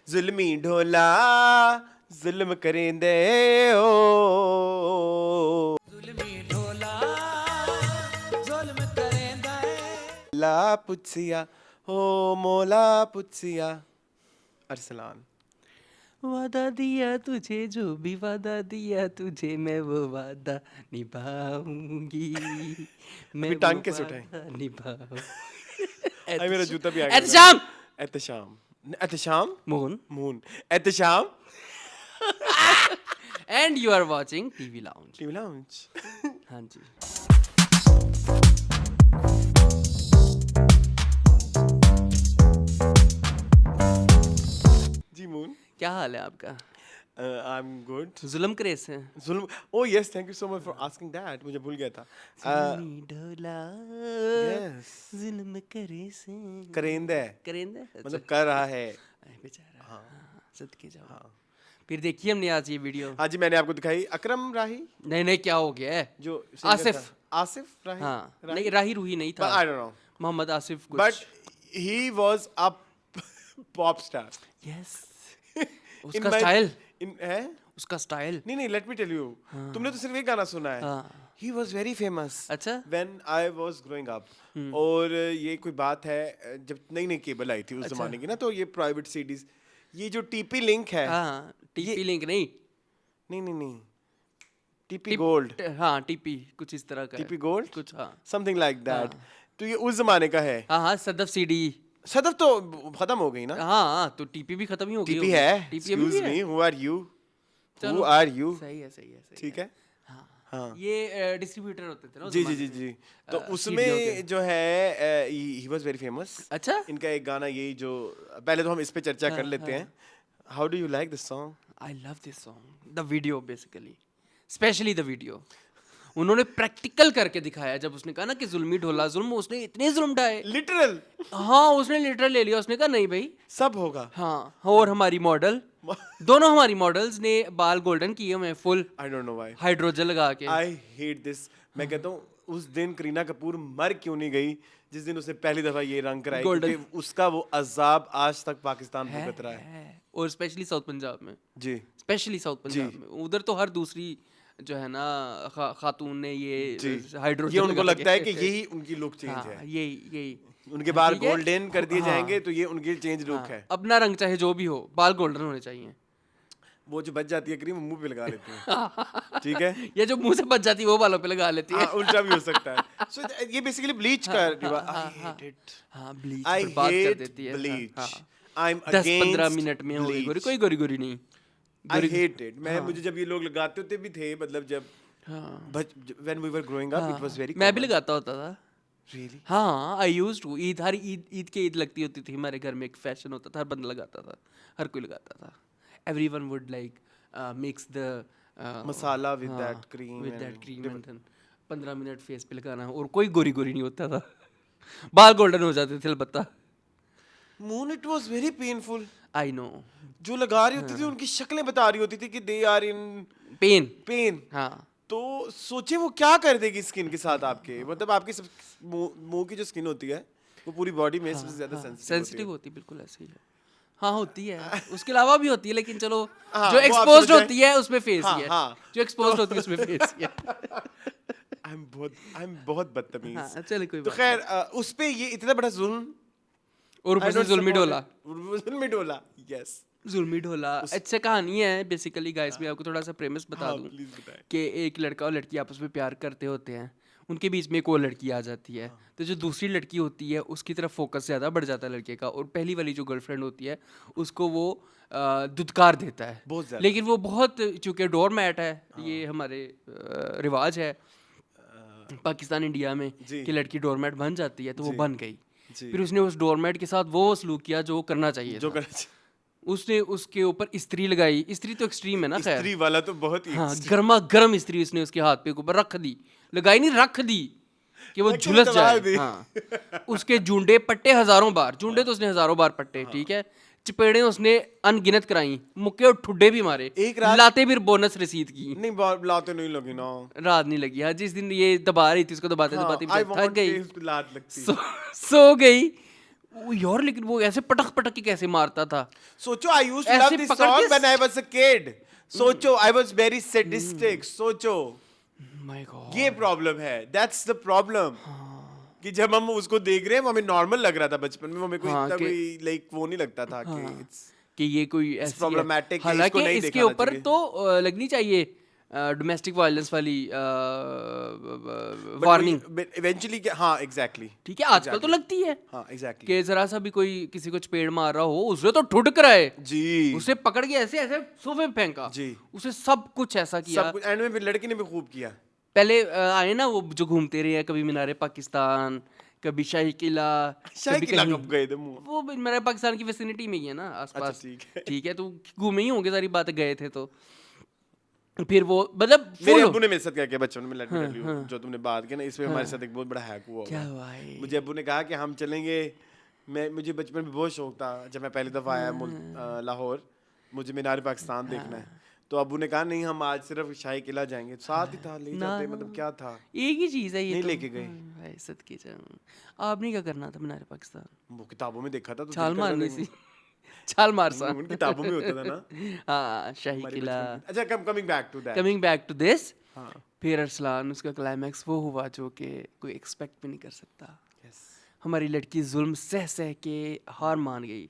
जुल्मी ढोला जुल्म करेंदे ओ ला पुछिया ओ मोला पुछिया अरसलान। वादा दिया तुझे, जो भी वादा दिया तुझे, मैं वो वादा निभाऊंगी। मैं अभी वो टांग कैसे उठाएं? वादा निभाऊं। आई मेरा जूता भी आ गया। Ehtesham Ehtesham Ehtesham Mohan Moon Ehtesham and you are watching TV lounge. TV lounge. हाँ जी। जी मून, क्या हाल है आपका? I am good. जुल्म क्रेज है। जुल्म, oh yes, thank you so much for asking that, मुझे भूल गया था। जुल्मी ढोला यस, जुल्म करे से करेंदे करेंदे मतलब कर रहा है। बेचारा। हाँ। सदके जाओ। फिर देखिए हमने आज ये वीडियो। हाँ जी, मैंने आपको दिखाई अकरम राही, नहीं नहीं, क्या हो गया है? जो singer आसिफ। था। आसिफ राही। हाँ नहीं, राही रूही नहीं था, I don't know, Mohammad Asif कुछ। But he was a pop star. Yes, उसका स्टाइल, है उसका स्टाइल। नहीं नहीं, लेट मी टेल यू, तुमने तो सिर्फ एक गाना सुना है। हाँ। ही वॉज वेरी फेमस अच्छा। When I was growing up. और ये कोई बात है, जब नई नई केबल आई थी उस जमाने की ना, तो ये प्राइवेट सीडीज, ये जो टीपी लिंक है, हाँ टीपी लिंक नहीं, नहीं नहीं नहीं, टीपी गोल्ड, हाँ टीपी कुछ इस तरह का है। टीपी गोल्ड कुछ, हाँ समथिंग लाइक दैट। तो ये उस जमाने का है। हाँ हाँ, सदफ सीडी। सदफ तो खत्म हो गई ना। हाँ तो टीपी भी खत्म ही हो गई टीपी होगी। है, टीपी अभी एक्सक्यूज भी मी, है। हु आर यू, चलो, हु आर यू, सही है सही है सही ठीक है। हाँ हाँ ये डिस्ट्रीब्यूटर होते थे ना उस जी जी जमाने जी में, जी। तो सीडीओ के। उसमें जो है ही वाज वेरी फेमस। अच्छा। इनका एक गाना, यही जो, पहले तो हम इस पे चर्चा कर लेते हैं। How do you like this song? I love this song, the video basically, specially the video. उन्होंने प्रैक्टिकल करके दिखाया। जब उसने कहा ना कि जुल्मी ढोला जुल्म, उसने इतने जुल्म ढाए। लिटरल हाँ उसने लिटरल ले लिया। उसने कहा नहीं भाई। सब होगा। हाँ, और हमारी मॉडल, दोनों हमारी मॉडल्स ने बाल गोल्डन किए हुए हैं, full I don't know why, hydrogen लगा के। I hate this. मैं कहता हूँ उस दिन करीना कपूर मर क्यों नहीं गई जिस दिन उसने पहली दफा ये रंग कराई, Golden। क्योंकि उसका वो अजाब आज तक पाकिस्तान है, भुगत रहा है। है। और स्पेशली साउथ पंजाब में, जी स्पेशली साउथ पंजाब में, उधर तो हर दूसरी जो है ना खातून ने ये हाइड्रोजन, ये उनको लगा लगता है के- कि यही उनकी लुक चेंज हाँ, है। यही उनके बाल ठीक है? गोल्डन कर दिए हाँ, जाएंगे तो ये उनकी चेंज लुक हाँ, है। अपना रंग चाहे जो भी हो, बाल गोल्डन होने चाहिए। वो जो बच जाती है क्रीम मुंह पे लगा लेते हैं, ठीक है। ये जो मुंह से बच जाती है वो बालों पे लगा लेती है। हाँ, उल्टा भी हो सकता है। सो ये बेसिकली ब्लीच का आई हेट इट। हाँ ब्लीच आई बर्बाद कर हेट देती है। ब्लीच। हाँ, आई एम 10-15 अगेंस्ट मिनट में हो गई गोरी, ब्लीच। कोई गोरी गोरी नहीं। I hate it. मैं मुझे जब ये लोग लगाते होते भी थे, मतलब जब हाँ, when we were growing up, it was very मैं भी लगाता होता था। रियली। हाँ आई यूज्ड टू। ईद, हर ईद के ईद लगती होती थी हमारे घर में, एक फैशन होता था, हर बंदा लगाता था, हर कोई लगाता था। Everyone would like mix the masala with that cream with that cream and then 15 minute face पे लगाना, और कोई गोरी गोरी नहीं होता था। बाल गोल्डन हो जाते थे अलबत्ता। Moon, it was very painful. I know. जो लगा रही होती थी उनकी शक्लें बता रही होती थी कि they are in pain. Pain. हाँ तो सोचे वो क्या कर देगी स्किन के साथ आपके, मतलब आपकी मुंह की जो स्किन होती है वो पूरी बॉडी में सबसे ज्यादा सेंसिटिव होती, बिल्कुल ऐसे ही है। हाँ होती है, उसके अलावा भी होती है, लेकिन चलो हाँ, जो वो आप एक्सपोज्ड समझ होती है उसमें फेस हाँ, ही है। हाँ। जो एक्सपोज्ड होती है उसमें फेस ही है। आई एम बहुत बदतमीज। हाँ चलो कोई तो बात खैर उस पे ये इतना बड़ा जुल्म, और ऊपर से जुल्मी ढोला। जुल्मी ढोला, यस। जुल्मी ढोला अच्छा कहानी है बेसिकली गाइस। मैं आपको थोड़ा सा प्रेमिस बता हाँ, दूं प्लीज बताएं। कि एक लड़का और लड़की आपस में प्यार करते होते हैं, उनके बीच में एक और लड़की आ जाती है, तो जो दूसरी लड़की होती है उसकी तरफ फोकस ज़्यादा बढ़ जाता है लड़के का, और पहली वाली जो गर्लफ्रेंड होती है उसको वो दुत्कार देता है बहुत ज्यादा। लेकिन वो बहुत, चूँकि डोरमैट है, ये हमारे रिवाज है पाकिस्तान इंडिया में जी। कि लड़की डोरमैट बन जाती है, तो वो जी। बन गई। जी। फिर उसने उस डोरमैट के साथ वो सलूक किया जो करना चाहिए जो था। करना चाहिए। उसने उसके ऊपर इस्त्री लगाई। इस्त्री तो एक्सट्रीम है ना, खैर स्त्री वाला तो बहुत ही हाँ, गर्मा गर्म इस्त्री उसने उसके हाथ पे ऊपर रख दी, लगाई नहीं, रख दी कि वो रख के झुलस दबा जाए। दी। हाँ उसके जूंडे पट्टे हजारों बार, जूंडे तो उसने हजारों बार पट्टे, ठीक है, चपेड़े उसने अनगिनत कराई, मुक्के और ठुड्डे भी मारे, एक रात- लाते भी बोनस रसीद की। नहीं, लाते नहीं लगी ना। रात नहीं लगी। हाँ जिस दिन ये दबा रही थी उसको, दबाते हाँ, दबाते आई बेचारी थक वांट गई, कि लात लगती। सो गई। वो यार लेकिन वो ऐसे पटक पटक के कैसे मारता था। सोचो, आई यूज्ड टू ऐसे लव दिस पकड़ सॉन्ग के when I was a kid. सोचो, आई वाज वेरी सैडिस्टिक। सोचो, माय गॉड। ये प्रॉब्लम है, दैट्स द प्रॉब्लम। कि जब हम उसको देख रहे हैं वो हमें नॉर्मल लग रहा था बचपन में, हमें कोई हाँ, इतना कि- कोई लाइक वो नहीं लगता था कि हाँ, इट्स कि ये कोई ऐसी है। problematic है, इसको हालांकि नहीं इसके दिखाना ऊपर चाहिए। तो लगनी चाहिए डोमेस्टिक वायलेंस वाली वार्निंग। इवेंचुअली हाँ एग्जैक्टली। ठीक है, आजकल तो लगती है हाँ एग्जैक्टली कि जरा सा भी कोई किसी को चपेड़ मार रहा हो, उसे तो ठुटक रहा है, जी। उसे पकड़ के ऐसे ऐसे सोफे पे फेंका, जी। उसे सब कुछ ऐसा किया। सब कुछ एंड में फिर लड़की ने भी खूब किया। पहले आए ना वो जो घूमते रहे हैं, कभी मीनारे पाकिस्तान, कभी शाही किला, शाही कभी किला कहीं। कब गए थे मुंह? वो मीनारे पाकिस्तान की विसिनिटी में ही है ना, आसपास। अच्छा, ठीक है। ठीक है, तो घूमे ही होंगे, सारी बातें गए थे तो फिर वो मतलब मेरे full- अब्बू ने मेरे साथ क्या किया बचपन में, लेट मी टेल यू, जो तुमने बात की ना, इसमें हमारे साथ एक बहुत बड़ा हैक हुआ क्या होगा। हुआ है? मुझे अब्बू ने कहा कि हम चलेंगे। मुझे बचपन में बहुत शौक था, जब मैं पहली दफ़ा आया लाहौर, मुझे मीनार पाकिस्तान देखना है। तो अब्बू ने कहा नहीं, हम आज सिर्फ शाही किला जाएंगे। साथ ही था, ले जाते, मतलब क्या था। एक ही चीज है ये नहीं तो। लेके गए। भाई सदके जाऊं, आपने क्या करना था मीनारे पाकिस्तान? वो किताबों में देखा था तो छाल दिल करता मारनी था। सी, छाल मार सा। उन किताबों में होता था ना हाँ, शाही हमारे किला। बचपन की। अच्छा, coming back to that. Coming back to this, हाँ फिर अरसलान, उसका क्लाइमैक्स वो हुआ जो कि कोई एक्सपेक्ट भी नहीं कर सकता। हमारी लड़की जुल्म सह सह के हार मान गई।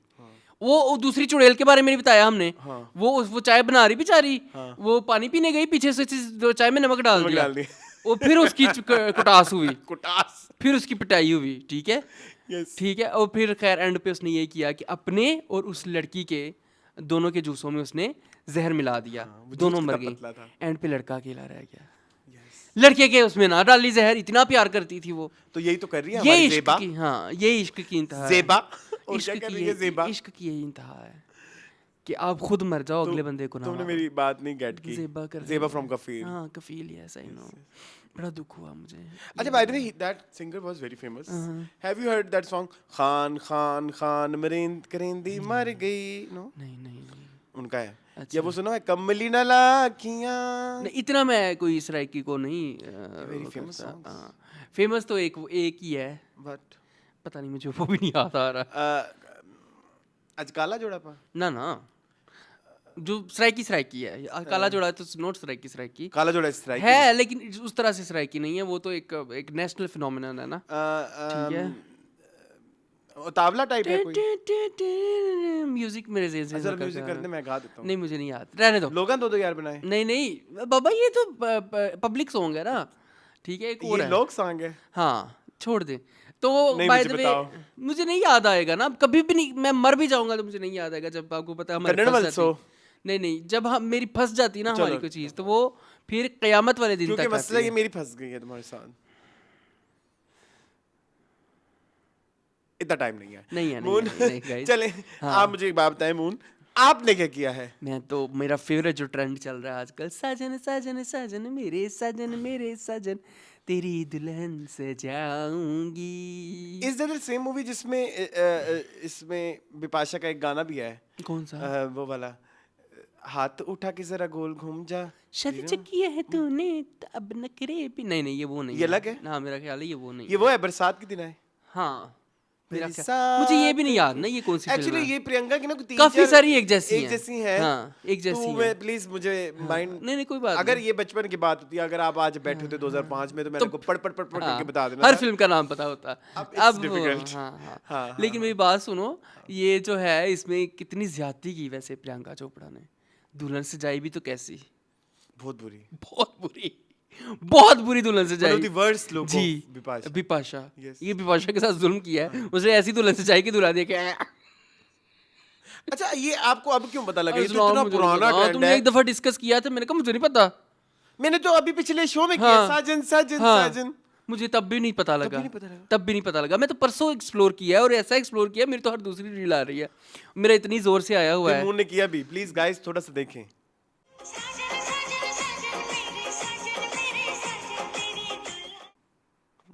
वो दूसरी चुड़ैल के बारे में नहीं बताया हमने। हाँ। वो चाय बना रही बेचारी, हाँ। वो पानी पीने गई, पीछे से चाय में नमक डाल नमक दिया, डाल दिया। वो फिर उसकी कुटास हुई, कुटास। फिर उसकी पिटाई हुई। ठीक है, यस। ठीक है, और फिर खैर एंड पे उसने ये किया कि अपने और उस लड़की के दोनों के जूसों में उसने जहर मिला दिया। वो जूस दोनों मर कितना गई। पतला था। एंड पे लड़का अकेला रह गया। यस। लड़के के उसमें ना डाली जहर, इतना प्यार करती थी वो। तो यही तो कर रही है ये हमारी इश्क ज़ेबा। की, हाँ, ये इश्क की इंतहा है। ज़ेबा। और इश्क क्या कर की रही है ज़ेबा? इश्क की यही इंतहा है कि आप खुद मर जाओ, अगले बंदे को ना तुमने मारो। मेरी बात नहीं गेट की। ज़ेबा कर रही ज़ेबा है। फ्रॉम कफील। हाँ, कफील, यस आई नो। बड़ा दुख हुआ मुझे। अच्छा, by the way, that singer was very famous. Have you heard that song, खान खान खान मरेंद करेंदी मर गई? नो, नहीं नहीं नहीं, उनका है। अच्छा। या वो सुना है, कमली न लाखियां? नहीं, इतना मैं कोई सराइकी को नहीं Very वो famous करता। songs. हाँ, फेमस तो एक ही है, बट पता नहीं, मुझे वो भी नहीं याद आ रहा। आज काला जोड़ा पा, ना ना, जो सराइकी है, काला जोड़ा तो नॉट सराइकी काला जोड़ा स्ट्राइक है, लेकिन उस तरह से सराइकी नहीं है, वो तो एक नेशनल फिनोमिनन है ना। ठीक है, तावला टाइप है कोई? म्यूजिक मेरे ज़हन से चलो निकल म्यूजिक गया। कर दे, मैं गा देता हूँ। नहीं, मुझे नहीं याद, रहने दो। लोगन दो यार बनाए। नहीं नहीं बाबा, ये तो पब्लिक सॉन्ग है ना। ठीक है, एक और ये है। लोग सॉन्ग है। हाँ, छोड़ दे। तो नहीं, बाय मुझे द वे, बताओ। मुझे नहीं याद आएगा ना, कभी भी नहीं, मैं मर भी जाऊंगा तो मुझे नहीं याद आएगा, जब आपको पता है हमारी कन्नड़ फंस मल्सो। जाती। नहीं नहीं, जब हम मेरी फंस जाती ना चलो। हमारी कोई चीज़, तो वो फिर कयामत वाले दिन क्योंकि तक मसला आती ये है। मेरी फंस गई है तुम्हारे साथ। इतना टाइम नहीं है। नहीं है, नहीं मून, है, नहीं, guys। चले, आप मुझे एक बात बताएं मून, आपने क्या किया है? मैं तो, मेरा फेवरेट जो ट्रेंड चल रहा है आजकल, साजन साजन साजन मेरे साजन, तेरी दुल्हन से जाऊंगी। Is that the same movie जिसमें इसमें बिपाशा का एक गाना भी है? कौन सा? वो वाला, हाथ उठा के जरा गोल घूम जा। शादी जब किया है तूने तो अब नखरे भी नहीं नहीं, ये वो नहीं ये अलग है? हाँ, मेरा ख्याल है ये वो नहीं ये वो है, बरसात के दिन है। हाँ, मेरा मेरी ख्याल, मुझे ये भी नहीं याद ना ये कौन सी फिल्म एक्चुअली है। ये प्रियंका की ना तीन काफी चार सारी एक जैसी हैं। हाँ, एक जैसी तो हैं। मैं प्लीज मुझे माइंड, नहीं नहीं, कोई बात अगर नहीं। ये बचपन की बात होती है, अगर आप आज बैठे होते 2005 में, तो मैंने को पढ़ करके हाँ, बता देना हर था। फिल्म का नाम पता होता। अब it's वो- difficult। हाँ हाँ, हाँ, लेकिन मेरी बात सुनो, ये जो है इसमें कितनी ज्यादती की वैसे प्रियंका चोपड़ा ने। दुल्हन से जाई भी तो कैसी, बहुत बुरी, बहुत बुरी, बहुत बुरी दुल्हन से one of जाई। the worst look ji, of Bipasha. Bipasha, Yes। ये बिपाशा के साथ जुल्म किया है, उसे ऐसी दुल्हन से जाई की दुल्हा दिया क्या? अच्छा, ये आपको अब क्यों पता लगा? ये तो इस्लाम इतना मुझे नहीं पुराना पता। ट्रेंड तुमने है। एक दफा डिस्कस किया था, मैंने कहा मुझे नहीं पता। मैंने तो अभी पिछले शो में किया, हाँ। साजन साजन हाँ, साजन। मुझे तब भी नहीं पता लगा। भी नहीं पता लगा। तब भी नहीं पता लगा। मैं तो परसों एक्सप्लोर किया है, और ऐसा एक्सप्लोर किया, मेरी तो हर दूसरी रील आ रही है, मेरा इतनी जोर से आया हुआ है। मून ने किया भी, प्लीज गाइस थोड़ा सा देखें।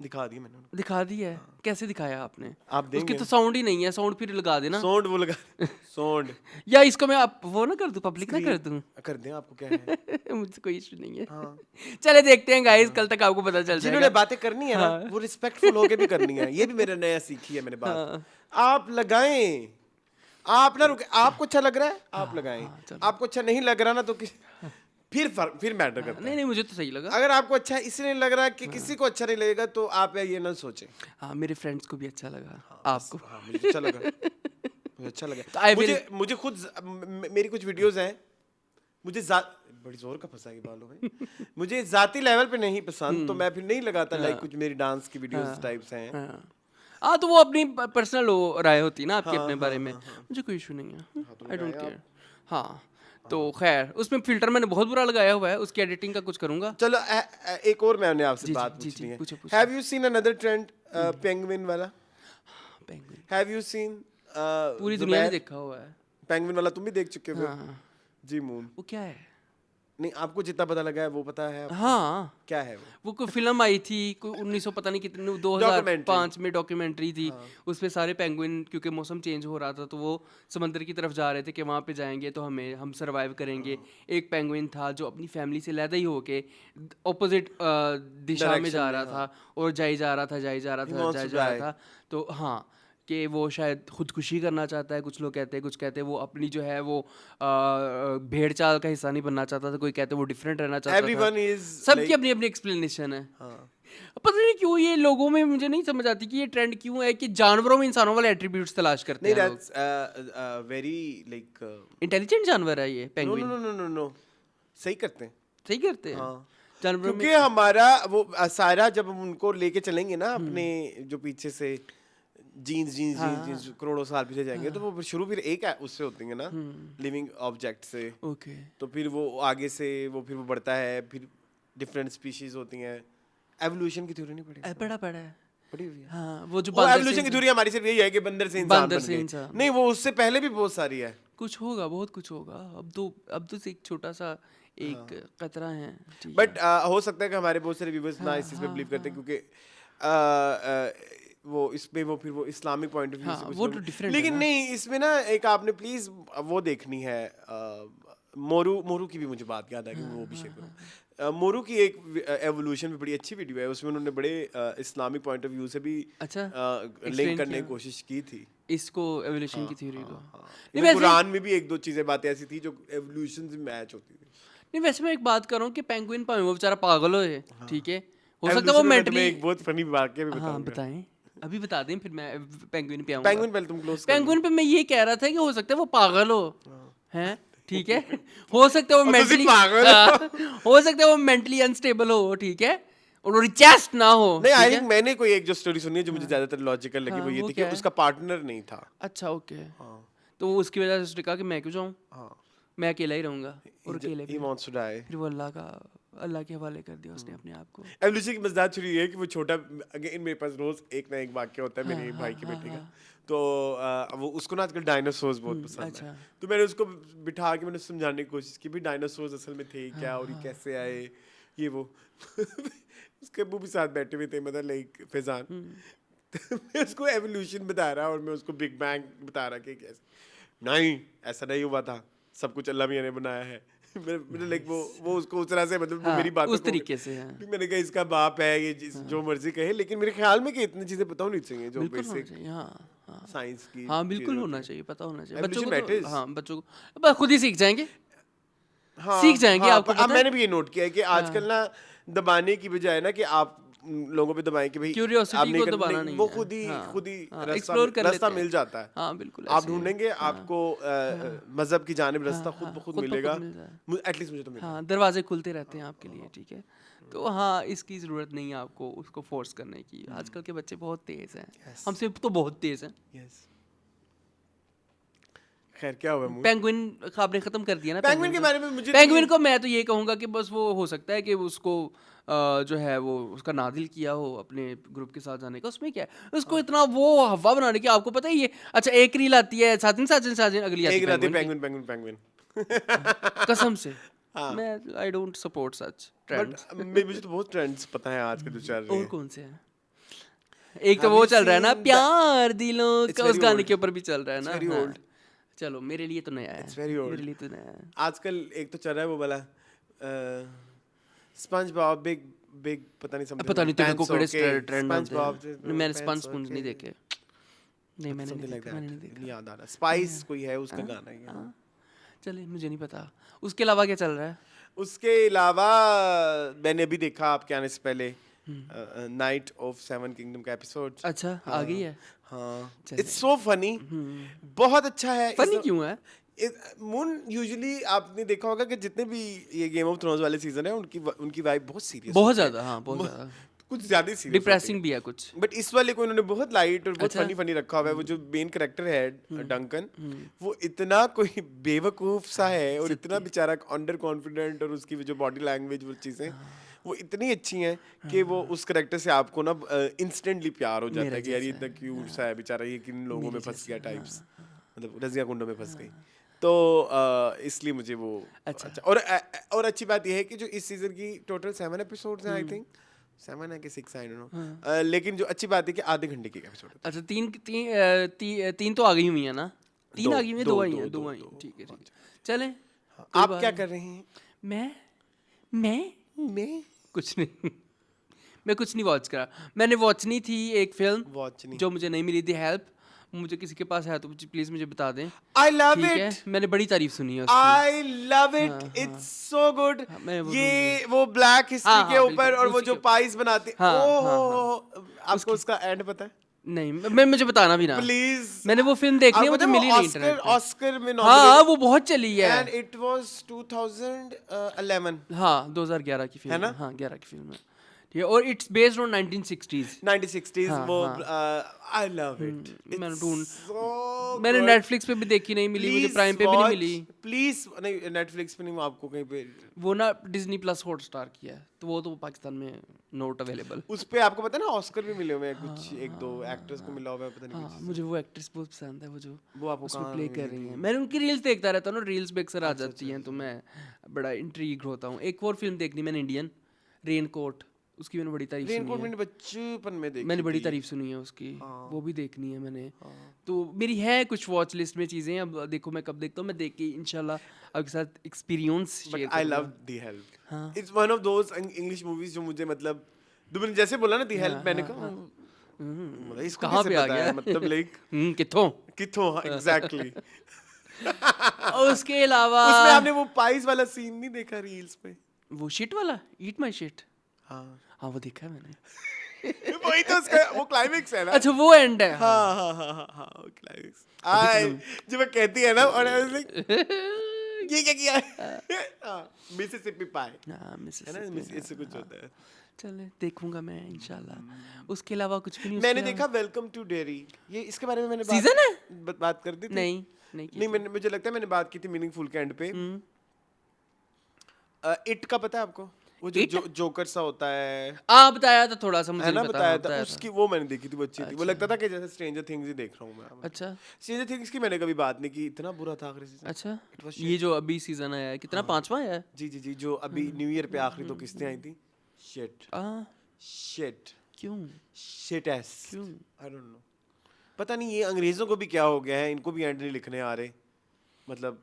दिखा दिया मैंने उनको। दिखा दी है? कैसे दिखाया आपने? आप उसकी देंगे तो साउंड ही नहीं है, साउंड फिर लगा देना। सोंड वो लगा सोंड या इसको मैं आप वो ना कर दूं, पब्लिक ना कर दूं? कर दें, आपको क्या है। मुझसे कोई इशू नहीं है। हाँ चले देखते हैं गाइस, कल तक आपको पता चल जिन्होंने जाएगा। बातें करनी है ना वो रिस्पेक्टफुल होके भी करनी है। ये भी मेरा नया सीखी है मैंने बात। आप लगाएं, आप ना रुके, आपको अच्छा लग रहा है आप लगाएं, आपको अच्छा नहीं लग रहा ना तो फिर मैटर करता नहीं है। नहीं, मुझे तो सही लगा। अगर आपको अच्छा इसलिए नहीं लग रहा है कि किसी को अच्छा नहीं लगेगा तो आप ये ना सोचें। हाँ, मेरे फ्रेंड्स को भी अच्छा लगा, आपको। हाँ मुझे अच्छा लगा, मुझे अच्छा लगा। तो I will- मुझे खुद मेरी कुछ वीडियोस हैं, मुझे बड़ी जोर का फंसा ये बालों में। मुझे जाती लेवल पे नहीं पसंद तो मैं फिर नहीं लगाता। लाइक कुछ मेरी डांस की वीडियोस टाइप्स हैं। हाँ, तो वो अपनी पर्सनल राय होती है ना आपकी अपने बारे में। मुझे कोई इशू नहीं है, आई डोंट केयर। हाँ, तो खैर उसमें फिल्टर मैंने बहुत बुरा लगाया हुआ है, उसकी एडिटिंग का कुछ करूंगा। चलो एक और मैंने आपसे जी, बात जी, पूछनी जी, है। पूछो, पूछो। Have you seen another trend penguin वाला? पेंगुइन हैव यू सीन पूरी दुनिया ने देखा हुआ है। पेंगुइन वाला तुम भी देख चुके हो? हाँ, जी मून। वो क्या है? नहीं आपको जितना पता लगा है वो पता है आपको? हाँ, क्या है वो कोई फिल्म आई थी, कोई 1900 पता नहीं कितने 2005 में डॉक्यूमेंट्री थी। उस पे सारे पेंगुइन, क्योंकि मौसम चेंज हो रहा था तो वो समंदर की तरफ जा रहे थे कि वहाँ पे जाएंगे तो हम सरवाइव करेंगे। एक पेंगुइन था जो अपनी फैमिली से अलग ही होके ऑपोजिट दिशा में जा रहा था और जाई जा रहा था। तो हाँ, कि वो शायद खुदकुशी करना चाहता है, कुछ लोग कहते हैं, कुछ कहते हैं वो अपनी जो है वो भेड़ चाल का हिस्सा नहीं बनना चाहता था, कोई कहते हैं वो डिफरेंट रहना चाहता था। एवरीवन इज सबकी अपनी अपनी एक्सप्लेनेशन है। पता नहीं क्यों ये लोगों में, मुझे नहीं समझ आती कि ये ट्रेंड क्यों है कि जानवरों में इंसानों वाले एट्रीब्यूट्स तलाश करते नहीं हैं लोग। दैट्स वेरी लाइक इंटेलिजेंट जानवर है ये no penguin. No no no no सही करते हैं। सही करते हैं हाँ जानवरों में। क्योंकि हमारा वो सारा जब हम उनको लेके चलेंगे ना अपने जो पीछे से जीन्स करोड़ों साल पीछे जाएंगे तो वो शुरू फिर एक है उससे होती है ना लिविंग ऑब्जेक्ट से। ओके, तो फिर वो आगे से फिर वो बढ़ता है, फिर डिफरेंट स्पीशीज होती हैं। एवोल्यूशन की थ्योरी नहीं पढ़ी? पढ़ा है। पढ़ी हुई है। हाँ, वो जो वो एवोल्यूशन की थ्योरी हमारी सिर्फ यही है कि बंदर से इंसान बंदर बन से गए। इंसान। नहीं वो उससे पहले भी बहुत सारी है। कुछ होगा, बहुत कुछ होगा। अब तो एक छोटा सा एक कतरा है, ठीक है। बट हो सकता है कि हमारे बहुत सारे व्यूवर्स ना इस चीज़ पे बिलीव करते हैं क्योंकि वो इसमें वो फिर वो इस्लामिक पॉइंट ऑफ व्यू से कुछ वो लोग- तो different है लेकिन ना। नहीं इसमें ना एक आपने प्लीज वो देखनी है। मोरू की भी मुझे बात याद है कि वो भी शेयर करो। मोरू की एक एवोल्यूशन भी बड़ी अच्छी वीडियो है, उसमें उन्होंने बड़े इस्लामिक पॉइंट ऑफ व्यू से भी अच्छा, लिंक करने की कोशिश की थी इसको एवोल्यूशन की थ्योरी को। नहीं वैसे कुरान में भी एक दो चीजें बातें ऐसी थी जो एवोल्यूशन से मैच होती थी। नहीं, वैसे मैं एक बात कर रहा हूँ कि पेंगुइन भाਵੇਂ वो बेचारा पागल हो, ठीक है, हो सकता है वो Evolution में मैं मेंटली। तुम्हें एक बहुत फनी वाकया भी हाँ, बताऊंगा। बताएं, अभी बता दें फिर मैं पेंगुइन पे आऊंगा। पेंगुइन पहले तुम क्लोज कर लो। पेंगुइन पे मैं ये कह रहा था कि हो सकता है वो पागल हो, हैं, ठीक है, हो सकता है वो और तुसी मेंटली पागल हो सकता है वो मेंटली अनस्टेबल हो, ठीक है, और रिचेस्ट ना हो। नहीं आई ठीक थिंक है? मैंने कोई एक जो स्टोरी सुनी है जो मुझे ज्यादातर लॉजिकल लगी वो ये वो थी कि क्या है? उसका पार्टनर नहीं था। अच्छा, ओके, तो वो उसकी वजह से उसने कहा कि मैं क्यों जाऊँ, हाँ मैं अकेला ही रहूंगा, और अकेले he wants to die। फिर वो अल्लाह के हवाले कर दिया उसने अपने आप को। एवोल्यूशन की मजेदार थ्योरी ये है कि वो छोटा अगेन मेरे पास रोज एक ना एक वाक्य होता है मेरे भाई के बेटे का। तो वो उसको ना आजकल डायनासोर्स बहुत पसंद है। तो मैंने उसको बिठा के मैंने समझाने की कोशिश की भी डायनासोर्स असल में थे क्या और ये कैसे आए ये वो उसके अब्बू भी साथ बैठे हुए थे, मतलब लाइक फैजान। मैं उसको एवोल्यूशन बता रहा और मैं उसको बिग बैंग बता रहा कि कैसे नहीं ऐसा नहीं हुआ था, सब कुछ अल्लाह मियां ने बनाया है। मैंने लाइक वो उसको उस तरह से मतलब वो मेरी बात उस तरीके से, हाँ। फिर मैंने कहा इसका बाप है ये जो मर्जी कहे, लेकिन मेरे ख्याल में कि इतनी चीजें पता होनी चाहिए जो बिल्कुल होना बेसिक चाहिए, हाँ। साइंस की। हाँ, बिल्कुल होना चाहिए, पता होना चाहिए बच्चों Evolution को। तो matters। हाँ, बच्चों को बस खुद ही सीख जाएंगे, हाँ सीख जाएंगे, हाँ, आपको अब पता है। मैंने भी ये नोट किया है कि आजकल ना दबाने की बजाय ना कि आप लोगों पे दबाएं कि भाई क्यूरियोसिटी आप नहीं को करना, दबाना नहीं, नहीं वो है। खुद ही हाँ, रास्ता एक्सप्लोर कर रास्ता लेते हैं। मिल जाता है। हाँ, बिल्कुल आप ऐसे ही है। ढूंढेंगे आपको मजहब की जानिब रास्ता खुद ब खुद खुद ब खुद मिलेगा। मिल जाए। एटलीस्ट मुझे तो मिला। हाँ, दरवाजे खुलते रहते हैं आपके लिए, ठीक है। तो हाँ, इसकी ज़रूरत नहीं है आपको उसको फोर्स करने की। आजकल के बच्चे बहुत तेज़ हैं, हमसे तो बहुत तेज़ हैं। यस खैर क्या हुआ मुझे पेंगुइन आपने खत्म कर दिया ना। पेंगुइन के बारे में मुझे पेंगुइन को मैं तो ये कहूँगा कि बस वो हो सकता है कि उसको जो है वो उसका नादिल किया हो अपने ग्रुप के साथ जाने का, उसमें क्या है, उसको इतना वो हवा बनाने की। आपको पता है ये, अच्छा, एक रील आती है साजिन साजिन साजिन, अगली आती एक है रात पेंगुइन पेंगुइन पेंगुइन की। कसम से हाँ। मैं I don't support such but trends. मुझे तो बहुत ट्रेंड्स पता है आज के जो चल रहे और हैं। कौन से हैं? एक तो Have वो you चल रहा है ना, seen प्यार दिलों It's का, उस very गाने old. के ऊपर भी चल रहा है ना। It's very हाँ। old. चलो मेरे लिए तो नया है, It's very old. मेरे लिए तो नया है। आजकल एक तो चल रहा है वो वाला स्पंज बॉब बिग बिग पता नहीं समथिंग पता नहीं तेरे को Pants कड़े okay, ट्रेंड होते SpongeBob, हैं। नहीं, मैंने Pants स्पंज स्पूंज okay. नहीं देखे। नहीं मैंने नहीं Something like देखा, मैंने that. नहीं देखा। नहीं याद आ रहा स्पाइस कोई है उसका हाँ, गाना है हाँ। चले मुझे नहीं पता। उसके अलावा क्या चल रहा है? उसके अलावा मैंने अभी देखा आपके आने से पहले नाइट ऑफ सेवन किंगडम का एपिसोड। अच्छा आ गई है। हाँ चले। इट्स सो फनी, बहुत अच्छा है। फनी क्यों है? मून यूजुअली आपने देखा होगा कि जितने भी ये गेम ऑफ थ्रोन्स वाले सीजन है उनकी वाइब बहुत सीरियस, बहुत ज्यादा, हाँ बहुत ज्यादा कुछ ज्यादा ही सीरियस, डिप्रेसिंग भी है कुछ। बट इस वाले को उन्होंने बहुत लाइट और बहुत अच्छा। फनी फनी रखा हुआ है। वो जो मेन कैरेक्टर है डंकन, वो इतना कोई बेवकूफ सा है और इतना बेचारा अंडर कॉन्फिडेंट, और उसकी जो बॉडी लैंग्वेज वो चीजें वो इतनी अच्छी हैं कि वो उस कैरेक्टर से आपको ना इंस्टेंटली प्यार हो जाता है कि यार ये इतना क्यूट सा है बेचारा, ये किन लोगों में फंस गया टाइप्स, मतलब रजिया कुंडों में फंस गई। तो इसलिए मुझे वो अच्छा। और अच्छी बात यह है कि जो इस सीजन की टोटल 7 एपिसोड्स हैं, आई थिंक 7 है कि 6 आई डोंट नो, लेकिन जो अच्छी बात है कि आधे घंटे के एपिसोड। अच्छा तीन तो आ गई हुई है ना? तीन आ गई हुई हैं, दो आई हैं, दो आई हैं। ठीक है ठीक है, चलें। आप क्या कर रहे हैं? मैं कुछ नहीं। मैं कुछ नहीं वॉच करा। मैंने वॉच नहीं थी एक फिल्म वॉच नहीं, जो मुझे नहीं मिली थी, हेल्प। मुझे किसी के पास है तो प्लीज मुझे बता दें। आई लव ठीक इट, है, मैंने बड़ी तारीफ सुनी है उसकी। I love it, it's so good. मैं वो ये वो ब्लैक हिस्ट्री हाँ, के हाँ, ऊपर बिल्कुल, और वो उसी जो के- पाइस बनाते हैं, हाँ, ओह आपको उसका एंड पता है? नहीं, मैं मुझे बताना भी ना प्लीज, मैंने वो फिल्म देखनी है, मुझे मिली नहीं ऑस्कर इंटरनेट पे। ऑस्कर में हाँ नॉमिनेटेड, वो बहुत चली है। एंड इट वाज 2011 हाँ 2011 की फिल्म है ना? हाँ 11 की फिल्म है। ठीक है, और it's based on 1960s। 1960s। हाँ, वो हाँ। आई लव इट, मैंने ढूंढ सो मैंने नेटफ्लिक्स पे भी देखी, नहीं मिली मुझे, प्राइम पे भी नहीं मिली। प्लीज नहीं, नेटफ्लिक्स पे नहीं, वो आपको कहीं पे वो ना डिज्नी प्लस हॉटस्टार की है, तो वो तो पाकिस्तान में नॉट अवेलेबल। उस पे आपको पता है ना ऑस्कर भी मिले हुए हैं कुछ, एक दो एक्टर्स को मिला हुआ है, पता नहीं हाँ कुछ। मुझे वो एक्ट्रेस बहुत पसंद है, वो जो वो आपको उसमें कहाँ प्ले मिली कर थी? रही हैं। मैंने उनकी रील्स देखता रहता हूँ ना, रील्स पे अक्सर आ जाती हैं, तो मैं बड़ा इंट्रीग होता हूँ। एक और फिल्म देखनी मैंने इंडियन, रेनकोट, उसकी मैंने बड़ी तारीफ सुनी रेनकोट है। मैंने बचपन में देखी मैंने बड़ी थी। तारीफ सुनी है उसकी, वो भी देखनी है मैंने। तो मेरी है कुछ वॉच लिस्ट में चीज़ें, अब देखो मैं कब देखता हूँ। मैं देख के इंशाल्लाह आपके साथ एक्सपीरियंस शेयर बट आई करूंगा। Love the help, it's one of those English movies जो मुझे मतलब तुमने जैसे बोला ना द हेल्प, मैंने कहा मतलब इसको कहाँ कैसे पे आ पता है, गया? मतलब लाइक किथों किथों एग्जैक्टली। और उसके अलावा उसमें आपने वो पाइस वाला सीन नहीं देखा रील्स पे? वो शिट वाला, ईट माय शिट, हाँ हाँ वो देखा है मैंने। वही तो उसका वो क्लाइमेक्स है ना। अच्छा वो एंड है। हाँ हाँ हाँ हाँ हाँ वो क्लाइमेक्स आई जब वो कहती है ना, और आई वाज लाइक ये क्या किया है? मिसिसिपी पाई हाँ है ना, मिसिसिपी, इससे कुछ होता है। चले देखूंगा मैं इंशाल्लाह। उसके अलावा कुछ भी नहीं। मैंने उसके देखा वेलकम टू डेरी, ये इसके बारे में मैंने सीजन है? बात कर दी थी। नहीं नहीं नहीं मैंने, मुझे लगता है मैंने बात की थी मीनिंगफुल के एंड पे। इट का पता है आपको, वो जो जोकर सा होता है, बताया था थोड़ा सा मुझे, है ना, नहीं पता, बताया हाँ, था उसकी, वो मैंने देखी थी, वो अच्छी थी। वो लगता था कि जैसे स्ट्रेंजर थिंग्स ही देख रहा हूँ मैं। अच्छा स्ट्रेंजर थिंग्स की मैंने कभी बात नहीं की, इतना बुरा था आखिरी सीजन। अच्छा, It was ये जो अभी सीजन आया है कितना, 5वां आया है? जी जी जी, जो अभी न्यू ईयर पे आखिरी 2 किस्तें आई थी। शिट शिट क्यों शिट एस, क्यों? आई डोंट नो, पता नहीं ये अंग्रेजों को भी क्या हो गया है, इनको भी एंड नहीं लिखने आ रहे। मतलब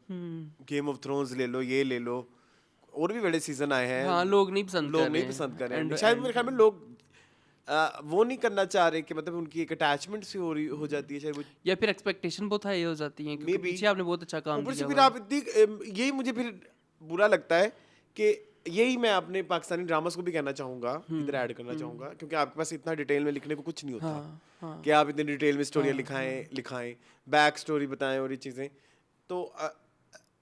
गेम ऑफ थ्रोन्स ले लो, ये ले लो, और भी बड़े सीजन आए हैं। हाँ लोग नहीं पसंद लोग कर नहीं रहे पसंद कर हैं। रहे हैं, शायद मेरे ख्याल में लोग वो नहीं करना चाह रहे कि मतलब उनकी एक अटैचमेंट सी हो जाती है शायद वो, या फिर एक्सपेक्टेशन बहुत हाई हो जाती है, क्योंकि Maybe. पीछे आपने बहुत अच्छा काम ऊपर से किया फिर हुआ है। आप इतनी यही मुझे फिर बुरा लगता है कि यही मैं अपने पाकिस्तानी ड्रामास को भी कहना चाहूंगा, इधर ऐड करना चाहूंगा, क्योंकि आपके पास इतना डिटेल में लिखने को कुछ नहीं होता कि आप इतनी डिटेल में स्टोरियाँ लिखाएं बैक स्टोरी बताएं और ये चीज़ें। तो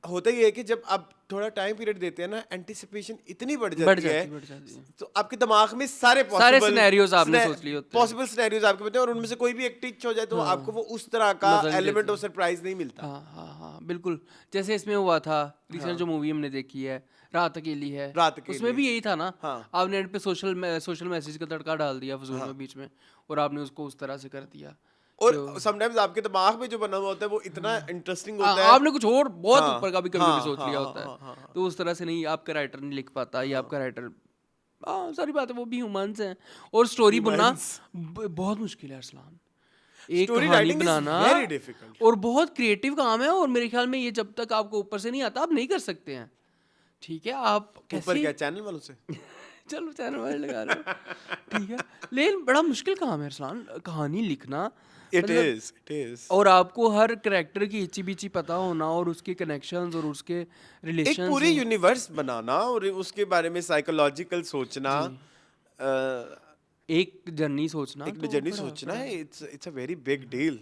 होता ही है कि जब आप थोड़ा टाइम पीरियड देते हैं ना, एंटिसिपेशन इतनी बढ़ जाती है, तो आपके दिमाग में सारे सिनेरियोज आपने सोच लिए होते हैं, पॉसिबल सिनेरियोज आपके पता है, और उनमें से कोई भी एक टिच हो जाए तो आपको वो उस तरह का एलिमेंट ऑफ सरप्राइज नहीं मिलता। हाँ बिल्कुल, जैसे इसमें हुआ था रिसेंट जो मूवी हमने देखी है रात अकेली है, उसमें भी यही था ना। आपने एंड पे सोशल मैसेज का तड़का डाल दिया फजूल में बीच में, और आपने उसको उस तरह से कर दिया। और समटाइम्स आपके दिमाग में जो बना हुआ होता है वो इतना इंटरेस्टिंग होता है, आपने कुछ और बहुत ऊपर का भी कभी सोच लिया होता है, तो उस तरह से नहीं आपका राइटर नहीं लिख पाता, या आपका राइटर हाँ सारी बात है, वो भी ह्यूमंस हैं। और स्टोरी बनना बहुत मुश्किल है अरसलान, एक Story कहानी writing is banana very difficult. और बहुत क्रिएटिव काम है। और मेरे ख्याल में ये जब तक आपको ऊपर से नहीं आता आप नहीं कर सकते हैं। ठीक है, आप ऊपर कैसे क्या चैनल वालों से? चलो चैनल वाले लगा रहे हो, ठीक है, लेकिन बड़ा मुश्किल काम है अरसलान कहानी लिखना। It is. और आपको हर कैरेक्टर की इची बिची पता होना और उसके कनेक्शंस और उसके एक रिलेशंस। पूरी यूनिवर्स बनाना और उसके बारे में साइकोलॉजिकल सोचना, एक जर्नी सोचना, एक तो जर्नी बड़ा- सोचना बड़ा- है, it's a very big deal.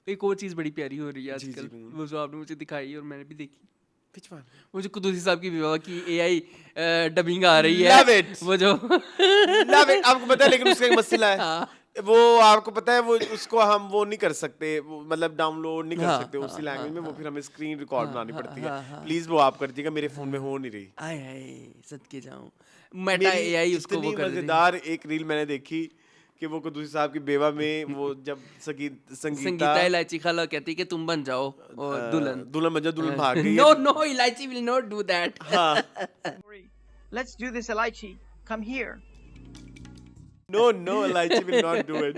एक और चीज़ बड़ी प्यारी हो रही है जी, आजकल, जी, वो जो आपने मुझे दिखाई और मैंने भी देखी, Which one? वो जो कुदूसी साहब की विवाह की AI डबिंग आ रही है, Love it. वो जो Love it. आपको पता है लेकिन उसका एक मसला है, हाँ। वो आपको पता है वो उसको हम वो नहीं कर सकते, वो मतलब डाउनलोड नहीं कर हाँ, सकते उसी हाँ, लैंग्वेज में, वो फिर हमें स्क्रीन रिकॉर्ड बनानी पड़ती है। हाँ। प्लीज वो आप कर दीजिएगा, मेरे फोन में हो नहीं रही। आय हाय सदके जाऊं, मेटा मेरी AI उसको वो इतनी कर रही। मजेदार एक रील मैंने देखी कि वो कुदूसी साहब की बेवा में वो जब संगीता संगीता इलायची खाला कहती कि तुम बन जाओ और दुल्हन। दुल्हन बजा, दुल्हन भाग गई नो है। नो इलायची विल नॉट डू दैट। हाँ, Let's do this, Elaichi. Come here. no, Elaichi will not do it.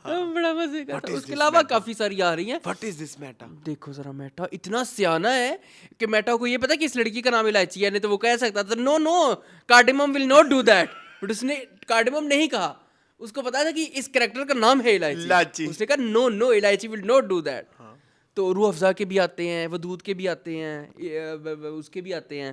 बड़ा मजे का What था। is उसके this अलावा matter? काफी सारी आ रही हैं। What is this matter? देखो जरा, मेटा इतना सियाना है कि मेटा को ये पता है कि इस लड़की का नाम इलायची है, नहीं तो वो कह सकता था no no cardamom will not do that, but उसने कार्डेमम नहीं कहा। उसको पता था कि इस कैरेक्टर का नाम है इलायची। इलायची, उसने कहा नो नो इलायची विल नॉट डू दैट। तो रूह अफ़ज़ा के भी आते हैं, वदूद के भी आते हैं, उसके भी आते हैं,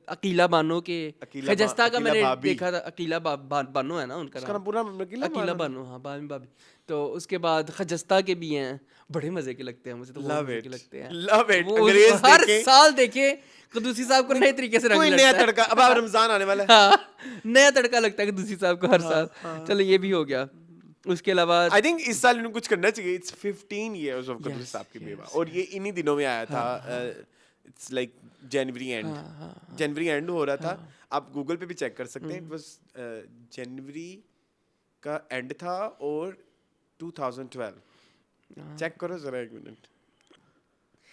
अकीला बानो के, खजस्ता का अकीला मैंने भाभी। देखा था, अकीला बानो है ना उनका उसका नाम, नाम पूरा अकीला बानो, हाँ भाभी भाभी। तो उसके बाद खजस्ता के भी हैं, बड़े मजे के लगते हैं मुझे तो, बहुत Love मजे it. के लगते हैं। Love it. वो अंग्रेज हर देखे। साल देखे कदूसी साहब को नए तरीके से रंग कोई लगता नया है। तड़का, अब आप रमजान आने वाला है। हाँ, नया तड़का लगता है कदूसी साहब को हर साल। चलो ये भी हो गया। उसके अलावा आई थिंक इस साल इन्हें कुछ करना चाहिए। इट्स 15 इयर्स ऑफ कदूसी Yes, साहब की बेवा, yes, और ये इन्हीं दिनों में आया था। It's like January and, January and हो रहा था। आप गूगल पे भी चेक कर सकते हैं, इट वाज जनवरी का एंड था और 2012। चेक करो जरा एक मिनट,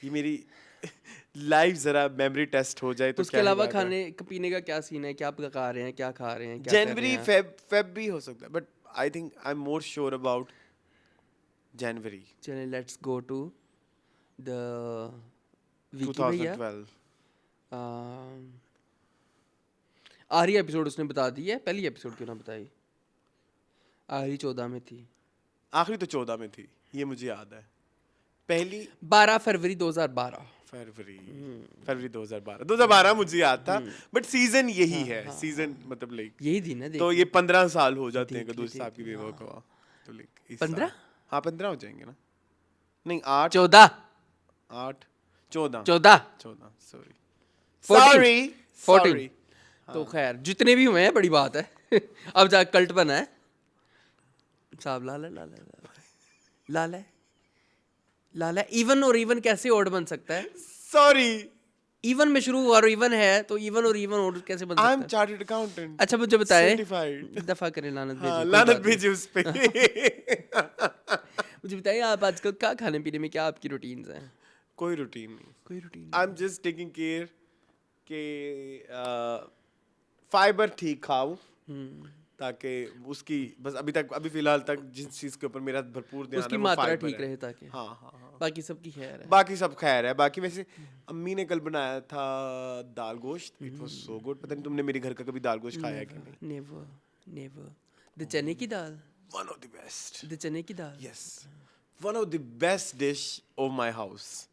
ये मेरी लाइव जरा मेमोरी टेस्ट हो जाए तो। उसके अलावा खाने पीने का क्या सीन है, क्या पका रहे हैं, क्या खा रहे हैं, क्या कर रहे जनवरी हैं? फेब भी हो सकता है, but I think I am more sure about January चलिए let's go to the wiki भैया। 2012। आखिरी एपिसोड उसने बता दी है, पहली एपिसोड क्यों ना बताई? आखिरी 14 में थी, आखिरी तो 14 में थी, ये मुझे याद है। पहली 12 फरवरी 2012। फरवरी 2012 मुझे याद था, बट सीजन यही है। सीजन मतलब लाइक यही थी ना, तो ये 15 साल हो जाते हैं देख कदूसी ले, साहब की बेवा को, तो लाइक 15? हाँ 15 हो जाएंगे ना, नहीं 8 14 14 सॉरी 14 सॉरी। तो खैर जितने भी हुए हैं बड़ी बात है। अब जा कल्ट बना है साहब। लाला इवन और इवन कैसे ओड बन सकता है? सॉरी, इवन में शुरू हुआ और इवन है तो इवन और इवन ओड कैसे बन आई एम सकता है? Chartered accountant. अच्छा मुझे बताएं, Certified. दफा करें लानत भेजिए, हाँ, कोई लानत बात नहीं। भेजिए उस पे। मुझे बताइए आप आजकल क्या खाने पीने में क्या आपकी रूटीन्स हैं? कोई रूटीन नहीं, कोई routine? I am just taking care के फाइबर ठीक खाऊं, ताकि उसकी बस अभी फिलहाल तक जिस चीज के ऊपर मेरा भरपूर ध्यान उसकी है वो मात्रा फाइबर ठीक है। रहे ताकि हाँ, बाकी सबकी खैर है। बाकी सब खैर है। बाकी वैसे अम्मी ने कल बनाया था दाल गोश्त, इट वाज सो गुड। पता नहीं तुमने मेरे घर का कभी दाल गोश्त खाया है कि नहीं? नेवर द चने की दाल, one of the best, the चने की दाल। Yes, one of the best dish of my house.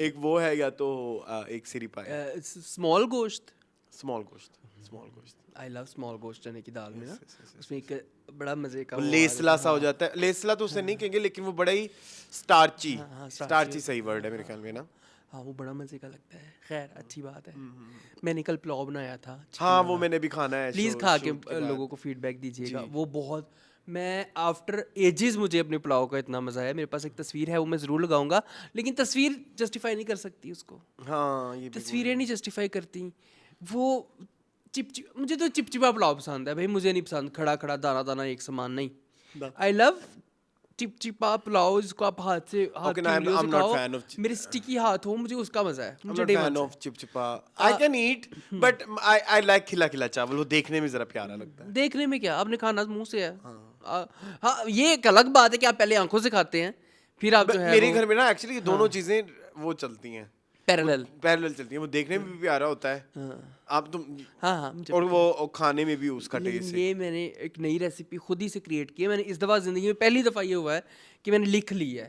एक वो है, या तो एक सिरी पाई, स्मॉल गोश्त, स्मॉल गोश्त। आई लव स्मॉल गोश्त चने की दाल में ना, उसमें एक बड़ा मजे का वो वो आ लेसला जाता सा हो जाता है। लेसला तो उसे नहीं कहेंगे, लेकिन वो बड़ा ही स्टार्ची, starchy स्टार्ची सही वर्ड है मेरे ख्याल में ना। हाँ वो बड़ा मजे का लगता है। खैर अच्छी बात है। मैंने कल पुलाव बनाया था, हाँ वो मैंने भी खाना है। प्लीज शो- खा शूट के बाद। लोगों को फीडबैक दीजिएगा। वो बहुत, मैं आफ्टर एजेस मुझे अपने पुलाव का इतना मजा है। मेरे पास एक तस्वीर है, वो मैं जरूर लगाऊंगा, लेकिन तस्वीर जस्टिफाई नहीं कर सकती उसको। हाँ ये भी तस्वीरें नहीं जस्टिफाई करती। वो मुझे तो चिपचिपा पुलाव पसंद है भाई, मुझे नहीं पसंद खड़ा खड़ा दाना दाना एक समान नहीं। आई लव चिपचिपा पुलाव जिसको आप हाथ से हाथ Okay, की no, उंगलियों से I'm not खाओ, fan of मेरे स्टिकी हाथ हो, मुझे उसका मजा है, I'm मुझे not day fan one of चिपचिपा. I can eat, but I like खिला खिला चावल. वो देखने में जरा प्यारा लगता है. देखने में क्या, आपने खाना मुंह से है। हाँ, ये एक अलग बात है कि आप पहले आंखों से खाते हैं, फिर आप जो है मेरे वो घर में ना एक्चुअली दोनों चीजें वो चलती हैं, पैरेलल। पैरेलल चलती हैं. वो देखने में भी प्यारा होता है. आप तुम हाँ हाँ, मुझे और वो खाने में भी उसका लेकिन टेस्ट. ये मैंने एक नई रेसिपी खुद ही से क्रिएट की है। मैंने इस दफ़ा ज़िंदगी में पहली दफ़ा ये हुआ है कि मैंने लिख ली है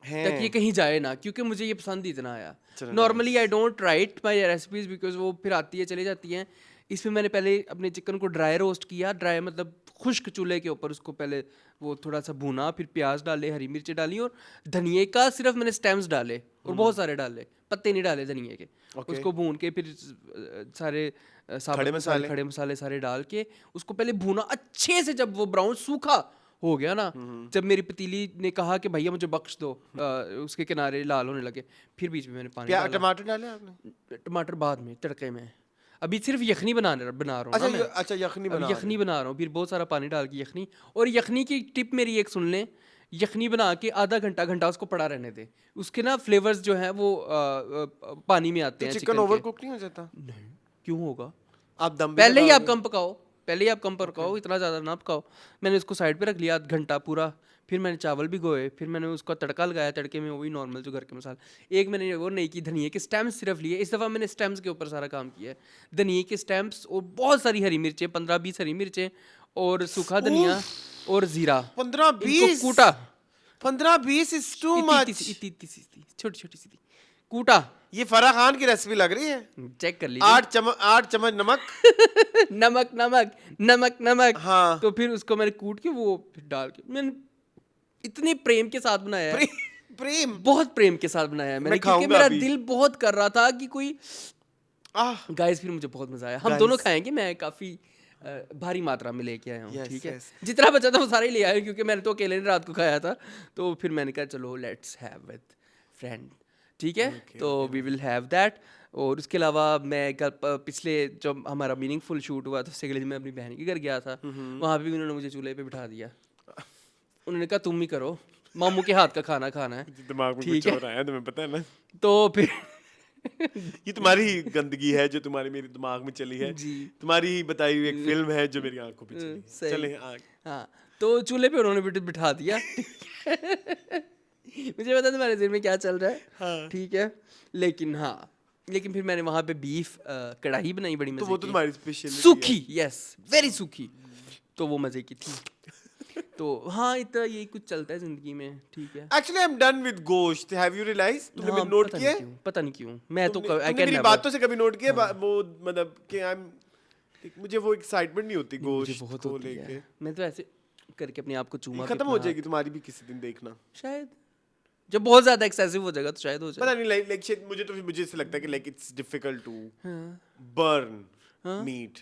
ताकि ये कहीं जाए ना, क्योंकि मुझे ये पसंद ही इतना आया। चलो, normally I don't write my recipes because वो फिर आती है चली जाती हैं। इसमें मैंने पहले अपने चिकन को ड्राई रोस्ट किया, ड्राई मतलब खुश्क चूल्हे के ऊपर उसको पहले वो थोड़ा सा भुना, फिर प्याज डाले, हरी मिर्च डाली और धनिए का सिर्फ मैंने स्टेम्स डाले और बहुत सारे डाले, पत्ते नहीं डाले धनिए के। उसको भून के फिर सारे साबुत मसाले, खड़े मसाले सारे डाल के उसको पहले भूना अच्छे से। जब वो ब्राउन सूखा हो गया ना, जब मेरी पतीली ने कहा कि भैया मुझे बख्श दो, उसके किनारे लाल होने लगे, फिर बीच में मैंने पानी डाला। टमाटर डाले आपने? टमाटर बाद में तड़के में, अभी सिर्फ यखनी बना रहा हूँ ना मैं। अच्छा यखनी अभी बना यखनी बना रहा हूँ, फिर बहुत सारा पानी डाल के यखनी। और यखनी की टिप मेरी एक सुन लें, यखनी बना के आधा घंटा घंटा उसको पड़ा रहने दे, उसके ना फ्लेवर्स जो हैं वो पानी में आते हैं। चिकन ओवर कुक नहीं हो जाता? नहीं, क्यों होगा? आप दम पहले ही आप कम पकाओ, पहले ही आप कम पकाओ, इतना ज़्यादा ना पकाओ। मैंने उसको साइड पे रख लिया आधा घंटा पूरा, फिर मैंने चावल भिगोए, फिर मैंने उसका तड़का लगाया। तड़के में वही नॉर्मल जो घर के मसाले, एक मैंने वो नहीं की धनिए के स्टेम्स सिर्फ लिए। इस दफ़ा मैंने स्टेम्स के ऊपर सारा काम किया है, धनिए के स्टेम्स और बहुत सारी हरी मिर्चें, 15-20 हरी मिर्चें और सूखा धनिया और जीरा। 15-20 कूटा, 15-20 इज टू मच. छोटी छोटी सी कूटा। ये फराह खान की रेसिपी लग रही है. चेक कर लीजिए। 8 चम्मच नमक. नमक नमक नमक नमक। हाँ. तो फिर उसको मैंने कूट के वो फिर डाल के मैंने इतने प्रेम के साथ बनाया है। प्रेम बहुत प्रेम के साथ बनाया है मैंने, क्योंकि खाऊंगा मेरा अभी. दिल बहुत कर रहा था कि कोई आह गाइस। फिर मुझे बहुत मजा आया, हम दोनों खाएंगे। मैं काफी भारी मात्रा में लेके आया हूँ। Yes, ठीक है, yes. जितना बचा था वो सारा ही ले आया, क्योंकि मैंने तो अकेले ने रात को खाया था। तो फिर मैंने कहा चलो लेट्स हैव विद फ्रेंड, ठीक है। तो वी विल हैव दैट। और उसके अलावा मैं कल पिछले जब हमारा मीनिंगफुल शूट हुआ तो उससे अगले दिन मैं अपनी बहन के घर गया था। वहाँ भी उन्होंने मुझे चूल्हे पे बिठा दिया। उन्होंने कहा तुम ही करो, मामू के हाथ का खाना खाना है। दिमाग में कुछ हो रहा है, तुम्हें पता है ना. तो फिर ये तुम्हारी ही गंदगी है जो तुम्हारे मेरे दिमाग में चली है. जी। तुम्हारी ही बताई हुई एक फिल्म है जो मेरी आंखों पे चली है. सही। चले हाँ, तो चूल्हे पे उन्होंने बिठा दिया। मुझे पता तुम्हारे दिल में क्या चल रहा है। हाँ. ठीक है, लेकिन फिर मैंने वहाँ पे बीफ कढ़ाई बनाई बड़ी तो मजे वो तो की, तुम्हारी स्पेशलिटी सूखी, यस वेरी सूखी, तो वो मजे की थी। तो हाँ, इतना यही कुछ चलता है जिंदगी में। ठीक है, actually I am done with गोश्त. Have you realise? तुमने हाँ, मेरे नोट किया है? पता नहीं क्यों मैं तो तुमने मेरी बातों से कभी नोट किया वो मतलब कि आई एम, मुझे वो एक्साइटमेंट नहीं होती गोश्त बहुत को होती लेके. है। मैं तो ऐसे करके अपने आप को चूमा खत्म हो जाएगी तुम्हारी भी किसी दिन, देखना. शायद जब बहुत ज्यादा एक्सेसिव हो जाएगा तो शायद हो जाए। पता नहीं लाइक मुझे ऐसे लगता है कि like it's difficult to burn meat,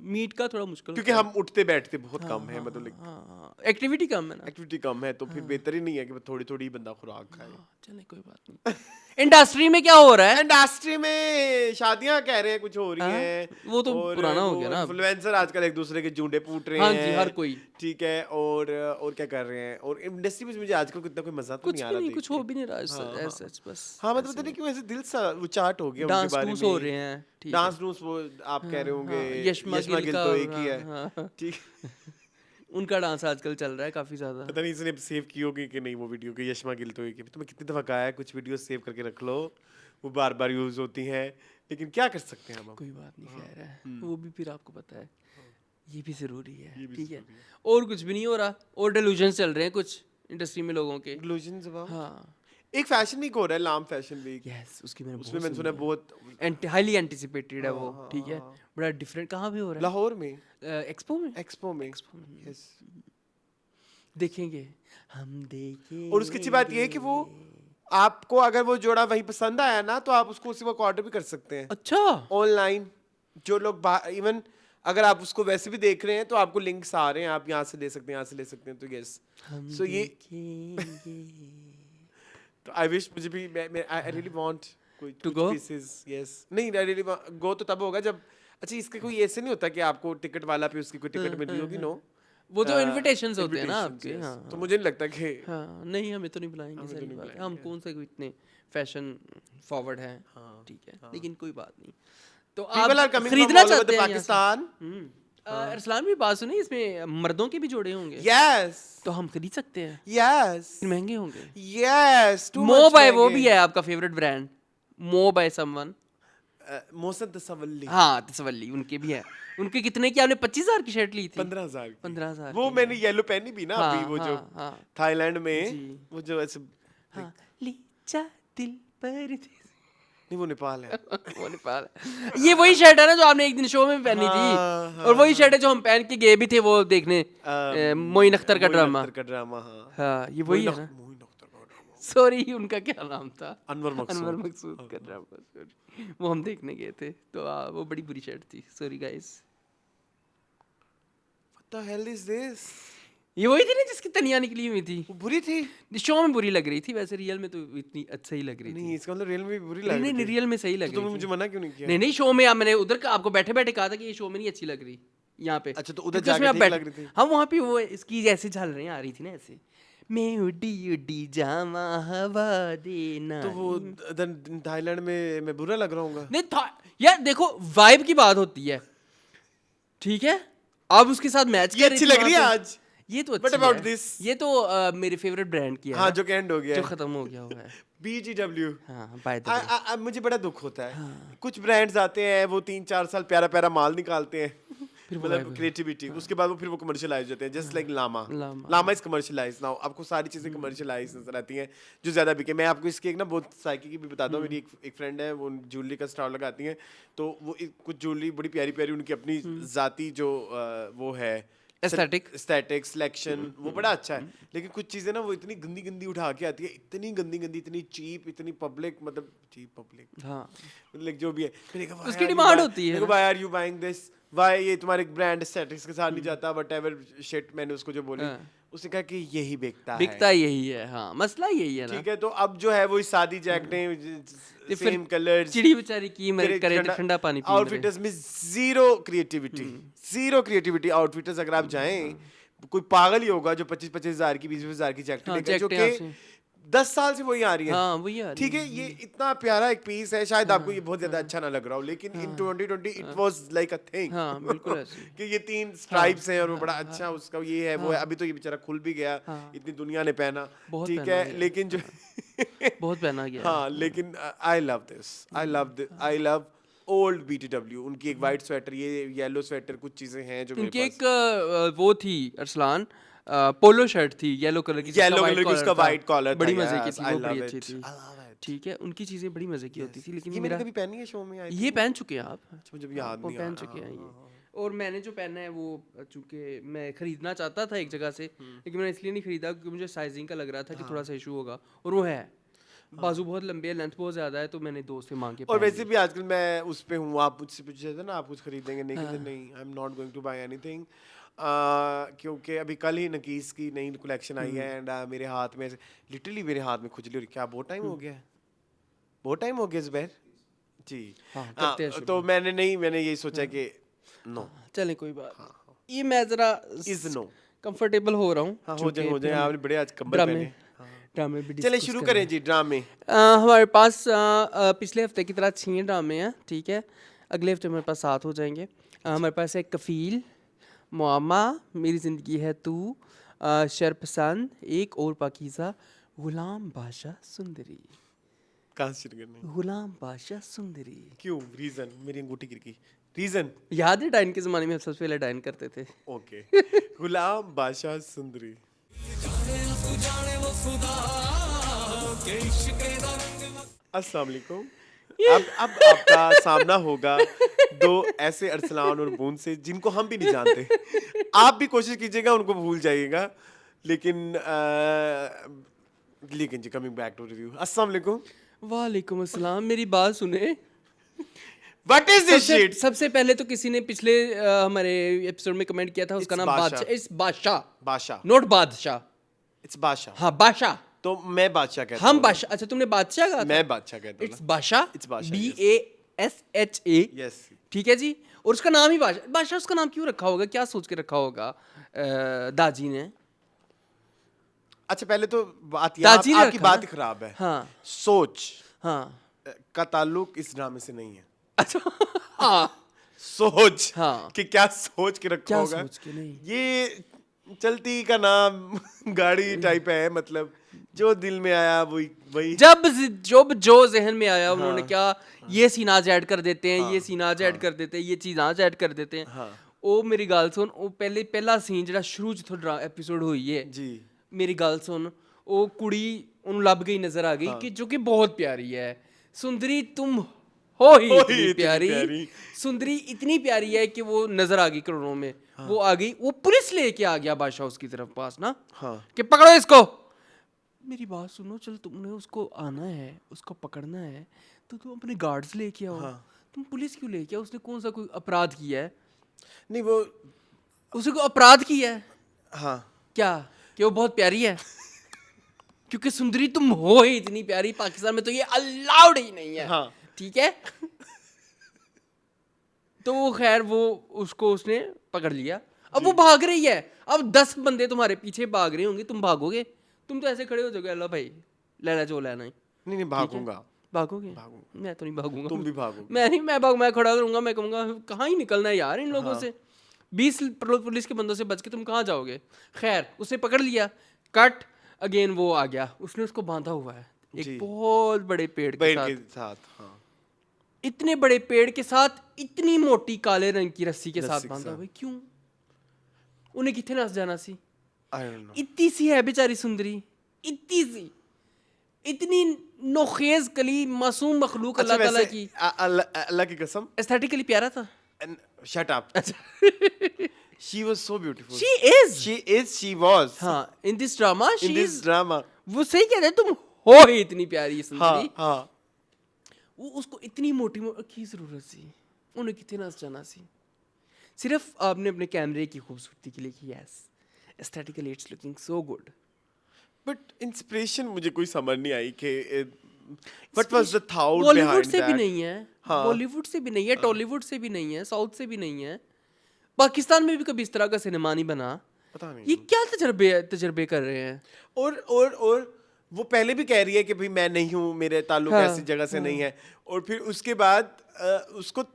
meat का थोड़ा मुश्किल क्योंकि हम उठते बैठते बहुत कम है. मतलब हाँ, एक्टिविटी कम है ना। एक्टिविटी कम है, तो फिर बेहतर ही नहीं है कि थोड़ी थोड़ी बंदा खुराक खाए. चले कोई बात नहीं। इंडस्ट्री में क्या हो रहा है? इंडस्ट्री में शादियां कह रहे हैं कुछ हो रही हैं. वो तो पुराना हो गया ना। इन्फ्लुएंसर आजकल एक दूसरे के जूंडे पूट रहे हाँ हैं. जी, हर कोई। ठीक है, और क्या कर रहे हैं. और इंडस्ट्री में मुझे आजकल कितना कोई मजा तो कुछ नहीं आ भी रहा. नहीं, कुछ हो भी नहीं रहा ऐसा बस। हाँ मतलब पता नहीं क्यों ऐसे दिल सा उचाट हो गया उनके डांस बारे डूस में. हो रहे हैं। ठीक है, डांस डूस वो आप कह रहे होंगे. यशमा गिल तो एक ही है. हाँ, ठीक. उनका डांस आजकल चल रहा है काफी ज्यादा। पता नहीं इसने सेव की होगी कि नहीं वो वीडियो कि यशमा गिल तो एक ही. तुम्हें कितनी दफा कहा है कुछ वीडियो सेव करके रख लो, वो बार बार यूज होती हैं, लेकिन क्या कर सकते हैं हम. कोई बात नहीं, खैर है, वो भी फिर आपको पता है ये भी जरूरी है. भी ठीक है, और कुछ भी नहीं हो रहा, और डिल्यूजन चल रहे हैं कुछ इंडस्ट्री में लोगों के। Illusions about? हाँ, एक फैशन वीक हो रहा है, लाम फैशन वीक. यस, उसकी मैंने उसमें मैंने सुना बहुत हाईली एंटिसिपेटेड है वो। ठीक है, बड़ा डिफरेंट। कहाँ पे हो रहा है? लाहौर में एक्सपो में। एक्सपो में. यस, देखेंगे हम, देखेंगे। और उसकी अच्छी बात ये है कि वो आपको अगर वो जोड़ा वही पसंद आया ना तो आप उसको उसी वक्त ऑर्डर भी कर सकते हैं अच्छा, ऑनलाइन. जो लोग इवन अगर आप उसको वैसे भी देख रहे हैं तो आपको लिंक्स आ रहे हैं, आप यहाँ से ले सकते हैं, यहाँ से ले सकते हैं. तो यस, सो ये तो आई विश मुझे भी I really want To go? Pieces. Yes, नहीं आई रियली गो तो तब होगा जब, अच्छा इसका कोई ऐसे नहीं होता कि आपको टिकट वाला पे उसकी कोई टिकट मिल रही होगी. नो, वो तो इनविटेशंस होते हैं ना invitations, आपके। yes. हाँ तो मुझे नहीं लगता कि हाँ, नहीं हमें तो नहीं बुलाएंगे, हमें तो सारी नहीं बात है। बुलाएंगे। हम कौन से कोई इतने फैशन फॉरवर्ड हैं, हाँ, ठीक है, लेकिन कोई बात नहीं। तो people are आप coming from खरीदना all over चाहते the हैं यहाँ से? Pakistan. अरसलान भी बात सुनी, इसमें मर्दों के भी जोड़े होंगे, Yes. तो हम खरीद सकते हैं। Yes. महंगे होंगे। Yes. Too मो much बाय वो महंगे. भी है आपका फेवरेट ब्रांड, मो बाय समवन। मोहसिन तसव्वुली. हाँ तसवल्ली उनके भी है। उनके कितने की आपने 25,000 की शर्ट ली थी? 15,000 की. 15,000 वो की। मैंने येलो पहनी भी ना हाँ, अभी, वो जो हाँ, हाँ। थाईलैंड में, जी। वो जो ऐसे, हाँ, ले जा दिल पर नहीं वो नेपाल है. वो नेपाल है। ये वही शर्ट है ना जो आपने एक दिन शो में पहनी हाँ, थी, और वही शर्ट है जो हम पहन के गए भी थे वो देखने, मोइन अख्तर का मोइन ड्रामा। अख्तर का ड्रामा, हाँ. हाँ ये वही है ना। मोइन अख्तर का ड्रामा. सॉरी उनका क्या नाम था? अनवर मकसूद. अनवर मकसूद का ड्रामा, सॉरी। वो हम देखने गए थे, तो वो बड़ी बुरी शर्ट थी, sorry guys. What the hell is this? ये वही थी ना जिसकी तनिया निकली हुई थी, वो बुरी थी. शो में बुरी लग रही थी, वैसे रियल में तो इतनी अच्छा ही लग रही थी। नहीं इसका मतलब रियल में भी बुरी नहीं लग नहीं रही थी. रियल में सही लग तो तुमने रही मुझे थी। मना क्यों नहीं किया? नहीं नहीं शो में मैंने उधर का आपको बैठे बैठे कहा था कि ये शो में नहीं अच्छी लग रही, यहाँ पे। अच्छा, तो उधर क्योंकि उसमें जाके आप ठीक बैठे- लग रही थी? हाँ वहाँ पे वो इसकी ऐसे झालरें आ रही थी ना ऐसे, मैं उड़ी उड़ी जावा हवा देना। तो वो थाईलैंड में मैं बुरा लग रहा हूँ. नहीं था यार, देखो वाइब की बात होती है, ठीक है, आप उसके साथ मैच ये अच्छी लग रही है आज. ये तो What अच्छी about है। this? ये तो मेरे फेवरेट ब्रांड की है हाँ ना, जो कि एंड हो गया जो है. खत्म हो गया हुआ है। BGW. हाँ बाय द वे। मुझे बड़ा दुख होता है. कुछ ब्रांड्स आते हैं, वो 3-4 साल प्यारा प्यारा माल निकालते हैं, मतलब क्रिएटिविटी, उसके बाद वो फिर वो कमर्शियलाइज होते हैं, just like llama is commercialise now. आपको सारी चीजें कमर्शियलाइज नजर आती हैं जो ज्यादा बिके. मैं आपको इसकी एक ना बहुत साइकी की भी बताता हूँ. मेरी एक फ्रेंड है, वो ज्वेलरी का स्टॉल लगाती हैं, तो वो कुछ ज्वेलरी बड़ी प्यारी प्यारी उनकी अपनी जाती जो वो है एस्थेटिक सिलेक्शन, वो बड़ा अच्छा है. लेकिन कुछ चीजें ना वो इतनी गंदी गंदी उठा के आती है, इतनी गंदी गंदी, इतनी चीप, इतनी पब्लिक, मतलब चीप पब्लिक, हाँ मतलब जो भी है. मैंने कहा उसकी डिमांड होती है ना। Why are you buying this, why ये तुम्हारे ब्रांड एस्थेटिक्स के साथ नहीं जाता, व्हाटएवर शिट. मैंने उसको जो बोली, उसने कहा कि यही बिकता है. यही है, हाँ मसला यही है ना। ठीक है, तो अब जो है वो सादी जैकेटें, सेम कलर्स, चिड़ी बेचारी की करे तो ठंडा पानी पी आउटफिटर्स में जीरो क्रिएटिविटी आउटफिटर्स. अगर आप जाएं, कोई पागल ही होगा जो 25-25 हजार की 20-20 हजार की जैकेट लेकर, जो कि 10 साल से वही आ रही है. हाँ वही आ रही ठीक है, ये इतना प्यारा एक पीस है, शायद आपको ये बहुत ज्यादा अच्छा ना लग रहा हो, लेकिन इन 2020 it was like a thing. हाँ बिल्कुल ऐसे। कि ये 3 स्ट्राइप्स हैं और वो बड़ा अच्छा उसका ये है, वो है. अभी तो ये बेचारा खुल भी गया, इतनी दुनिया ने पहना, बहुत ठीक पहना है, गया। लेकिन जो बहुत पहना गया है। हाँ, लेकिन आई लव ओल्ड BTW. उनकी एक वाइट स्वेटर, ये येलो स्वेटर, कुछ चीजें हैं जो उनकी मेरे एक वो थी अरसलान, पोलो शर्ट थी येलो कलर की, येलो कलर की, उसका वाइट कॉलर बड़ी मजे की थी, वो बड़ी अच्छी थी। पास. ठीक है, उनकी चीजें बड़ी मजे की होती थी, लेकिन ये मेरा मैंने कभी पहनी है शो में, ये पहन चुके हैं आप, मुझे भी याद वो नहीं पहन आ चुके हैं रहा. ये। और मैंने जो पहना है वो चूंकि मैं खरीदना चाहता था एक जगह से, लेकिन मैंने इसलिए नहीं खरीदा क्योंकि मुझे साइजिंग का लग रहा था कि थोड़ा सा इशू होगा, और वो है बाजू बहुत लंबे है, लेंथ बहुत ज्यादा है, तो मैंने दोस्त से मांग के और पहन वैसे भी आजकल मैं उस पे हूँ, आप मुझसे पूछे थे ना आप कुछ खरीदेंगे नहीं, कहते नहीं, I am not going to buy anything, क्योंकि अभी कल ही नकीस की नई कलेक्शन आई है, एंड मेरे हाथ में लिटरली मेरे हाथ में खुजली हो रही. क्या बहुत टाइम हो गया है, बहुत टाइम हो गया ज़ुबैर जी. करते हैं तो मैंने यही सोचा कि नो, चलें कोई बात नहीं। ये मैं जरा इज नो कंफर्टेबल हो रहा हूँ, हाँ, हो जाए. आपने बड़े आज कंबल ड्रामे पहने. ड्रामे भी चले discuss शुरू करें। करें जी ड्रामे. हमारे पास पिछले हफ्ते की तरह 6 ड्रामे हैं, ठीक है, अगले हफ्ते हमारे पास 7 हो जाएंगे। हमारे पास है कफील, मुअम्मा, मेरी ज़िंदगी है तू, शरपसंद, एक और पाकीज़ा, गुलाम बादशाह सुंदरी. कहाँ से शुरू करना है? गुलाम बादशाह सुंदरी. क्यों, रीजन? मेरी अंगूठी गिर गई, रीजन? याद है डाइन के ज़माने में हम सबसे पहले डाइन करते थे. ओके. गुलाम बादशाह सुंदरी. अस्सलाम वालेकुम. अब आपका सामना होगा 2 ऐसे अरसलान और बूंद से जिनको हम भी नहीं जानते. आप भी कोशिश कीजिएगा उनको भूल जाइएगा, लेकिन जी कमिंग बैक टू रिव्यू. अस्सलाम वालेकुम. वालेकुम अस्सलाम. मेरी बात सुने. What is this shit? सबसे पहले तो किसी ने पिछले हमारे एपिसोड में कमेंट किया था, उसका It's नाम बादशाह. बादशाह. इट्स बादशाह, बादशाह. नॉट बादशाह. इट्स बादशाह. हाँ बादशाह. तो मैं बादशाह कहता हम हूँ. बादशाह. अच्छा तुमने बादशाह कहा था? मैं बादशाह कहता हूँ. इट्स बादशाह. It's बादशाह, BASHA. यस. ठीक है जी. और उसका नाम ही बादशाह। बादशाह उसका नाम क्यों रखा होगा, क्या सोच के रखा होगा दाजी ने? अच्छा पहले तो बात यहाँ दाजी ने आपकी रखा बात ना? ही खराब है। हाँ सोच हाँ का ताल्लुक इस ड्रामे से नहीं है। अच्छा हाँ सोच हाँ कि क्या सोच के रखा क्या होगा, सोच के नहीं? ये चलती का नाम गाड़ी टाइप है, मतलब जो दिल में आया वही वही। जो जहन में आया उन्होंने हाँ, क्या, ये सीन आज ऐड कर देते हैं, हाँ, ये सीन आज ऐड कर देते हैं, ये चीज आज ऐड कर देते हैं। हाँ ओ मेरी गल सुन, ओ पहला सीन ਜਿਹੜਾ ਸ਼ੁਰੂ ਜਿੱਥੋਂ एपिसोड हुई है, जी मेरी गल सुन, ਉਹ ਕੁੜੀ ਉਹਨੂੰ ਲੱਭ ਗਈ, ਨਜ਼ਰ आ गई कि जो कि बहुत प्यारी है। सुंदरी तुम हो ही इतनी इतनी प्यारी। प्यारी। सुंदरी इतनी प्यारी है कि वो नजर आ गई करोड़ों में। वो आ गई, वो पुलिस लेके आ गया बादशाह उसकी तरफ पास ना, हाँ कि पकड़ो इसको। मेरी बात सुनो, चल तुमने उसको आना है, उसको पकड़ना है, तो तुम अपने गार्ड्स लेके आओ। हाँ। तुम पुलिस क्यों लेके आओ? उसने कौन सा कोई अपराध किया है? नहीं वो उसने कोई अपराध किया है हाँ क्या कि वो बहुत प्यारी है? क्योंकि सुंदरी तुम हो ही इतनी प्यारी, पाकिस्तान में तो ये अलाउड ही नहीं है। हाँ। ठीक है। तो वो खैर वो उसको उसने पकड़ लिया। अब वो भाग रही है, अब 10 बंदे तुम्हारे पीछे भाग रहे होंगे, तुम भागोगे? तुम तो ऐसे खड़े हो जाओगे, अल्लाह भाई लेना जो लेना है। नहीं भागूंगा। भागोगे? भागूंगा। मैं तो नहीं भागूंगा। तुम भी भागोगे। मैं नहीं, मैं खड़ा रहूंगा, मैं कहूंगा कहाँ ही निकलना है यार इन लोगों से। 20 पुलिस के बंदों से बच के तुम कहाँ जाओगे? खैर उसने पकड़ लिया। कट अगेन वो आ गया, उसने उसको बांधा हुआ है जी। एक बहुत बड़े पेड़ के साथ। हाँ इतने बड़े पेड़ के साथ इतनी मोटी काले रंग की रस्सी के साथ रस्सी के बांधा साथ। हुआ है। क्यों? उन्हें किथे नस जाना सी? आई डोंट नो। इतनी सी है बेचारी सुंदरी, इतनी सी, इतनी नोखेज कली मासूम मखलूक अच्छा अल्लाह ताला वैसे की। अल्लाह की कसम, एस्थेटिकली प्यारा था। Shut up, she was so beautiful. She was हाँ, in this drama in she this is, drama. वो सही कह रहे हैं, तुम हो ही इतनी प्यारी सुंदरी। हाँ वो उसको इतनी मोटी की जरूरत सी, उन्हें कितने नस जाना सी। सिर्फ आपने अपने कैमरे की खूबसूरती के लिए की। Yes, aesthetically it's looking so good. But inspiration मुझे कोई समझ नहीं आई कि what was the thought Bollywood behind से भी दैट। नहीं है, हाँ। बॉलीवुड से भी नहीं है, टॉलीवुड से भी नहीं है, साउथ से भी नहीं है, पाकिस्तान में भी कभी इस तरह का सिनेमा नहीं बना। पता नहीं ये क्या तजर्बे कर रहे हैं? और वो पहले भी कह रही है कि भाई मैं नहीं हूँ, मेरे ताल्लुक हाँ, ऐसी जगह से नहीं है। और फिर उसके बाद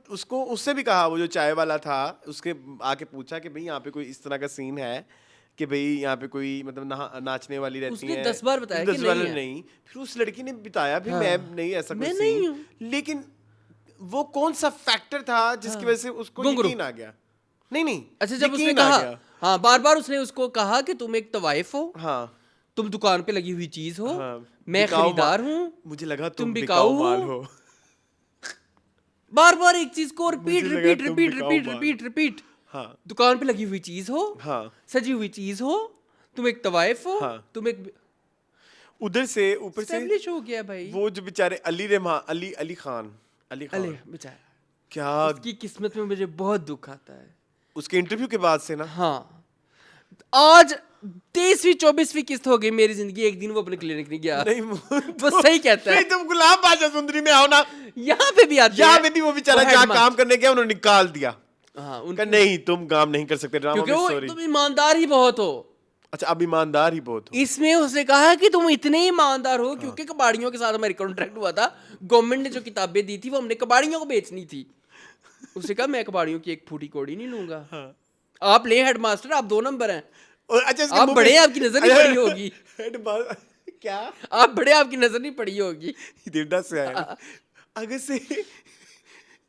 उसको उससे भी कहा, वो जो चाय वाला था उसके आके पूछा कि भाई यहाँ पे कोई इस तरह का सीन है कि भाई यहाँ पे कोई मतलब नाचने वाली रहती उसने है। 10 बार बताया कि 10 बार नहीं है। नहीं। फिर उस लड़की ने बताया भी हाँ। मैं नहीं, ऐसा कोई मैं नहीं सीन। हूँ। लेकिन वो कौन सा फैक्टर था जिसकी वजह से उसको घुंघरू। यकीन आ गया? नहीं अच्छा, जब उसने यकीन आ कहा, गया। हाँ बार बार उसने उसको कहा कि तुम एक तवाइफ हो, हाँ तुम दुकान पे लगी हुई चीज हो, हाँ, मैं बिकाऊ खरीदार माल। हूँ, मुझे लगा तुम तुम बिकाऊ बिकाऊ माल हो। हो। बार बार एक चीज को रिपीट मुझे लगा रिपीट तुम रिपीट बिकाऊ रिपीट माल। Repeat repeat. हाँ दुकान पे लगी हुई चीज हो, हाँ सजी हुई चीज हो, तुम एक तवाइफ हो, हाँ। तुम एक उधर से ऊपर से एस्टैब्लिश हो गया भाई। वो जो बेचारे अली खान अले बेचारा, क्या उसकी किस्मत में मुझे बहुत दुख आता है। उसके इंटरव्यू के बाद से ना। हाँ, आज 23वीं 24वीं किस्त हो गई मेरी जिंदगी, एक दिन वो अपने क्लिनिक नहीं गया। नहीं वो सही कहता है। नहीं, तुम गुलाम बादशाह सुंदरी में आओ ना, यहाँ पे भी आते यहाँ हैं। पे भी वो बेचारा वो जहाँ headmaster। काम करने गया उन्होंने निकाल दिया। हाँ, उनका नहीं, तुम काम नहीं कर सकते ड्रामा क्योंकि में, वो सॉरी। तुम ईमानदार ही बहुत हो। अच्छा, अब ईमानदार ही बहुत हो। इसमें उसने कहा कि तुम इतने ईमानदार हो क्योंकि कबाड़ियों के साथ हमारी कॉन्ट्रैक्ट हुआ था, गवर्नमेंट ने जो किताबें दी थी वो हमने कबाड़ियों को बेचनी थी। उसने कहा मैं कबाड़ियों की एक फूटी कौड़ी नहीं लूंगा। आप ले हेडमास्टर, आप 2 नंबर हैं। और अच्छा, इसके आप मुंह बड़े पे- हैं, आपकी नजर नहीं पड़ी होगी। क्या आप बड़े, आपकी नजर नहीं पड़ी होगी। देवदास से आया अगर से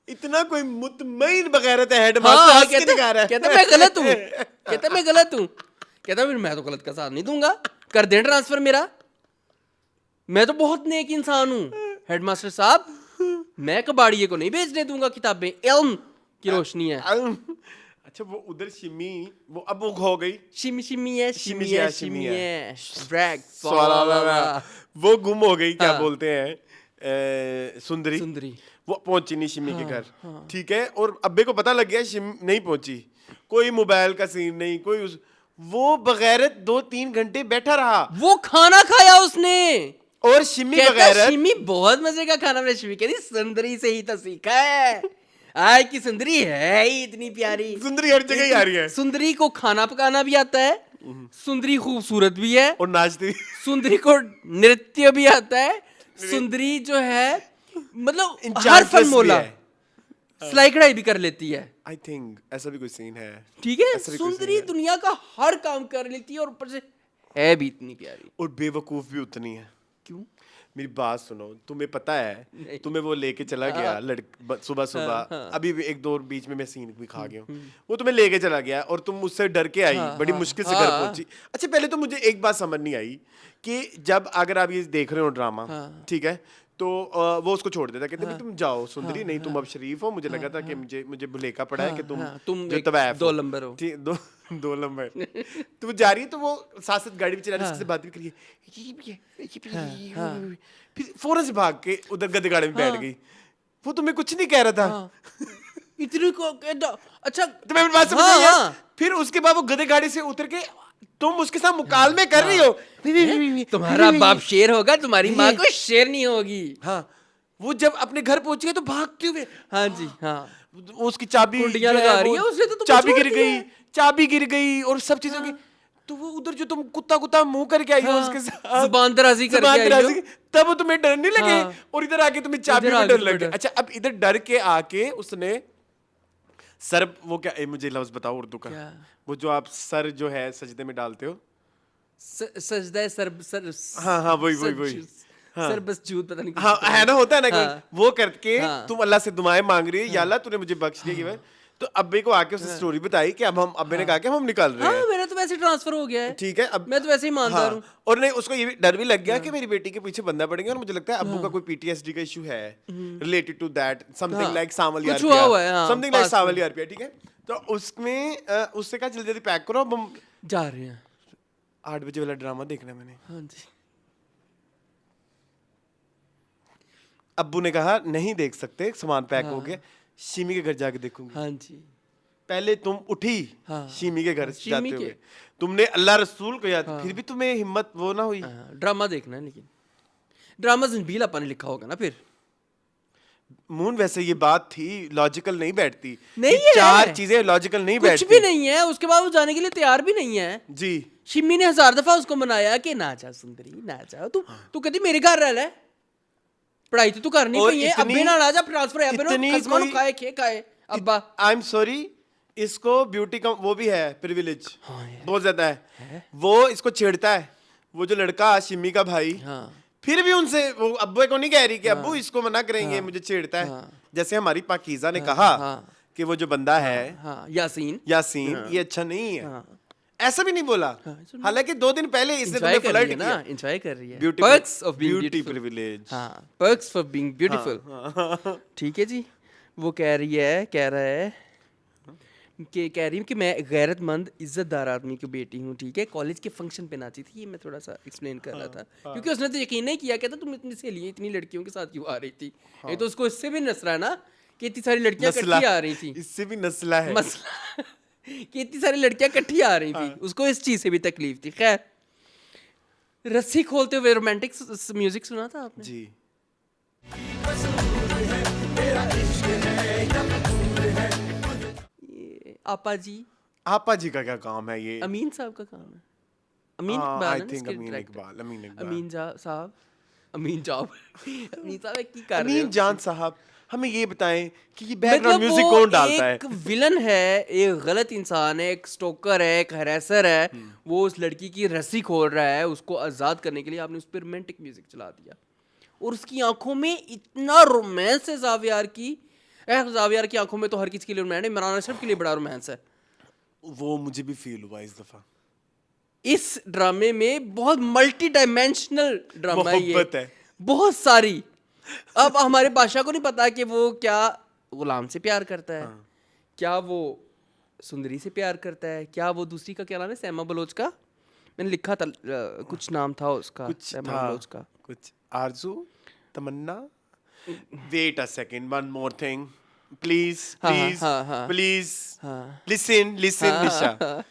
इतना कोई मुतमईन बगैरत है हेडमास्टर, हाँ, हंस के दिखा रहा है। कहता मैं गलत हूँ, कहता मैं गलत हूँ, कहता फिर मैं तो गलत का साथ नहीं दूंगा, कर दें ट्रांसफर मेरा, मैं तो बहुत नेक इंसान हूँ हेडमास्टर साहब, मैं कबाड़िए को नहीं बेचने दूंगा किताबें, इल्म की रोशनी है। अच्छा, वो उधर शिमी, वो अब वो हो गई शिमी शिमी है, शिमी है, शिमी है, ब्रैग स्वाला, वो गुम हो गई, क्या हाँ। बोलते हैं, सुंदरी सुंदरी। वो पहुंची नहीं शिमी के घर, ठीक है। और अब्बे को पता लग गया शिमी नहीं पहुंची, कोई मोबाइल का सीन नहीं, कोई वो बगैरत 2-3 घंटे बैठा रहा। वो खाना खाया उसने, और शिमी कहता बगैरत शिमी बहुत मजे का खाना बना। शिमी कहती सुंदरी से ही तो सीखा है, आय की सुंदरी है ही इतनी प्यारी। सुंदरी हर जगह ही आ रही है सुंदरी को खाना पकाना भी आता है, सुंदरी खूबसूरत भी है, और नाचती सुंदरी को नृत्य भी आता है, सुंदरी जो है मतलब हर Enchantress फन मोला, भी है। सिलाई कढ़ाई भी कर लेती है। आई थिंक ऐसा भी कोई सीन है। ठीक है, ऐसा भी कोई सुंदरी scene है। दुनिया का हर काम कर लेती है और ऊपर से है भी इतनी प्यारी। और बेवकूफ भी उतनी है। क्यों? मेरी बात सुनो, तुम्हें पता नहीं। है तुम्हें वो लेके चला गया सुबह सुबह, हाँ। अभी भी एक दो बीच में मैं सीन भी खा गया हूँ, वो तुम्हें लेके चला गया और तुम उससे डर के आई, बड़ी मुश्किल से घर पहुंची। अच्छा पहले तो मुझे एक बात समझ नहीं आई कि जब अगर आप ये देख रहे हो ड्रामा, ठीक है, तो वो उसको छोड़ देता, कहते भाई तुम जाओ सुंदरी, नहीं तुम अब शरीफ हो, मुझे लगा था कि मुझे बुलेका पड़ा है कि तुम जो एक तवैफ दो नंबर हो। ठीक, दो नंबर तो वो जा रही है, तो वो साथ साथ गाड़ी भी चला रही है, उससे बात भी करिए, ये भी है, ये भी है, फिर फौरन से भाग के उधर गधे गाड़ी में बैठ गई। वो तुम्हें कुछ नहीं कह रहा था। इतनी को अच्छा तुम्हें मेरी बात समझ हाँ, आई है? हाँ। फिर उसके बाद वो गधे गाड़ी से उतर के तुम उसके साथ मुकालमे कर रही हो। तुम्हारा बाप शेर होगा, तुम्हारी माँ को शेर नहीं होगी। हाँ, वो जब अपने घर पहुंच गए तो भागते हुए, हाँ जी, हाँ। वो उसकी चाबी कुंडियाँ जो लगा रही है, वो उसने तो तुमको चाबी छोड़ गिर दिया गई, है। चाबी गिर गई और सब चीजों की, तो वो उधर जो तुम कुत्ता मुंह करके आई हो हाँ, उसके साथ, जुबान दराजी करके जुबान आई दराजी हो। तब तुम्हें डर नहीं लगे, हाँ। और इधर आके तुम्हें चाबी इधर में आके डर तुम्हें लगे। डर। अच्छा अब इधर डर के आके उसने सर, वो क्या मुझे लफ्ज बताओ उर्दू का, क्या? वो जो आप सर जो है सजदे में डालते हो, सजदा सर हाँ, वही। हाँ। सर बस जूद पता नहीं कुछ हाँ तो है ना, होता है ना हाँ। वो करके हाँ। तुम अल्लाह से दुआएं मांग रही है, या अल्लाह तूने मुझे बख्श दिया कि मैं, तो अब्बे को आके उसने स्टोरी बताई कि अब हम, अब्बे ने कहा कि हम निकल रहे हैं। हाँ, मेरा तो वैसे ट्रांसफर हो गया है। ठीक है, अब मैं तो वैसे ही ईमानदार हूँ। और नहीं, उसको ये भी डर भी लग गया कि मेरी बेटी के पीछे बंदा पड़ेगा, और मुझे लगता है अब्बू का कोई पीटीएसडी का इशू है related to that, something like सावल कुछ हुआ हुआ है, हाँ, समथिंग लाइक पास में। सावल यार, ठीक है। तो उसमें उससे कहा जल्दी जल्दी पैक करो, अब हम जा रहे हैं। 8 बजे वाला ड्रामा देखना है मैंने। हाँ जी। अब्बू ने कहा नहीं देख सकते, सामान पैक हो गया, शिमी के घर जाके देखूंगी। हाँ जी। पहले तुम उठी हाँ। शिमी के घर शिमी जाते के। हुए, तुमने अल्लाह रसूल को याद, फिर भी तुम्हें हिम्मत वो ना हुई। ड्रामा देखना है, लेकिन ड्रामा जंबील अपन ने लिखा होगा ना फिर। मून वैसे ये बात थी, लॉजिकल नहीं बैठती, नहीं ये है। चार चीजें लॉजिकल नहीं कुछ बैठती भी नहीं है, उसके बाद वो जाने के लिए तैयार भी नहीं है। जी। शिमी ने 1000 दफा उसको मनाया कि ना जा सुंदरी, ना जा, तू कहती मेरे घर रह ले, पढ़ाई तो तू करनी और पई है, इतनी- अब्बे ना ना जा, ट्रांसफर है, इतनी अब्बे कोई- खाए खे खाए अब्बा। आई एम सॉरी, इसको ब्यूटी का वो भी है प्रिविलेज, बहुत ज्यादा है। वो इसको छेड़ता है, वो जो लड़का शिमी का भाई, हाँ। फिर भी उनसे वो अब्बू को नहीं कह रही कि अब्बू इसको मना करेंगे, मुझे छेड़ता है। जैसे हमारी पाकीज़ा ने कहा कि वो जो बंदा है हाँ, यासीन यासीन, ये अच्छा नहीं है, हाँ। ऐसा भी नहीं बोला। हालांकि 2 दिन पहले इसने एंजॉय तुम्हें कर रही फ्लर्ट है किया। ना, एंजॉय कर रही है। Beauty perks of being beauty beautiful. Privilege. हाँ, पर्क्स फॉर बीइंग ब्यूटीफुल। ठीक है जी। वो कह रहा है कि मैं गैरतमंद इज्जतदार आदमी की बेटी हूँ, ठीक है। कॉलेज के फंक्शन पे नाची थी, ये मैं थोड़ा सा एक्सप्लेन कर रहा था, क्योंकि उसने तो यकीन नहीं किया, कहता तुम इतनी सहेलियाँ इतनी लड़कियों के साथ क्यों आ रही थी। ये तो उसको इससे भी नसरा है ना कि इतनी सारी लड़कियाँ नस्ला, इकट्ठी आ रही थी, इससे भी नस्ला है मसला कि इतनी सारी लड़कियां इकट्ठी आ रही थी, उसको इस चीज से भी तकलीफ थी। खैर, रस्सी खोलते हुए रोमांटिक म्यूजिक सुना था आपने? जी। ये आपा जी, आपा जी का क्या काम है ये? अमीन साहब का काम है। अमीन हाँ, इकबाल I है ना think इसके अमीन डायरेक्टर। इकबाल, अमीन इकबाल। अमीन साहब अमीन साहब की कर रहे अमीन हो? जान साहब, हमें ये बताएं कि ये बैकग्राउंड मतलब म्यूजिक वो कौन डालता है? एक विलन है, एक गलत इंसान है, एक स्टोकर है, एक हरेसर है। वो उस लड़की की रस्सी खोल रहा है, उसको आज़ाद करने के लिए आपने उस पर रोमांटिक म्यूजिक चला दिया, और उसकी आंखों में इतना रोमांस है ज़ावियार की। ज़ावियार की आंखों में तो हर किसी के लिए रोमांस है, इमरान अशरफ के लिए बड़ा रोमांस है। वो मुझे भी फील हुआ इस दफा। इस ड्रामे में बहुत मल्टी डायमेंशनल ड्रामा है ये, मोहब्बत है। बहुत सारी। अब हमारे बादशाह को नहीं पता कि वो क्या गुलाम से प्यार करता है, क्या वो सुंदरी से प्यार करता है, क्या वो दूसरी का क्या नाम है, सैमा बलोच का, मैंने लिखा था कुछ नाम था उसका, कुछ सैमा था, बलोच का। कुछ आरजू, तमन्ना। Wait a second, one more thing please, हाँ, प्लीज, हाँ, हाँ। प्लीज, हाँ। Listen, listen Nisha.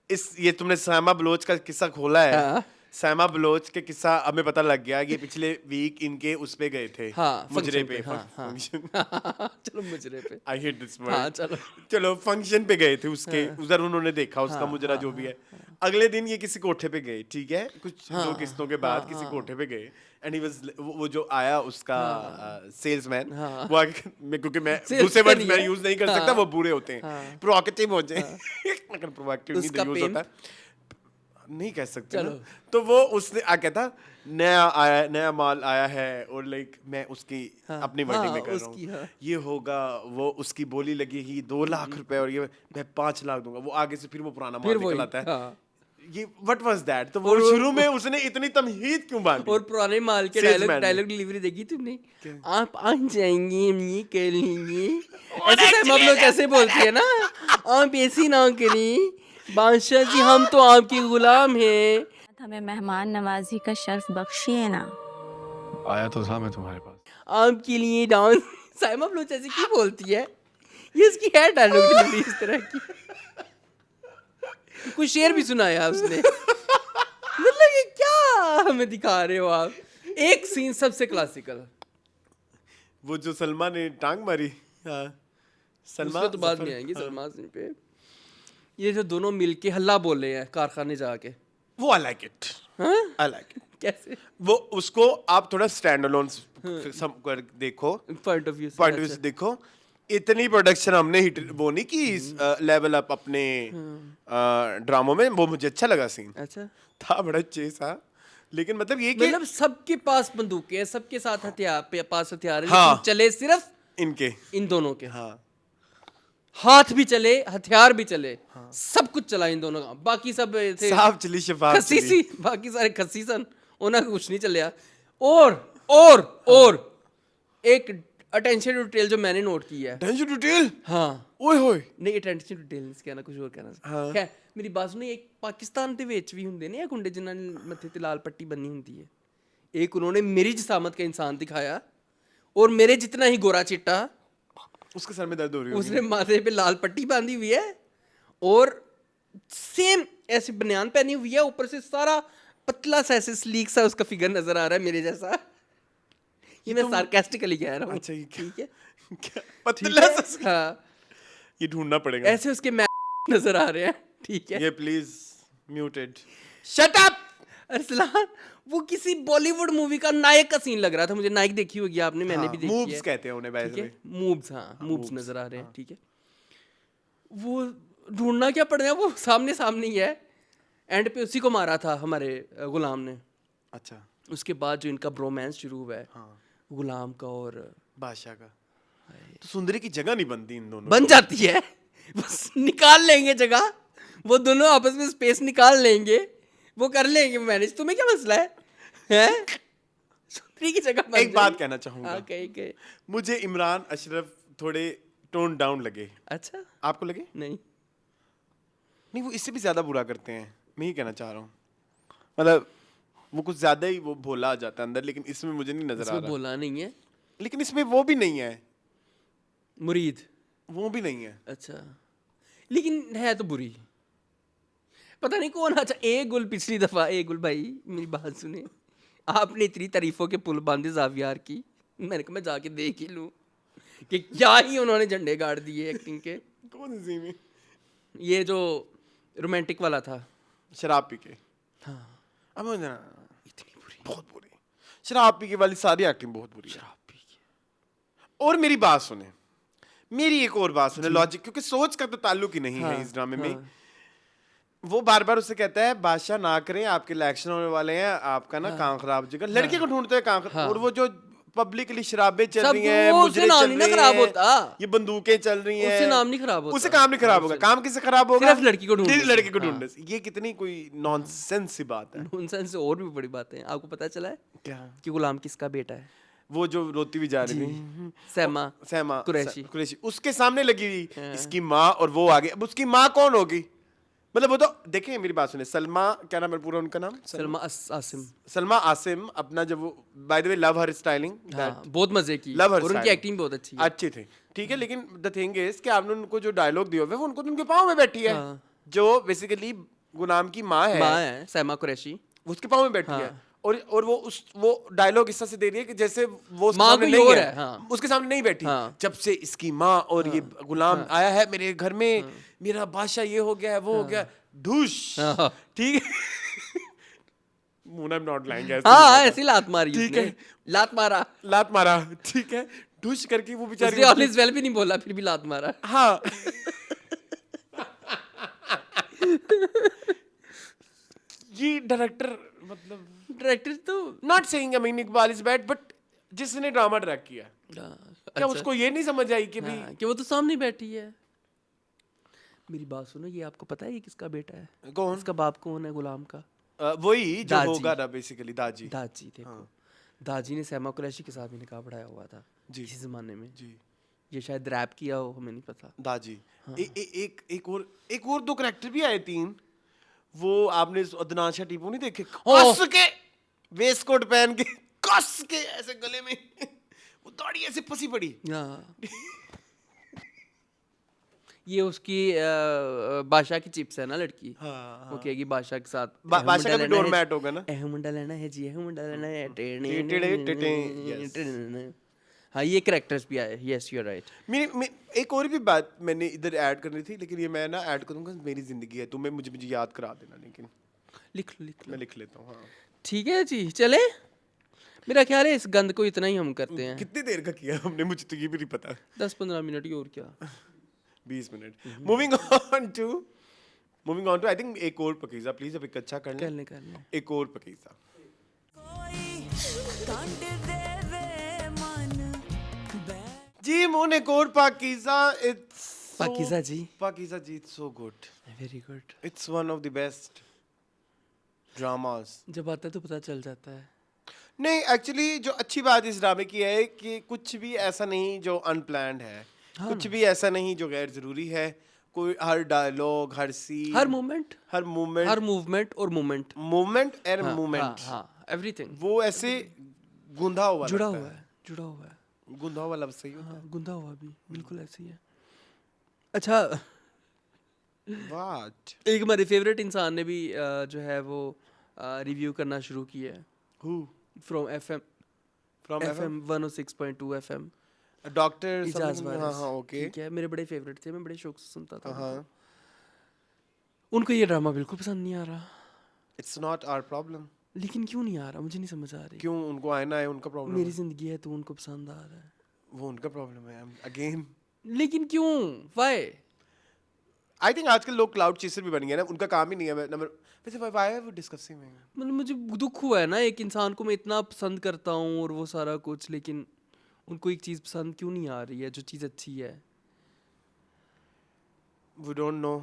इस ये तुमने सैमा बलोच का किस्सा खोला है। हाँ। सैमा बलोच के किस्सा हमें पता लग गया, ये पिछले वीक इनके उस पे गए थे, हाँ, मुजरे function पे, पे, हाँ, हाँ। फंक्शन। चलो मुजरे पे। आई हेट दिस हाँ, वर्ड। चलो। चलो फंक्शन पे गए थे उसके, उधर उन्होंने देखा उसका हाँ, मुजरा जो भी है। अगले दिन ये किसी कोठे पे गए, ठीक है, कुछ दो किस्तों के बाद किसी कोठे पे गए, एंड ही वाज, वो जो आया उसका सेल्समैन, वो आगे क्योंकि मैं दूसरे वर्ड मैं यूज नहीं कर सकता, वो बुरे होते हैं, प्रोवोकेटिव हो जाए, मगर प्रोवोकेटिव उसका नहीं यूज पेन। होता, नहीं कह सकते चलो। ना। तो वो उसने आ कहता नया आया, नया माल आया है, और लाइक मैं उसकी अपनी वर्डिंग में कर रहा उसकी, हूँ, हाँ। ये होगा, वो उसकी बोली लगेगी 2 लाख रुपए, और ये मैं 5 लाख दूंगा, वो आगे से फिर वो पुराना माल फिर निकल वही, आता है। हाँ। ये व्हाट वाज दैट? तो वो और शुरू में उसने इतनी तमहीद क्यों बांधी? और पुराने माल के Salesman ने। डायलॉग डिलीवरी देखी तुमने? आप आ जाएंगे, हम ये कर लेंगे। ऐसे सैमा बलोच ऐसे बोलती है ना, आप ऐसी ना करें, बादशाह जी हम तो आपके गुलाम हैं। हमें मेहमान नवाजी का शर्फ बख्शिए ना। आया तो था मैं तुम्हारे पास। आपके लिए डांस। सैमा बलोच ऐसे क्यों बोलती है? ये इसकी है डायलॉग डिलीवरी इस तरह की। कुछ शेर भी सुनाया उसने। मतलब ये क्या हमें दिखा रहे हो आप? एक सीन सबसे क्लासिकल। वो जो सलमा ने टांग मारी, हाँ, सलमा उसके तो बाद जफर, में आएंगे हाँ। सलमान सिंह पे। ये जो दोनों मिलके हल्ला बोल रहे हैं कारखाने जाके। वो आई लाइक इट, हाँ? I like it. कैसे? वो उसको आप थोड़ा स्टैंड अलोन देखो, पॉइंट ऑफ व्यू से। पॉइंट ऑफ व्यू से देखो, इतनी प्रोडक्शन हमने हिट वो नहीं की लेवल अप अपने ड्रामों में, वो मुझे अच्छा लगा सीन, अच्छा। था बड़ा अच्छे सा, लेकिन मतलब ये कि मतलब सबके पास बंदूकें हैं, सबके साथ पास हथियार है, हाँ। लेकिन चले सिर्फ इनके, इन दोनों के। हाँ, हाथ भी चले, हथियार भी चले, सब कुछ चला इन दोनों का। बाकी सब थे साफ चली शफाफ खस्सी चली। सी, बाकी सारे खस्सी सन, उन्हें कुछ नहीं चलिया। और एक अटेंशन टू डिटेल जो मैंने नोट किया है। अटेंशन टू डिटेल, हाँ, ओए होए, नहीं अटेंशन टू डिटेल नहीं कहना, कुछ और कहना ਸੀ। ਹਾਂ। ਖੈਰ ਮੇਰੀ ਬਾਤ ਸੁਣੀ, ਇੱਕ ਪਾਕਿਸਤਾਨ ਦੇ ਵਿੱਚ ਵੀ ਹੁੰਦੇ ਨੇ ਇਹ ਗੁੰਡੇ ਜਿਨ੍ਹਾਂ ਨੇ ਮੱਥੇ ਤੇ ਲਾਲ पट्टी बनी ਹੁੰਦੀ है। एक उन्होंने मेरी जिसामत का इंसान दिखाया, और मेरे जितना ही गोरा चिट्टा, उसके सर में दर्द हो रही होगी। उसने माथे पे लाल पट्टी बांधी हुई है, और सेम ऐसे बनियान पहनी हुई है, ऊपर से सारा पतला सा ऐसे स्लीक सा उसका फिगर नजर आ रहा है मेरे जैसा। ये मैं सार्केस्टिकली कह रहा हूँ। अच्छा, ये ठीक है, क्या पतला सा, हाँ, ये ढूंढना पड़ेगा। ऐसे उसके नजर आ रहे हैं। ठीक है, ये please muted, shut up. Arsalan, वो किसी बॉलीवुड मूवी का नायक का सीन लग रहा था मुझे। नायक देखी होगी आपने, मैंने भी देखी है। मूव्स कहते हैं उन्हें ठीक वैसे है, में। मूव्स, हाँ, मूव्स नजर आ रहे हैं। ठीक है, वो ढूंढना क्या पड़ रहा है, वो सामने सामने ही है। एंड पे उसी को मारा था हमारे गुलाम ने। अच्छा, उसके बाद जो इनका ब्रोमांस शुरू हुआ है, हाँ, गुलाम का और बादशाह का, तो सुंदरी की जगह नहीं बनती इन दोनों। बन जाती है। बस निकाल लेंगे जगह, वो दोनों आपस में स्पेस निकाल लेंगे, वो कर लेंगे मैनेज। तुम्हें क्या मसला है? हैं? सुंदरी की जगह बन एक बात जाएगी। कहना चाहूंगा, हाँ, कहीं मुझे इमरान अशरफ थोड़े टोन डाउन लगे। अच्छा, आपको लगे? नहीं, नहीं, वो इससे भी ज्यादा बुरा करते हैं, मैं ही कहना चाह रहा हूँ। मतलब वो कुछ ज्यादा ही वो भोला आ जाता है अंदर, लेकिन इसमें मुझे नहीं नजर आ इसमें रहा। बोला नहीं है। लेकिन इसमें वो भी नहीं है, मुरीद, वो भी नहीं है। अच्छा, लेकिन है तो बुरी। पता नहीं कौन। अच्छा, एक गुल पिछली दफा, एक गुल भाई मेरी बात सुने, आपने इतनी तारीफों के पुल बांधे जावियार की, मैंने कहा मैं जाके देख ही लूं कि क्या ही उन्होंने झंडे गाड़ दिए एक्टिंग के। कौन सी में? ये जो रोमांटिक वाला था, शराब पी के, हाँ, अब मुझे ना, इतनी बुरी बहुत बुरी शराब पी के वाली सारी एक्टिंग बहुत बुरी है। शराब पी के। और मेरी बात सुने, मेरी एक और बात सुने, लॉजिक, क्योंकि सोच का तो ताल्लुक ही नहीं है इस ड्रामे में। वो बार बार उससे कहता है बादशाह ना करें, आपके इलेक्शन होने वाले हैं, आपका ना काम खराब हो जाएगा। लड़के को ढूंढते हैं काम खराब, और वो जो पब्लिकली शराबें चल सब रही हैं, वो मुजरे उससे नाम चल नहीं ना रहे खराब हैं, होता। ये बंदूकें चल रही हैं, उससे नाम नहीं खराब होता। उससे काम नहीं खराब होगा। काम किससे खराब होगा? सिर्फ लड़की को ढूंढने से। लड़के को ढूंढने से। ये कितनी कोई नॉनसेंस सी बात है। नॉनसेंस से और भी बड़ी बातें। आपको पता चला है क्या? कि गुलाम किसका बेटा है? वो जो रोती भी जा रही थी, सैमा कुरैशी, उसके सामने लगी हुई इसकी माँ, और वो आगे। अब उसकी माँ कौन होगी? मतलब वो तो देखें, मेरी बात सुने, सलमा, क्या नाम है पूरा उनका नाम? सलमा आसिम। अपना जब वो, bye the way, love her styling, बहुत मजे की, लव हर और उनकी एक्टिंग बहुत अच्छी है। अच्छी थी, ठीक है। लेकिन द थिंग इज कि आपने उनको जो डायलॉग दिए हुए, उनको तो उनके पाँव में बैठी है, जो बेसिकली गुलाम की माँ है, सैमा कुरैशी। उसके पाँव में बैठी है और वो डायलॉग इस तरह से दे रही है कि जैसे वो उसके माँ सामने कोई नहीं और है, है, हाँ। उसके सामने नहीं बैठी। हाँ। जब से इसकी माँ और ये गुलाम आया है मेरे घर में, मेरा बादशाह ये हो गया है, वो हो गया, ढूश, हाँ। ठीक है। मुन आई एम नॉट लाइंग, ऐसे हाँ नहीं ऐसी लात मारी ठीक उसने, है। लात मारा। लात मारा, ठीक है, ढूश करके वो बेचारी उसने ऑल इज वेल भी नहीं बोला, फिर भी लात मारा। हाँ। ये डायरेक्टर मतलब डायरेक्टर तो not saying Amin Iqbal is bad, but जिसने ड्रामा डायरेक्ट किया, क्या उसको ये नहीं समझ आई कि भी कि वो तो सामने बैठी है। मेरी बात सुनो, ये आपको पता है ये किसका बेटा है? कौन? इसका बाप कौन है गुलाम का? वही जो दाजी। होगा ना बेसिकली दाजी। दाजी। देखो दाजी ने सैमा कुरैशी के साथ भी निकाह पढ़ाया हुआ था जी। इसी जमाने में। जी ये शायद रैप किया हो, हमें नहीं पता। दाजी। एक और दो कैरेक्टर भी आए, 3। वो आपने अदनान शाह टीपू नहीं देखे? कस के वेस्ट कोट पहन के, कस के ऐसे गले में वो दाढ़ी ऐसे फंसी पड़ी। हाँ। ये उसकी बादशाह की चिप्स है ना लड़की। हाँ, वो कहेगी बादशाह के साथ बादशाह का भी डोरमैट होगा ना। मुंडा लेना है जी, मुंडा लेना है। yes। हाँ ये कैरेक्टर्स भी आए। Yes you are right. एक और भी बात मैंने इधर ऐड करनी थी, लेकिन ये मैं ना ऐड करूंगा, मेरी जिंदगी है, तुम्हें मुझे याद करा देना, लेकिन लिख लो मैं लिख लेता हूँ। हाँ, ठीक है जी, चले। मेरा ख्याल है इस गंद को इतना ही हम करते हैं। कितनी देर का किया हमने, मुझे तो ये भी नहीं पता। 10-15 मिनट ही, और क्या। 20 minute. Moving on to I think एक और पकीज़ा, प्लीज अब एक अच्छा कर लें। कर लें। एक और पकीज़ा। जी मोन, एक और Pakeezah. Pakeezah ji. Pakeezah ji, it's so good, very good. It's one of the best dramas. जब आता है तो पता चल जाता है। नहीं, एक्चुअली जो अच्छी बात इस ड्रामे की है कि कुछ भी ऐसा नहीं जो अनप्लान्ड है, कुछ भी ऐसा नहीं जो गैर जरूरी है। कोई हर डायलॉग, हर सीन, हर मूवमेंट हर मूवमेंट और मूवमेंट एंड मूवमेंट, हाँ एवरीथिंग वो ऐसे गुंधा हुआ जुड़ा लगता हुआ है, जुड़ा हुआ है। गुंधा हुआ लफ्ज़ सही होता हाँ गुंदा हुआ भी बिल्कुल ऐसे ही है। अच्छा, है। व्हाट? एक हमारे फेवरेट इंसान ने भी जो है वो रिव्यू करना शुरू किया है। Who? From FM from FM 106.2 FM. Doctor Ijaz something. हाँ वारिस। हाँ, ओके। ठीक है, मेरे बड़े फेवरेट थे, मैं बड़े शौक से सुनता था हाँ, उनको। ये ड्रामा बिल्कुल पसंद नहीं आ रहा। It's not our problem. लेकिन क्यों नहीं आ रहा, मुझे नहीं समझ आ रही। क्यों? उनको आना है, उनका प्रॉब्लम मेरी है, जिंदगी है तो उनको पसंद आ रहा है। वो उनका प्रॉब्लम है। अगेन लेकिन क्यों, व्हाई? आई थिंक आजकल लोग क्लाउड चेसर भी बन गए ना, उनका काम ही नहीं है नंबर। वैसे व्हाई आर वी डिस्कसिंग? मतलब मुझे दुख हुआ है ना, एक इंसान को मैं इतना पसंद करता हूँ और वो सारा कुछ, लेकिन उनको एक चीज़ पसंद क्यों नहीं आ रही है जो चीज़ अच्छी है। We don't know.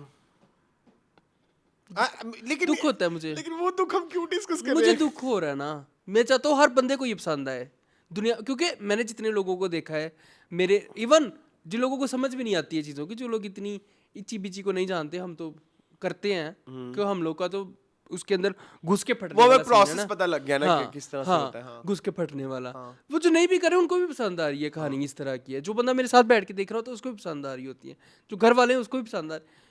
लेकिन दुख होता है मुझे। लेकिन वो दुख हम क्यों डिस्कस कर रहे मुझे हैं? दुख हो रहा है ना, मैं चाहता हूँ हर बंदे को ये पसंद आए दुनिया, क्योंकि मैंने जितने लोगों को देखा है, मेरे इवन जिन लोगों को समझ भी नहीं आती है चीज़ों की, जो लोग इतनी इची बिची को नहीं जानते, हम तो करते हैं कि हम लोग का तो उसके अंदर घुस के फटने वो वाला scene है प्रोसेस ना। पता लग गया ना कि किस तरह से होता है। हाँ। घुस के फटने वाला। वो जो नहीं भी करे उनको भी पसंद आ रही है कहानी, इस तरह की है। जो बंदा मेरे साथ बैठ के देख रहा होता है उसको भी पसंद आ रही होती है, जो घर वाले हैं उसको भी पसंद आ रही।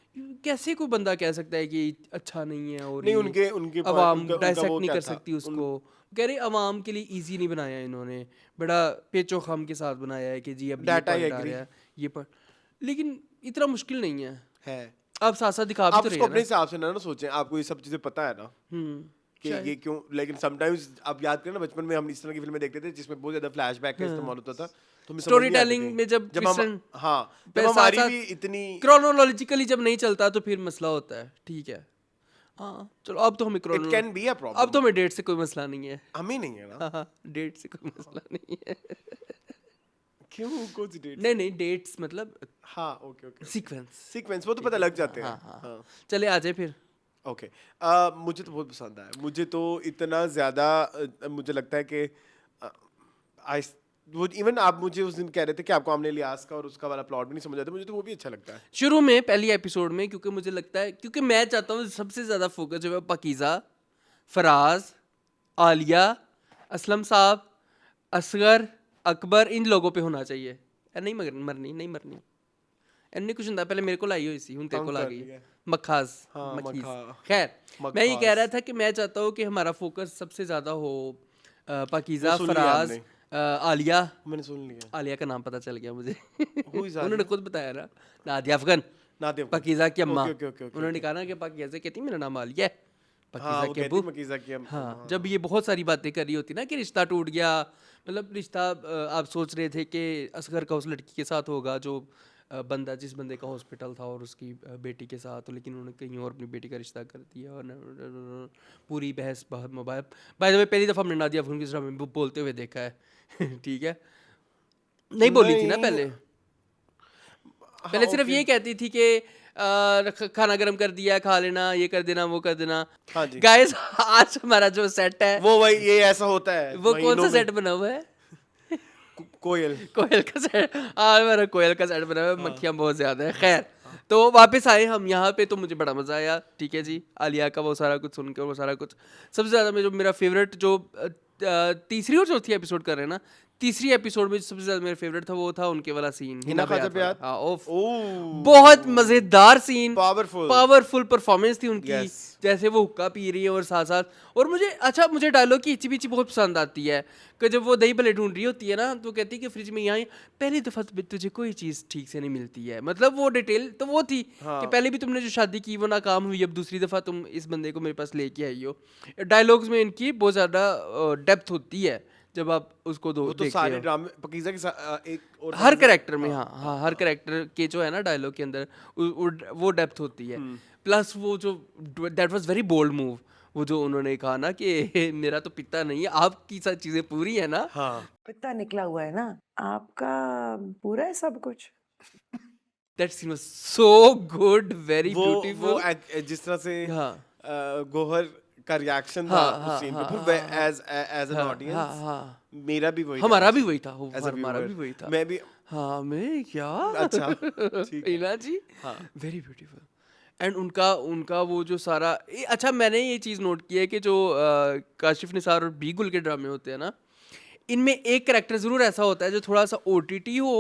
कैसे कोई बंदा कह सकता है कि अच्छा नहीं है और नहीं, ये उनके अवाम उनका डायसेक्ट वो नहीं क्या कर था? सकती उसको। कह रहे अवाम के लिए इजी नहीं बनाया इन्होंने, बड़ा पेचो खम के साथ बनाया है कि जी अब ये That I पॉइंट आ agree। रहा है, ये पॉइंट। लेकिन इतना मुश्किल नहीं है। है। आप साथ साथ दिखा भी आप तो उसको रहे अपने हैं हिसाब से ना सोचें, आपको ये सब चीजें पता है ना ना। कि ये क्यों। लेकिन समटाइम्स आप याद करें ना, बचपन में हम इस तरह की फिल्में देखते थे जिसमें बहुत ज्यादा फ्लैशबैक का इस्तेमाल होता था, तो हमें समझ स्टोरी नहीं आती टेलिंग थी। में जब जब हम जब हमारी भी इतनी क्रोनोलॉजिकली जब नहीं चलता तो फिर मसला होता है। ठीक है, हाँ चलो, अब तो हमें it can be a problem. अब तो हमें डेट से कोई मसला नहीं है। हमें नहीं है ना। हाँ, डेट से कोई मसला नहीं है। क्यों? कौन सी डेट? नहीं डेट्स मतलब हाँ, ओके ओके। सीक्वेंस। वो तो पता लग जाते हैं। हाँ। चले आ जाए फिर। ओके। मुझे तो बहुत पसंद आया। मुझे तो इतना ज़्यादा मुझे लगता है कि वो इवन आप मुझे उस दिन कह रहे थे कि आपको आमने लियास का और उसका वाला प्लॉट भी नहीं समझ आता, मुझे तो वो भी अच्छा लगता है शुरू में पहली एपिसोड में, क्योंकि मुझे लगता है, क्योंकि मैं चाहता हूँ सबसे ज़्यादा फोकस जो है पाकीज़ा, फराज, आलिया, असलम साहब, असगर, अकबर, इन लोगों पे होना चाहिए। नहीं मरनी। ਇੰਨੇ ਕੁਝ ਹੁੰਦਾ, ਪਹਿਲੇ ਮੇਰੇ ਕੋਲ आई हुई सी, ਹੁਣ तेरे को आ कर गई लिया। है मखास हाँ, मखीज। मखा- खैर मैं ये कह मखास। रहा था कि मैं चाहता हूँ कि हमारा फोकस सबसे ज़्यादा हो पाकीज़ा, वो सुन लिया फराज, हमने। आलिया। मैंने सुन लिया। आलिया का नाम पता चल गया मुझे Who is उन्होंने आलिया? खुद बताया ना, नादिया अफगन, नादिया अफगन। पाकीज़ा की अम्मा। ओके, ओके, ओके, ओके, उन्होंने ओके। कहा ना कि पाकीज़ा कहती मेरा नाम आलिया है, हाँ, पाकीज़ा वो के कहती अब्बू। मकीज़ा की हाँ, जब ये बहुत सारी बातें कर रही होती ना कि रिश्ता टूट गया, मतलब रिश्ता आप सोच रहे थे कि असगर का उस लड़की के साथ होगा जो बंदा, जिस बंदे का हॉस्पिटल था, और उसकी बेटी के साथ, लेकिन उन्होंने कहीं और अपनी बेटी का रिश्ता कर दिया, और पूरी बहस मोबाइल। बाय द वे पहली दफ़ा हमने नादिया अफगन की ड्रामे में बोलते हुए देखा है ठीक है, नहीं बोली थी ना नहीं। पहले, हाँ, पहले सिर्फ ओके। ये कहती थी कि खाना गर्म कर दिया, खा लेना, ये कर देना, वो कर देना। हाँ जी। गाइस आज हमारा जो सेट है वो वही ये ऐसा होता है वो कौन महीनों सा में। सेट बना हुआ है? कोयल। कोयल का सेट। आज हमारा कोयल का सेट बना हुआ है, मक्खियाँ बहुत ज्यादा है। खैर, तो वापस आए हम यहाँ पे, तो मुझे बड़ा मजा आया। ठीक है जी, आलिया का वो सारा कुछ सुन के, वो सारा कुछ सबसे ज्यादा में जो मेरा फेवरेट, जो तीसरी और चौथी एपिसोड कर रहे हैं ना, तीसरी एपिसोड में सबसे ज्यादा मेरा फेवरेट था, वो था उनके वाला सीन, हिना ख्वाजा बियात। हाँ, ओफ, ओह, बहुत मजेदार सीन, पावरफुल। पावरफुल परफॉर्मेंस थी उनकी। Yes. जैसे वो हुक्का पी रही है और साथ साथ, और मुझे डायलॉग की इची बिची बहुत पसंद आती है कि जब वो दही भल्ले ढूंढ रही होती है ना, तो कहती है कि फ्रिज में यहाँ पहली दफा तुझे कोई चीज ठीक से नहीं मिलती है, मतलब वो डिटेल तो वो थी कि पहले भी तुमने जो शादी की वो नाकाम हुई, अब दूसरी दफा तुम इस बंदे को मेरे पास लेके आई हो। डायलॉग्स में इनकी बहुत ज्यादा डेप्थ होती है जब आप उसको वो तो देखते सारे हो। ड्रामे पकीज़ा के एक और हर कैरेक्टर में, हाँ, हर कैरेक्टर के जो है ना डायलॉग के अंदर वो डेप्थ होती है। प्लस वो जो that was very bold move, वो जो उन्होंने कहा ना कि मेरा तो पिता नहीं है, आपकी सब चीजें पूरी है ना। हाँ। पिता निकला हुआ है ना आपका, पूरा है सब कुछ। That scene was so good, very वो ब्यूटीफुल। जिस तरह से हाँ गोहर का रिएक्शन था हाँ हाँ उस सीन पे, हाँ फिर हाँ एज एन हाँ ऑडियंस हाँ, मेरा भी वही हमारा भी reaction वही था, as a हमारा viewer। भी वही था। मैं भी हाँ, मैं क्या अच्छा ठीक है। हीना जी, हाँ। Very beautiful. एंड उनका उनका वो जो सारा अच्छा, मैंने ये चीज़ नोट की है कि जो काशिफ निसार और बी गुल के ड्रामे होते हैं ना, इनमें एक करेक्टर ज़रूर ऐसा होता है जो थोड़ा सा ओटीटी हो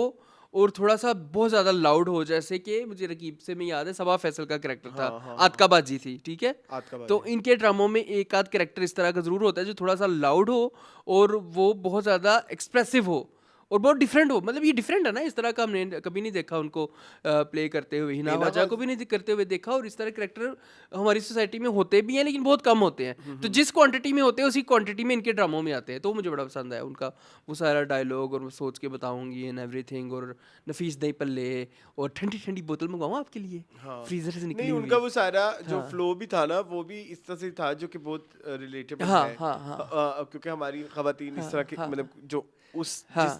और थोड़ा सा बहुत ज़्यादा लाउड हो, जैसे कि मुझे रकीब से में याद है सबा फैसल का करेक्टर था, आतका बाजी थी, ठीक है। आतका बाजी। तो इनके ड्रामों में एक आध करेक्टर इस तरह का ज़रूर होता है जो थोड़ा सा लाउड हो और वो बहुत ज़्यादा एक्सप्रेसिव हो और बहुत डिफरेंट हो। मतलब ये डिफरेंट है ना, इस तरह का हमने कभी नहीं देखा उनको प्ले करते हुए। हिना ख्वाजा को भी नहीं करते हुए देखा, और इस तरह करेक्टर हमारी सोसाइटी में होते भी हैं लेकिन बहुत कम होते हैं। तो जिस क्वांटिटी में होते हैं उसी क्वांटिटी में इनके ड्रामों में आते हैं, तो मुझे बड़ा पसंद आया उनका वो सारा डायलॉग, और सोच के बताऊंगी एंड एवरीथिंग, और नफीस दही पल्ले, और ठंडी ठंडी बोतल मंगवाऊँ आपके लिए फ्रीजर से निकली नहीं, हुई। उनका वो सारा जो फ्लो भी था ना, वो भी इस तरह से था जो कि बहुत रिलेटेबल हाँ, है। हाँ, क्योंकि हमारी खवातीन इस तरह की, हाँ। मतलब जो उस हाँ।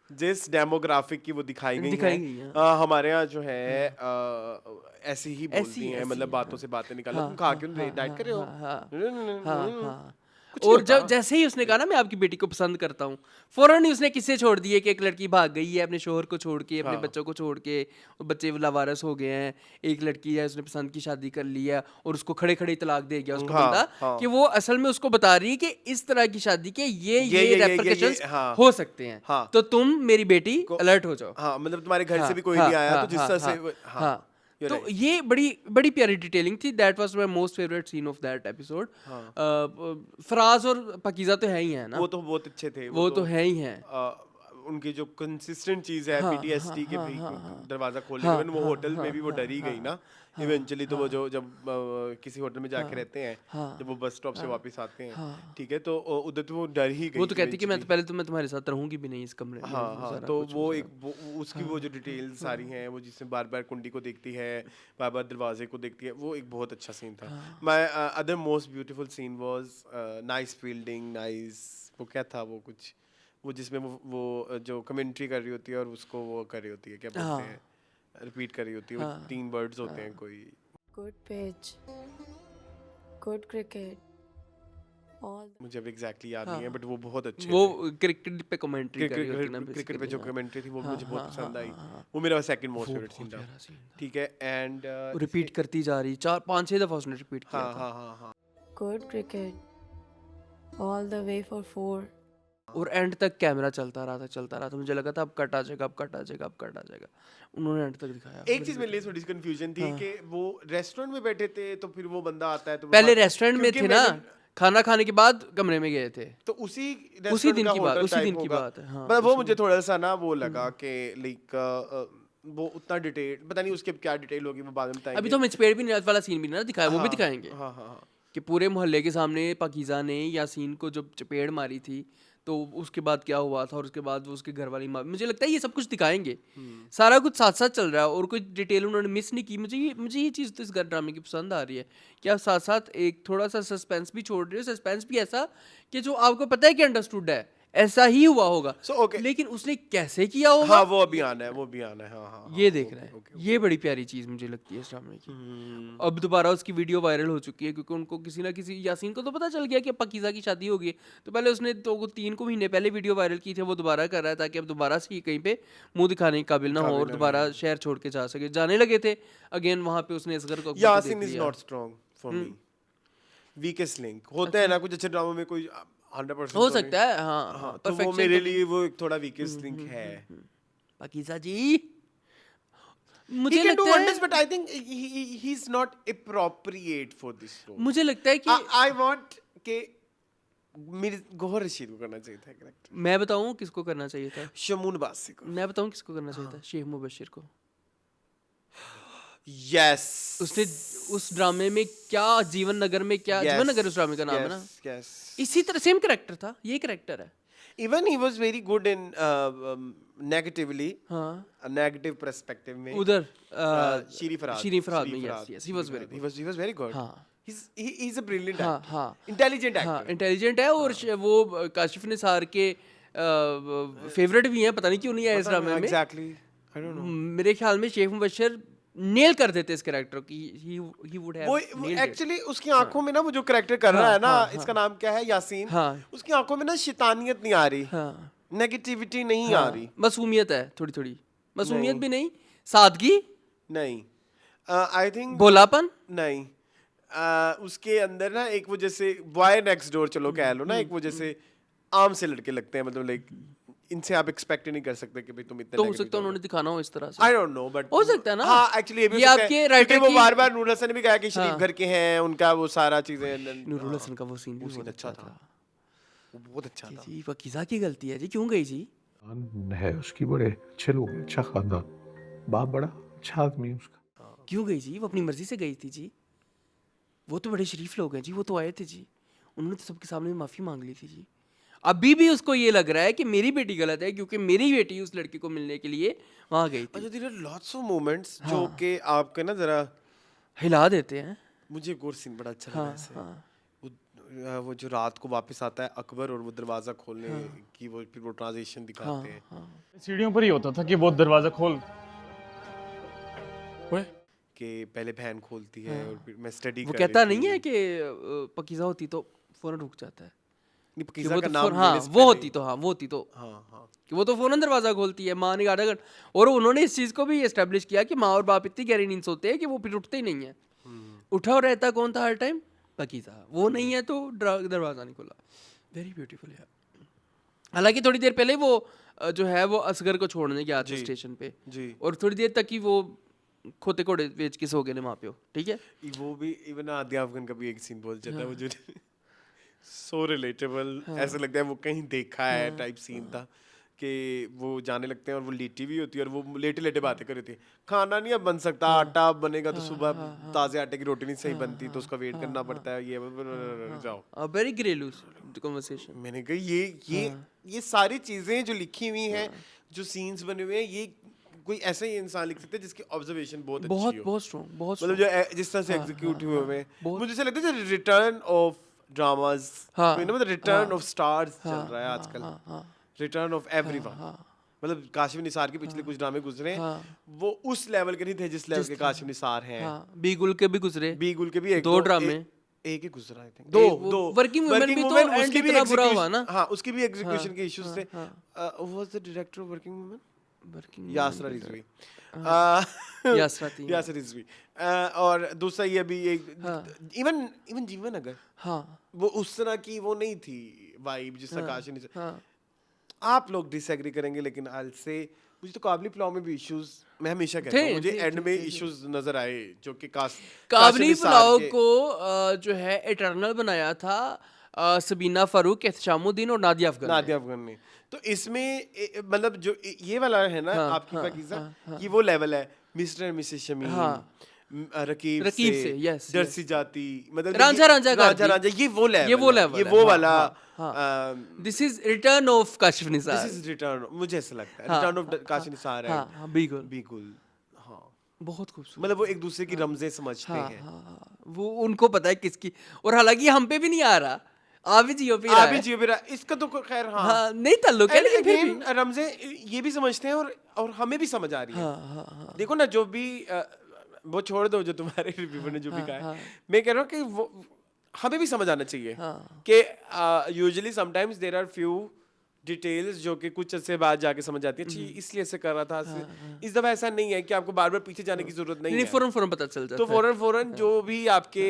जिस डेमोग्राफिक की वो दिखाई गई दिखाई हैं, गई हैं। हमारे यहाँ जो है ऐसे ही बोलती हैं, ऐसी, मतलब बातों से बातें निकालना, हाँ, तुम खा हाँ, क्यों हाँ, डाइट कर रहे हो? हाँ। कुछ नहीं और जब होता। जैसे ही उसने कहा ना मैं आपकी बेटी को पसंद करता हूँ, फौरन ही उसने किस्से छोड़ दिए कि एक लड़की भाग गई है अपने शोहर को छोड़ के, अपने बच्चों को छोड़ के, और बच्चे लावारिस हो गए हैं। एक लड़की है, उसने पसंद की शादी कर ली है और उसको खड़े खड़े तलाक दे गया उसको बंदा, कि वो असल में उसको बता रही है कि इस तरह की शादी के ये रेपरकशंस हो सकते हैं, हाँ। तो तुम मेरी बेटी अलर्ट हो जाओ। हाँ, मतलब तुम्हारे घर से भी कोई हाँ, नहीं आया, हाँ, तो जिस हाँ, तरह से हाँ, हाँ, हाँ। you're तो right। ये बड़ी बड़ी प्यारी डिटेलिंग थी। That was my most favourite scene of that episode. Faraz और पकीज़ा तो है ही है ना, वो तो बहुत अच्छे थे। वो तो है ही हैं। उनकी जो कंसिस्टेंट चीज है, हाँ, पीटीएसडी के हाँ, भी हाँ, दरवाजा खोलने हाँ, में, वो हाँ, होटल हाँ, में भी वो हाँ, डरी गई ना इवेंचुअली। तो वो जो जब किसी होटल में जाके रहते हैं, हाँ, जब वो बस स्टॉप से वापस आते हैं, हाँ। ठीक है, तो उधर तो वो डर ही गई। वो तो कहती कि मैं तो eventually। पहले तो मैं तुम्हारे साथ रहूंगी भी नहीं इस कमरे में। हाँ वो हाँ, सारा तो कुछ, वो वो एक उसकी वो जो डिटेल्स सारी हैं, वो जिसमें बार बार कुंडी को देखती है, बार बार दरवाजे को देखती है, वो एक बहुत अच्छा सीन था। My other most beautiful scene was nice fielding, nice, वो क्या था वो कुछ, वो जिसमें वो जो कमेंट्री कर रही होती है और उसको वो कर रही होती है, क्या बोलते हैं, रिपीट कर रही होती है, वो 3 वर्ड्स होते हैं कोई। Good pitch, good cricket, all मुझे अब एग्जैक्टली याद नहीं है, बट वो बहुत अच्छे वो थे। क्रिकेट पे कमेंट्री कर रही होती है ना, क्रिकेट पे जो basically, कमेंट्री थी, वो हाँ, मुझे बहुत हाँ, पसंद हाँ, आई। हाँ, वो मेरा सेकंड मोस्ट वो फेवरेट सीन बहुत था, प्यारा scene था। ठीक है। एंड वो रिपीट करती जा रही, 4-5-6 दफा उसने रिपीट किया हाँ था। हाँ हाँ हाँ good cricket, all the way for 4. और एंड तक कैमरा चलता रहा था, मुझे लगा था अब कट आ जाएगा, उन्होंने एंड तक दिखाया। एक चीज मेरे लिए थोड़ी सी कंफ्यूजन थी कि वो रेस्टोरेंट में बैठे थे तो फिर वो बंदा आता है तो पहले रेस्टोरेंट में क्योंकि थे ना, मैंने- खाना खाने के बाद कमरे में गए थे। तो उसी दिन रेस्टोरेंट की का बात- होटल उसी टाइप दिन की होगा। बात है, हाँ, पर वो मुझे थोड़ा सा ना वो लगा कि लाइक वो उतना डिटेल पता नहीं उसके क्या डिटेल होगी, वो बाद में बताएंगे। अभी तो हम चपेट भी नहीं वाला सीन भी ना दिखाया, वो भी हाँ, दिखाएंगे हाँ कि पूरे मोहल्ले के सामने पाकीज़ा ने यासीन को जब चपेट मारी थी तो उसके बाद क्या हुआ था, और उसके बाद वो उसके घर वाली माँ, मुझे लगता है ये सब कुछ दिखाएंगे। सारा कुछ साथ साथ चल रहा है और कोई डिटेल उन्होंने मिस नहीं की। मुझे ये चीज़ तो इस ड्रामे की पसंद आ रही है कि आप साथ साथ एक थोड़ा सा सस्पेंस भी छोड़ रहे हो, सस्पेंस भी ऐसा कि जो आपको पता है कि अंडरस्टूड है, ऐसा ही हुआ होगा, So, okay. लेकिन उसने कैसे किया होगा हाँ वो अभी आना है हाँ ये देखना है। ये बड़ी प्यारी चीज़ मुझे लगती है इस ड्रामे की। अब दोबारा उसकी वीडियो वायरल हो चुकी है क्योंकि उनको किसी ना किसी, यासीन को तो पता चल गया कि पाकीज़ा की शादी हो गई, तो पहले उसने 3 महीने पहले वीडियो वायरल की थी, वो दोबारा कर रहा है ताकि अब दोबारा से कहीं पे मुंह दिखाने के काबिल ना हो और दोबारा शहर छोड़ के जा सके। जाने लगे थे अगेन वहाँ पे, उसने असगर को Yasin is not strong for me, weakest link होते हैं ना कुछ अच्छे ड्रामों में, कोई 100% हो तो नहीं। सकता है, हाँ हाँ तो वो मेरे लिए वो एक थोड़ा वीकेस्ट लिंक है। पाकीज़ा जी He मुझे can do लगता wonders, है, but I think he's not appropriate for this role. मुझे लगता है कि I want कि मेरे गौहर रशीद को करना चाहिए था कैरेक्टर, मैं बताऊँ किसको करना चाहिए था, शमून बासी को। मैं बताऊँ किसको करना चाहिए था, शेख मुबशिर को। Yes. उसने उस ड्रामे में क्या, जीवन नगर में क्या, जीवन नगर उस ड्रामे का नाम है ना, Yes. इसी तरह सेम करेक्टर था, ये करेक्टर है। Even he was very good in negatively, हाँ a negative perspective में। उधर शीरी फराद में, yes, he was very good। he was very good। हाँ he's a brilliant हाँ actor, हाँ intelligent हाँ actor। इंटेलिजेंट है और वो काशिफ निसार के फेवरेट भी हैं, पता नहीं क्यों नहीं है इस ड्रामे में। Exactly, I don't know। मेरे ख्याल में शेख मुबशिर नेल कर देते इस कैरेक्टर की, he would have वो nailed it। एक्चुअली उसकी आंखों में ना वो जो करेक्टर कर रहा है ना, इसका नाम क्या है, यासीन। हाँ। उसकी आंखों में ना शैतानियत नहीं आ रही, हाँ नेगेटिविटी नहीं आ रही। मासूमियत है, थोड़ी थोड़ी मासूमियत भी नहीं, सादगी, नहीं आई थिंक भोलापन। नहीं उसके अंदर ना एक वो जैसे बॉय नेक्स्ट डोर चलो कह लो ना, एक वो जैसे आम से लड़के लगते हैं, मतलब लाइक इनसे आप एक्सपेक्ट नहीं कर सकते कि भाई तुम इतने तो हो सकता है उन्होंने दिखाना हो इस तरह से। आई डोंट नो बट हो सकता है ना। हाँ एक्चुअली ये भी ये हो सकता आपके है, राइटर क्योंकि वो की- बार बार नूर हसन ने भी कहा कि शरीफ हाँ। घर के हैं, उनका वो सारा चीजें नूरुल हसन का वो सीन भी वो सीन बहुत अच्छा अच्छा था, था। वो बहुत अच्छा था। जी पाकीज़ा की गलती है जी, क्यों गई जी? है उसकी, बड़े अच्छे लोग, अच्छा खानदान, बाप बड़ा अच्छा आदमी है उसका। क्यों गई जी? वो अपनी मर्जी से गई थी जी, वो तो बड़े शरीफ लोग हैं जी, वो तो आए थे जी, उन्होंने तो सबके सामने माफ़ी मांग ली थी जी। अभी भी उसको ये लग रहा है कि मेरी बेटी गलत है क्योंकि मेरी बेटी उस लड़के को मिलने के लिए वहाँ गई थी। अच्छा there are lots of moments जो कि आपके ना जरा हिला देते हैं। मुझे एक और सीन बड़ा अच्छा लगा हाँ ऐसे, हाँ वो जो रात को वापस आता है अकबर और वो दरवाजा खोलने की वो फिर वो ट्रांजिशन हाँ दिखाते हैं हाँ सीढ़ियों पर ही होता था कि वो दरवाजा खोल ओए कि पहले बहन खोलती है और फिर मैं स्टडी वो कहता नहीं है कि पाकीज़ा होती तो फ़ौरन रुक जाता है कि पाकीज़ा वो का तो नाम हाँ लेने से वो पहले होती ही। तो हाँ वो होती तो हाँ हाँ कि वो तो फ़ौरन दरवाज़ा खोलती है, माँ ने आधा घंटा, और उन्होंने इस चीज़ को भी एस्टेब्लिश किया कि माँ और बाप इतनी गहरी नींद सोते हैं कि वो फिर उठते ही नहीं है। उठा और रहता कौन था हर टाइम? पाकीज़ा। वो नहीं है तो दरवाज़ा नहीं खोला। वेरी ब्यूटीफुल है। हालांकि थोड़ी देर पहले वो जो है वो असगर को छोड़ने गया था स्टेशन पे, जी और थोड़ी देर तक ही वो खोते घोड़े बेच के सो गए माँ पे, ठीक है। वो भी इवन आदिया अफगान का भी एक सीन बहुत जाता है वो जो सो रिलेटेबल, ऐसा लगता है वो कहीं देखा है टाइप सीन था कि वो जाने लगते हैं और वो लेटी भी होती है और वो लेटे लेटे बातें कर रही थी, खाना नहीं अब बन सकता, आटा अब बनेगा तो सुबह ताजे आटे की रोटी नहीं सही बनती तो उसका वेट करना पड़ता है, ये जाओ। वेरी घरेलू कन्वर्सेशन। मैंने कहा ये सारी चीजें जो लिखी हुई हैं, जो सीन्स बने हुए हैं, ये कोई ऐसा ही इंसान लिख सकता है जिसकी ऑब्जर्वेशन बहुत अच्छी बहुत हो, बहुत स्ट्रॉन्ग, बहुत मतलब जो जिस तरह से एग्जीक्यूट हुए हुए हैं। मुझे ऐसा लगता है रिटर्न ऑफ ड्रामास, मतलब रिटर्न ऑफ स्टार्स चल रहा है आजकल, रिटर्न ऑफ एवरीवन। मतलब काशिफ निसार के पिछले कुछ ड्रामे गुजरे हैं, वो उस लेवल के नहीं थे जिस लेवल के काशिफ निसार हैं। बी गुल के भी गुजरे, बी गुल के भी एक दो ड्रामे, एक ही गुजरा आई थिंक, वो दो वर्किंग वुमेन भी तो एंड उसकी भी इतना बुरा हुआ execution- ना। हाँ उसकी भी एग्जीक्यूशन के इश्यूज थे। Was the director of working women working Yasra Rizvi, Yasra Rizvi. और दूसरा ये अभी एक इवन जीवन अगर हाँ वो उस तरह की वो नहीं थी वाइब जिस तरह काशिफ निसार, आप लोग डिसएग्री करेंगे लेकिन आई से मुझे तो काबली पुलाव में भी इश्यूज, मैं हमेशा कहता हूँ मुझे एंड में इश्यूज नजर आए जो कि काबली पुलाव को जो है इटर्नल बनाया था सबीना फारूक, एहतशामुद्दीन और नादिया अफगान ने। नादिया अफगान ने। तो इसमें मतलब जो ये वाला है ना हाँ, आपकी हाँ, पाकीज़ा, हाँ, ये वो लेवल है मिस्टर एंड मिसेस शमीम, हाँ। रकीब रकीब से, से, yes, डरसी yes. जाती, मतलब रांझा रांझा रांझा गाजी। रांझा, ये वो लेवल ये वो है, लेवल ये है, वो हाँ, वाला हाँ। This is return of Kashif this Nisar. Is return, मुझे ऐसा लगता है हाँ, रिटर्न ऑफ काशिफ निसार है। हाँ, बिल्कुल बिल्कुल, हाँ, बहुत खूबसूरत। मतलब वो एक दूसरे की रमजें समझते हाँ, हैं। हाँ, वो उनको पता है किसकी, और हालांकि हम पे भी नहीं आ रहा, आप भी जियो पे ही रहा आप भी है। जियो मेरा, इसका तो खैर हाँ, हाँ, नहीं ताल्लुक है, And लेकिन फिर again, भी। रमजें ये भी समझते हैं और हमें भी समझ आ रही है। हाँ, हाँ, हाँ, देखो ना, जो भी वो छोड़ दो जो तुम्हारे रिव्यूअर ने जो भी कहा है, मैं कह रहा हूँ कि वो हमें भी समझ आना चाहिए हाँ। कि usually sometimes there are few details जो कि कुछ अच्छे बाद जाके समझ आती है, अच्छी इसलिए ऐसे कर रहा था, इस दफा ऐसा नहीं है कि आपको बार बार पीछे जाने की जरूरत नहीं नहीं, है। फौरन फौरन पता चल तो जाता है। फौरन जो भी आपके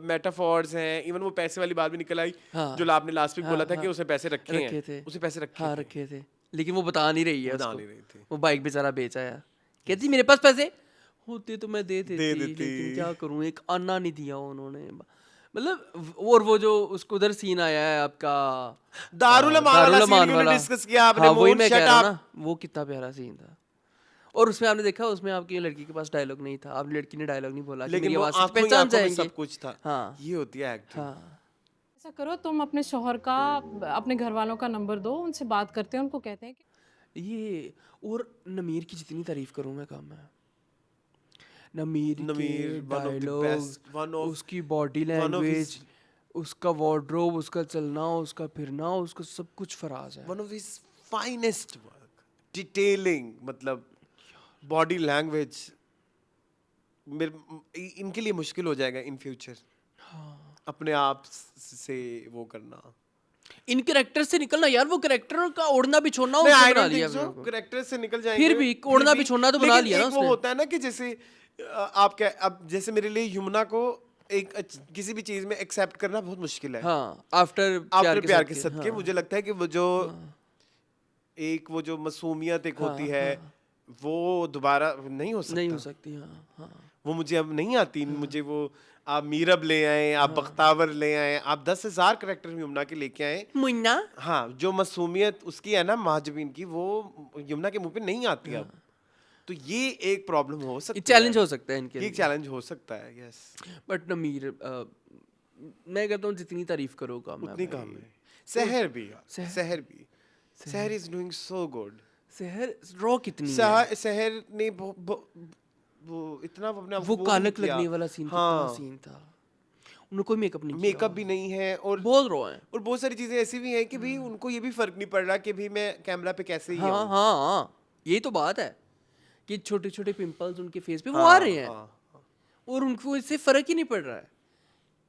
मेटाफॉर्स हैं, इवन वो पैसे वाली बात भी निकल आई हाँ। जो आपने लास्ट वीक बोला था कि उसने पैसे रखे रखे थे। हैं, उसने पैसे रखे हाँ, थे, रखे थे, लेकिन वो बता नहीं रही है बता उसको। नहीं रही थी। वो बाइक बेचारा बेच आया, कहती मेरे पास पैसे होते तो मैं दे देती, लेकिन क्या करूं, एक आना नहीं दिया उन्होंने। मतलब और वो जो उसको उधर सीन आया है आपका दारुल अमान वाला दारुल सीन अमान क्यों वाला, डिस्कस किया आपने? हाँ, वही मून मैं शट कह रहा हूँ अप। ना, वो कितना प्यारा सीन था। और उसमें आपने देखा, उसमें आपकी लड़की के पास डायलॉग नहीं था, आप लड़की ने डायलॉग नहीं बोला कि लेकिन मेरी वो आवाज से आंखों ही पहचान आंखों में जाएंगे। सब कुछ था। हाँ, ये होती है एक्टिंग। हाँ। ऐसा करो, तुम अपने शौहर का, अपने घर वालों का नंबर दो, उनसे बात करते हैं, उनको कहते हैं कि ये और नमीर की जितनी तारीफ करूं मैं कम है। नमीर के नमीर, one of the dialogue, best, one of- उसकी body one of language, his- उसका वार्डरोब, उसका चलना, उसका फिरना, उसका सब कुछ फराज है। One of his finest work, detailing, मतलब बॉडी लैंग्वेज मेरे इनके लिए मुश्किल हो जाएगा इन फ्यूचर अपने आप से वो करना। इन कैरेक्टर से निकलना यार, वो कैरेक्टर का ओढ़ना बिछोना नहीं, उसने I बना don't लिया think so, अपने को। कैरेक्टर से निकल जाएंगे। फिर भी ओढ़ना बिछोना तो बना लेकिन लिया ना एक वो उसने। होता है ना कि जैसे आप क्या, अब जैसे मेरे लिए यमुना को एक किसी भी चीज में एक्सेप्ट करना बहुत मुश्किल है। हाँ, आफ्टर प्यार के सदके हाँ, मुझे लगता है कि वो जो एक वो जो मासूमियत एक होती है वो दोबारा नहीं हो सकता। नहीं हो सकती। हाँ, हाँ, वो मुझे अब नहीं आती। मुझे वो आप मीरब ले आए, आप बख्तावर ले आए, आप 10,000 कैरेक्टर यमुना के लेके आए, मुन्ना। हाँ, जो मासूमियत उसकी है ना महाजबीन की, वो यमुना के मुंह पे नहीं आती अब। तो ये एक प्रॉब्लम हो सकती है, चैलेंज हो सकता है इनके ये लिए। चैलेंज हो सकता है। यस, बट नमीर मैं कहता हूँ जितनी तारीफ करो कम है उतनी भाई। कम है। सहर भी, सहर सहर इज डूइंग सो गुड। सहर रॉ कितनी है। सहर ने वो इतना अपने आप वो को कालक नहीं किया। लगने वाला सीन, हाँ, कितना सीन था। उन्होंने कोई मेकअप नहीं किया। मेकअप भी नहीं है और बहुत रॉ है। और बहुत सारी चीजें ऐसी भी हैं कि भी उनको ये भी फर्क नहीं पड़ रहा कि भी मैं कैमरा पे कैसे ही हाँ, आऊं। हाँ, हाँ, यही तो बात है कि छोटे छोटे पिंपल्स उनके फेस पे वो हाँ, आ रहे हैं हाँ। और उनको इससे फर्क ही नहीं पड़ रहा है,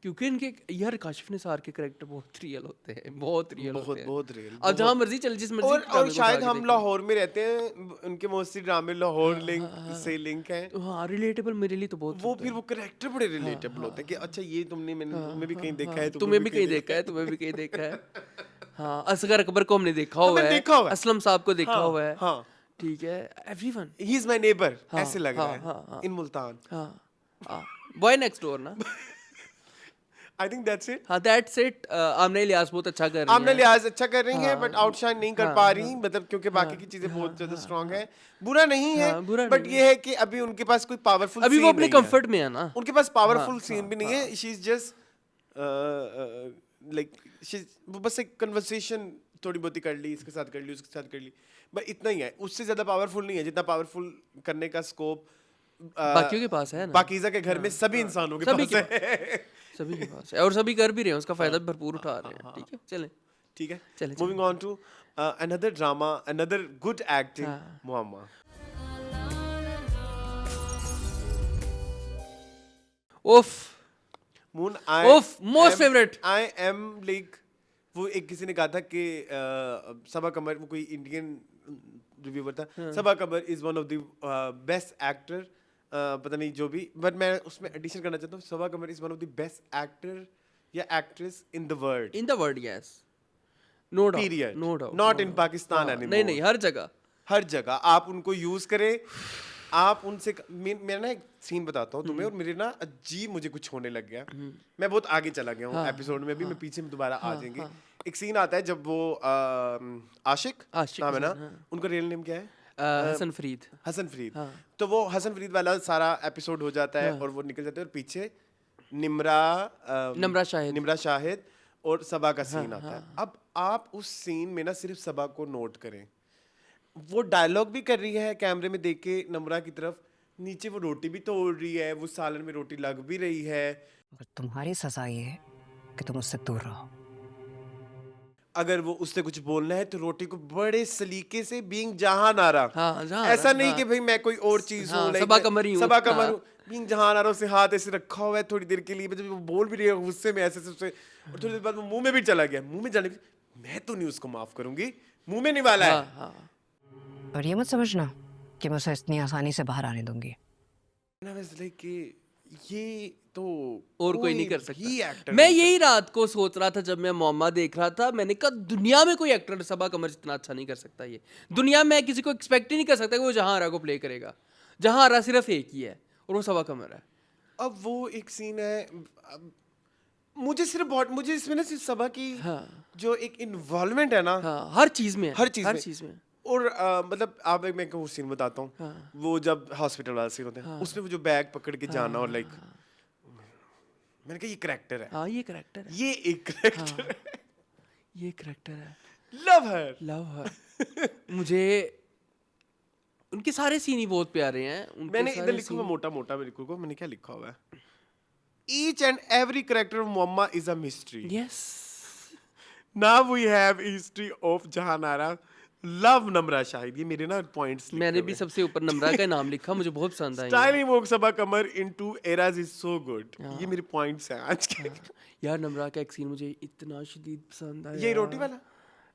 क्योंकि इनके यार काशिफ निसार के कैरेक्टर बहुत रियल होते हैं, बहुत रियल होते हैं। बहुत रियल। अब जहाँ मर्जी चल, जिस मर्जी और ड्रामे को शायद उठा के हम देख लो। लाहौर में रहते हैं, उनके मोस्टली ड्रामे लाहौर लिंक से लिंक हैं। हाँ, रिलेटेबल मेरे लिए तो बहुत वो होता फिर है। वो कैरेक्टर बड़े रिलेटेबल होते हैं कि अच्छा ये तुमने तुम्हें भी कहीं देखा है, तुम्हें भी कहीं देखा है, तुम्हें भी कहीं देखा है। हाँ, असगर अकबर को हमने देखा हुआ हमने है, देखा हुआ है। असलम साहब को देखा हाँ, हुआ है। हाँ। ठीक है, everyone. He is my neighbour, हाँ, ऐसे लग रहा हाँ, है हाँ, इन मुल्तान। हाँ, बॉय नेक्स्ट डोर ना। I think that's it. हाँ, दैट्स इट। आमना इलियास बहुत अच्छा कर रही आमना हैं। लिहाज अच्छा कर रही है, बट आउटशाइन नहीं कर पा रही, मतलब क्योंकि बाकी की चीजें बहुत ज्यादा स्ट्रांग है। बुरा नहीं है, बुरा बट नहीं ये है कि अभी उनके पास कोई पावरफुल अभी वो अपने कंफर्ट में है ना। उनके पास पावरफुल सीन भी नहीं है। शी इज जस्ट लाइक वो बस एक कन्वर्सेशन थोड़ी बहुत ही कर ली, इसके साथ कर ली, उसके साथ कर ली, बस इतना ही है। उससे ज्यादा पावरफुल नहीं है जितना पावरफुल करने का स्कोप बाकियों के पास है ना। पाकीज़ा के घर में सभी इंसानों के सभी पास है। सभी के पास है और सभी कर भी रहे हैं, उसका फायदा भरपूर उठा रहे हैं। ठीक है, चलें। ठीक है, चले, moving on to another drama, another good acting, हाँ। मुअम्मा। उफ, मून Oof, most favorite. I am like, वो एक किसी ने कहा था कि सबा कमर, वो कोई इंडियन रिव्यूअर था, Saba Qamar is one of the best actor, पता नहीं जो भी, बट मैं उसमें एडिशन करना चाहता हूँ, Saba Qamar is one of the best actor या actress in the world. In the world, yes. No doubt, period, no doubt, not in Pakistan नहीं एनीमोर। नहीं, हर जगह। हर जगह आप उनको यूज करें, आप उनसे मेरा ना एक सीन बताता हूँ तुम्हें, और मेरे ना अजीब मुझे कुछ होने लग गया। मैं बहुत आगे चला गया हूँ एपिसोड में भी, मैं पीछे में दोबारा आ जाएंगे। एक सीन आता है जब वो आशिक नाम है ना, उनका रियल नेम क्या है? हसन फरीद। हसन फरीद। तो वो हसन फरीद वाला सारा एपिसोड हो जाता है और वो निकल जाते हैं, और पीछे निम्रा शाहिद। निम्रा शाहिद और सबा का सीन आता है। अब आप उस सीन में ना सिर्फ सबा को नोट करें, वो डायलॉग भी कर रही है कैमरे में देख के नम्रा की तरफ, नीचे वो रोटी भी तोड़ रही है, वो सालन में रोटी लग भी रही है। तुम्हारी सजा ये है कि तुम उससे दूर रहो। अगर वो उससे कुछ बोलना है तो रोटी को बड़े सलीके से बीइंग जहां नारा, ऐसा नहीं कि भाई मैं कोई और चीज हूँ, सबा कमर ही हूँ, सबा कमर हूँ, बीइंग जहां नारा से हाथ ऐसे रखा हुआ है थोड़ी देर के लिए, जब वो बोल भी रही है गुस्से में ऐसे से, और थोड़ी देर बाद वो मुंह में भी चला गया, मुंह में जाने मैं तो नहीं उसको माफ करूंगी, मुंह में नहीं वाला है। और ये मत समझना कि मैं उसे इतनी आसानी से बाहर आने दूंगी। ये तो और कोई नहीं कर सकता। मैं यही रात को सोच रहा था जब मैं मोहम्मा देख रहा था, मैंने कहा दुनिया में कोई एक्टर सबा कमर इतना अच्छा नहीं कर सकता। ये दुनिया में किसी को एक्सपेक्ट ही नहीं कर सकता कि वो जहां आरा को प्ले करेगा। जहां आरा सिर्फ एक ही है और वो सबा कमर है। अब वो एक सीन है, मुझे सिर्फ बहुत, मुझे इसमें ना सिर्फ सबा की जो एक इन्वॉल्वमेंट है ना, हर चीज में, हर चीज में। और मतलब आप मैं एक सीन बताता हूँ, वो जब हॉस्पिटल वाला सीन होता है, उसमें वो जो बैग पकड़ के जाना, और लाइक मैंने कहा ये करैक्टर है। हाँ, ये करैक्टर है, ये एक करैक्टर है, ये करैक्टर है। लव हर, लव हर। मुझे उनके सारे सीन ही बहुत प्यारे हैं। मैंने इधर लिखा हुआ मोटा मोटा में लिखूंगा, मैंने क्या लिखा हुआ है, each and every character of मोहम्मा is a mystery. Yes, now we have history of Jahanara, love Namra Shahid. ये मेरे ना पॉइंट्स, मैंने भी सबसे ऊपर नम्रा का नाम लिखा, मुझे बहुत पसंद आया। स्टाइलिंग वोक Saba Qamar into Eraj is so good. ये मेरे पॉइंट्स हैं आज के। यार नम्रा का एक सीन मुझे इतना शदीद पसंद आया, ये रोटी वाला।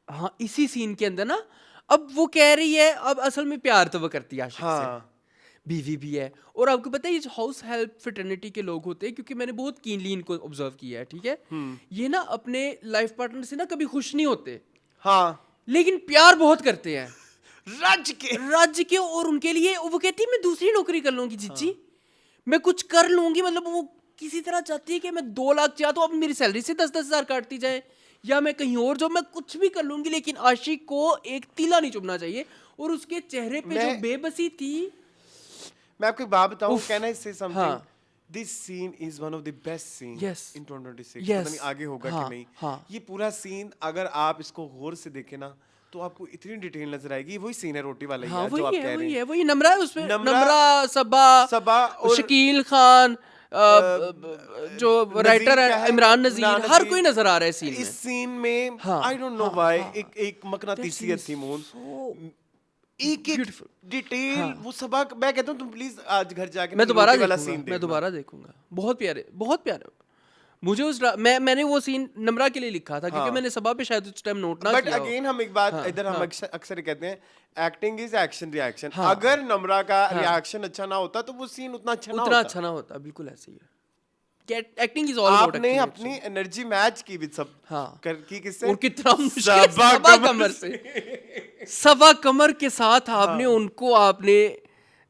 हाँ, इसी सीन के अंदर ना, अब वो कह रही है, अब असल में प्यार तो वो करती है आशिक से, बीवी भी है। और आपको पता है ये हाउस हेल्प फ्रेटर्निटी के लोग होते हैं, क्योंकि मैंने बहुत कीनली इनको ऑब्जर्व किया है, ठीक है, ये ना अपने लाइफ पार्टनर से ना कभी खुश नहीं होते, हाँ, लेकिन प्यार बहुत करते हैं, रज के। और उनके लिए वो कहती है मैं दूसरी नौकरी कर लूंगी जीजी, मैं कुछ कर लूंगी, मतलब वो किसी तरह चाहती है कि मैं 2 लाख चाह तो अब मेरी सैलरी से 10-10 हज़ार काटती जाए, या मैं कहीं और जो मैं कुछ भी कर लूंगी, लेकिन आशिक को एक तीला नहीं चुभना चाहिए। और उसके चेहरे पे जो बेबसी थी, मैं आपको एक बात बताऊं, can I say something, this scene is one of the best scene in 2026। पता नहीं आगे होगा कि नहीं। ये पूरा सीन अगर आप इसको गौर से देखें ना, तो आपको इतनी डिटेल नजर आएगी। वही सीन है रोटी वाला, हाँ, जो आप कह रहे हैं, वही नम्रा है उसमें, नम्रा, सबा और शकील खान, जो राइटर है इमरान नजीर, हर कोई नजर आ रहा है सीन में। इस सीन में आई डोंट नो व्हाई एक मकनातीसियत थी मून, एक डिटेल वो सबा। मैं कहता हूँ तुम प्लीज आज घर जाके मैं दोबारा देखूंगा। बहुत प्यारे, बहुत प्यारे। मुझे उस मैंने वो सीन नम्रा के लिए लिखा था, क्योंकि मैंने सबा पे शायद उस टाइम नोट ना किया। बट अगेन हम एक बात इधर हम अक्सर कहते हैं, एक्टिंग इज एक्शन रिएक्शन। अगर नम्रा का रिएक्शन अच्छा ना होता तो वो सीन उतना अच्छा ना होता। बिल्कुल ऐसे ही है। एक्टिंग इज ऑल अबाउट आपने अपनी एनर्जी मैच की विद सब, की किससे, और कितना मुश्किल सबा कमर से, सबा कमर के साथ आपने उनको आपने,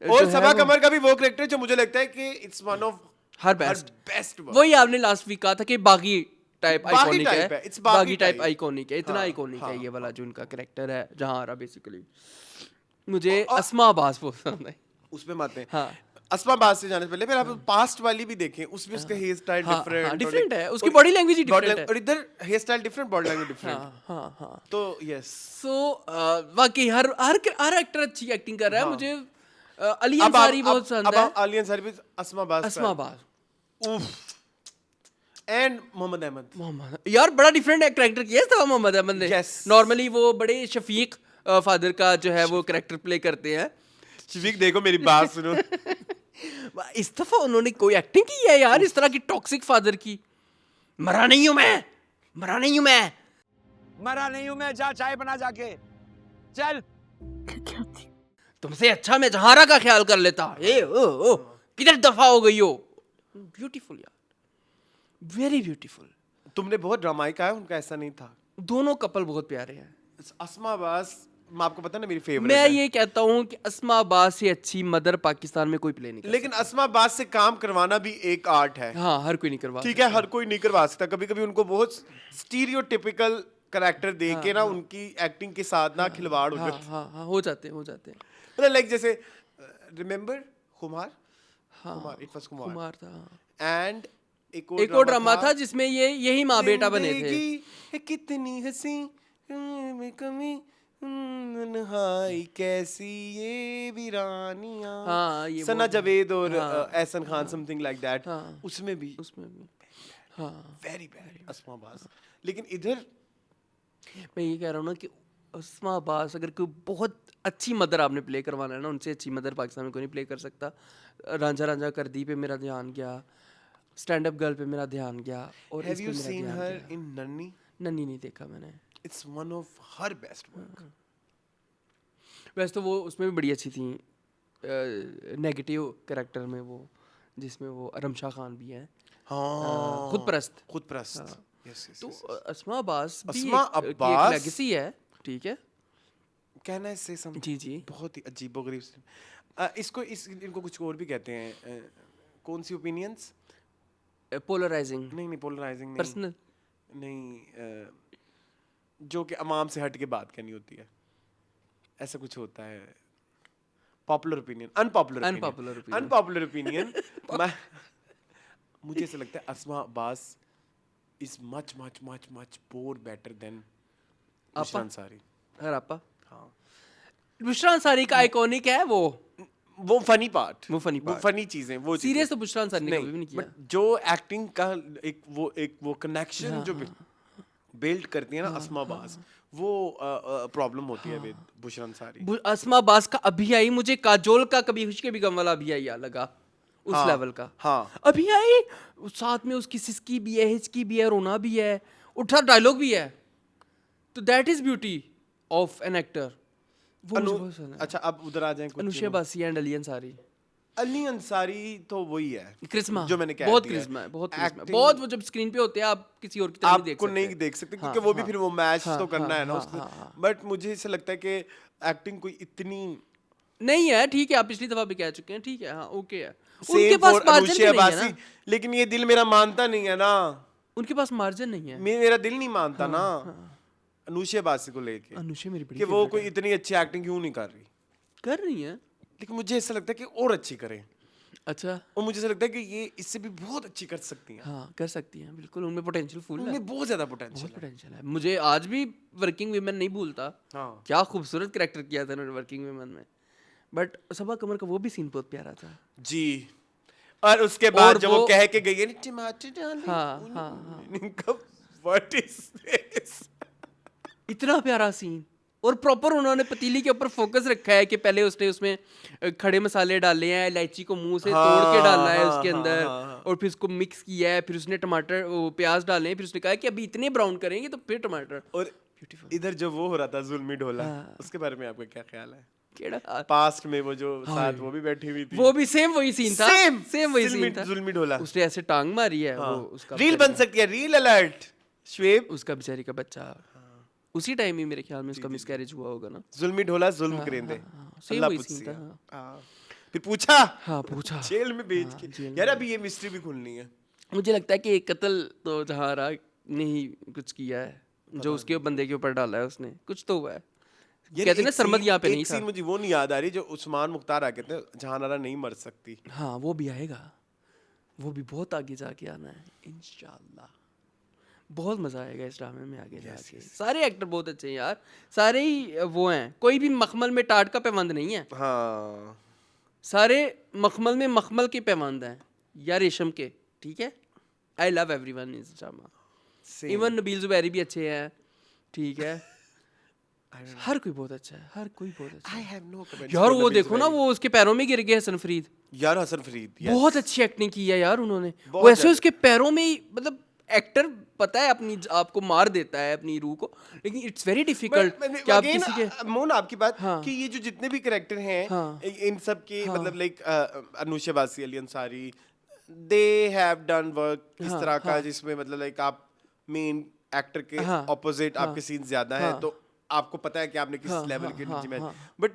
और सबा कमर का भी वो कैरेक्टर जो मुझे लगता है कि it's one of her best. वही आपने लास्ट वीक कहा था कि बागी टाइप आइकॉनिक है, बागी टाइप आइकॉनिक है, इतना आइकॉनिक है ये वाला जो उनका कैरेक्टर है जहां आ रहा। बेसिकली मुझे अस्मा अब्बास पसंद है, उसमें माते हैं। अस्मा अब्बास से जाने से पहले फिर आप पास्ट वाली भी देखें, उसमें उसका हेयर स्टाइल डिफरेंट है, उसकी बॉडी लैंग्वेज ही डिफरेंट है, और इधर hair style different, body language different. तो यस, सो वाकई हर एक्टर अच्छी एक्टिंग कर रहा है। मुझे अली अंसारी बहुत पसंद है। अली अंसारी भी, अस्मा अब्बास एंड मोहम्मद अहमद। यार बड़ा डिफरेंट कैरेक्टर किया था मोहम्मद अहमद ने। नॉर्मली वो बड़े शफीक फादर का जो है वो कैरेक्टर प्ले करते हैं। शफीक देखो मेरी बात सुनो, इस दफा उन्होंने कोई एक्टिंग की है यार इस तरह की टॉक्सिक फादर की। मरा नहीं हूं मैं, जा चाय बना जाके चल। तुमसे अच्छा मैं जहारा का ख्याल कर लेता। किधर दफा हो गई हो। ब्यूटीफुल यार, वेरी ब्यूटीफुल। तुमने बहुत ड्रामाई का है, उनका ऐसा नहीं था। दोनों कपल बहुत प्यारे हैं। अस्मा अब्बास, मैं आपको पता है ना मेरी फेवरेट मैं है। ये कहता हूँ कि अस्मा अब्बास से अच्छी मदर पाकिस्तान में कोई प्ले नहीं कर लेकिन अस्मा अब्बास से काम करवाना भी एक आर्ट है। सकता। हाँ, हर कोई नहीं करवा ठीक है, हर कोई नहीं करवा सकता। कभी कभी उनको बहुत स्टीरियोटिपिकल कैरेक्टर दे के ना उनकी एक्टिंग के साथ ना खिलवाड़ हो हाँ जाता है। हाँ हाँ, हो जाते हैं। मतलब लाइक जैसे रिमेम्बर कुमार, हाँ, कुमार, इट वाज कुमार कुमार था। एंड एक और ड्रामा था जिसमें यही माँ बेटा बने थे। जिंदगी है कितनी हंसी में कमी नहाई कैसी ये वीरानियां। हाँ, ये सना वो- जावेद और हाँ, Ehsan Khan something like that. हाँ। उसमें भी उसमें भी हाँ, वेरी बैड अस्मा अब्बास। लेकिन इधर मैं ये कह रहा हूँ ना कि अस्मा अब्बास अगर कोई बहुत अच्छी मदर आपने प्ले करवाना है ना, उनसे अच्छी मदर पाकिस्तान में कोई नहीं प्ले कर सकता। रांझा रांझा कर दी पे मेरा ध्यान गया, स्टैंड अप गर्ल पे मेरा ध्यान गया, और हैव इस यू पे मेरा सीन ध्यान हर गया। इन नन्नी? नन्ही नहीं देखा मैंने। It's one of her best work. वैसे तो वो उसमें भी बड़ी अच्छी थी, नेगेटिव कैरेक्टर में वो, जिसमें वो रमशा खान भी है, हाँ, खुद परस्त। खुद परस्त। Yes yes. तो अस्मा अब्बास भी अस्मा एक अब्बास- लेगेसी है, ठीक है। Can I say something? जी जी। बहुत ही अजीबोगरीब। इनको कुछ और भी कहते हैं। कौन सी ओपिनियंस? पोलराइजिंग, नहीं पोलराइजिंग नहीं। पर्सनल। नहीं, जो कि अवाम से हट के बात करनी होती है, ऐसा कुछ होता है। Popular opinion, unpopular Unpopular opinion. मुझे ऐसा लगता है Asma Abbas is much much much much more better than Bushra Ansari. हरापा। हाँ, बुशरा अंसारी का आइकॉनिक है वो फनी पार्ट, वो funny वो part। फनी चीजें, वो सीरियस तो बुशरा अंसारी ने नहीं, कभी भी नहीं किया। बट जो एक्टिंग का एक वो कनेक्शन जो बिल्ड करती है ना अस्मा अब्बास, वो प्रॉब्लम होती है विद बुशरा अंसारी। अस्मा अब्बास का अभी आई, मुझे काजोल का कभी खुशी कभी गम वाला अभी आई लगा उस हाँ, लेवल का। हाँ। अभी आई, साथ में उसकी सिसकी भी है, हिचकी भी है, रोना भी है, उठा डायलॉग भी है। तो that is beauty of an actor. वो मुझे बहुत पसंद है। अच्छा, अब उधर आ जाएं कुछ। अनुशा बासी एंड अली अंसारी। अली अंसारी तो वही है, क्रिस्मा जो मैंने कहा बहुत दिया क्रिस्मा है, बहुत क्रिस्मा है। Acting- बहुत, वो जब स्क्रीन पे होते हैं आप किसी और की तरह नहीं देख आपको सकते। नहीं देख सकते, क्योंकि हाँ, वो भी हाँ, फिर वो मैच हाँ, तो करना है ना हाँ, उसको। हाँ, हाँ। बट मुझे ऐसा लगता है कि एक्टिंग कोई इतनी नहीं है, ठीक है, आप पिछली दफा भी कह चुके हैं, ठीक है, हाँ, ओके है। सेम उनके पास फॉर मार्जिन भी अनुशा नहीं है बासी। ना, लेकिन ये दिल मेरा मानता नहीं है ना, उनके पास मार्जिन नहीं है। मेरा दिल नहीं मानता ना अनुशा बासी को लेके, अनुशा मेरी बड़ी कि वो favorite कोई है। इतनी अच्छी एक्टिंग क्यों नहीं कर रही। कर रही है। लेकिन मुझे ऐसा लगता है कि और अच्छी करें, अच्छा, और मुझे ऐसा लगता है कि ये इससे भी बहुत अच्छी कर सकती हैं। हाँ, कर सकती हैं, बिल्कुल, उनमें पोटेंशियल फुल है, उनमें बहुत ज्यादा बहुत पोटेंशियल है। पोटेंशियल है। मुझे आज भी वर्किंग वीमेन नहीं भूलता, हाँ, क्या खूबसूरत कैरेक्टर किया था उन्होंने वर्किंग वीमेन में। बट सबा कमर का वो भी सीन बहुत प्यारा था। जी। और उसके बाद और जब वो वो- कह के गई है ना, टमाटर डाल हाँ, हाँ, व्हाट इज दिस। इतना प्यारा सीन, और प्रॉपर उन्होंने पतीली के ऊपर फोकस रखा है कि पहले उसने उसमें खड़े मसाले डाले हैं, इलायची को मुंह से तोड़ के डालना है उसके अंदर, और फिर उसको मिक्स किया है, फिर उसने टमाटर वो प्याज डाले हैं, फिर उसने कहा कि अभी इतने ब्राउन करेंगे तो फिर टमाटर। और इधर जो वो हो रहा था जुल्मी ढोला, उसके बारे में आपका क्या ख्याल है? केड़ा पास्ट में वो जो साथ वो भी बैठी हुई थी, वो भी सेम वही सीन था, सेम वही सीन था। जुल्मी ढोला। उसने ऐसे टांग मारी है, वो उसका रील बन सकती है, रील अलर्ट। श्वेब, उसका बेचारी का बच्चा उसी टाइम ही मेरे ख्याल में उसका मिसकैरेज हुआ होगा ना। जुल्मी ढोला जुल्म करेंदे। सेम अल्लाह वही पुछसी सीन था। है। हाँ। फिर पूछा, हाँ, पूछा जेल में भेज हाँ, के। जेल में यार अभी ये मिस्ट्री भी खुलनी है। मुझे लगता है कि एक कत्ल तो जहारा ने ही कुछ किया है, जो उसके बंदे के ऊपर डाला है उसने, कुछ तो हुआ है। कहते हैं ना सरमद यहाँ पे नहीं था। सीन मुझे वो नहीं याद आ रही, जो उस्मान मुख्तार आ कहते हैं जहानारा नहीं मर सकती। हाँ, वो भी आएगा, वो भी बहुत आगे जाके आना है इंशाल्लाह। बहुत मजा आएगा इस ड्रामे में आगे जाके। सारे एक्टर बहुत अच्छे हैं यार, सारे ही वो हैं, कोई भी मखमल में टाट का पैबंद नहीं है। हाँ, सारे मखमल में मखमल के पैबंद हैं या रेशम के, ठीक है। I love everyone in drama, even Nabeel Zubairi भी अच्छे हैं, ठीक है। हर कोई बहुत अच्छा है, हर कोई बहुत अच्छा आई है। Have no comments. यार वो देखो ना, वो उसके पैरों में गिर गए हसन फरीद, यार हसन फरीद, yes। बहुत अच्छी एक्टिंग की है यार उन्होंने। बहुत वैसे ज्यादा। उसके पैरों में ही, मतलब एक्टर पता है अपनी आपको मार देता है अपनी रूह को, लेकिन इट्स वेरी डिफिकल्ट कि आप किसी के मोन आपकी बात हाँ। कि ये जो जितने भी कैरेक्टर हैं हाँ। इन सब के मतलब लाइक अनुशा बासी, Ali Ansari, they have done work इस तरह का जिसमें मतलब लाइक आप मेन एक्टर के हाँ, ऑपोजिट हाँ, आपके सीन ज्यादा हैं हाँ, तो आपको पता है कि आपने किस हाँ, लेवल हाँ, के हाँ, नीचे में, हाँ। बट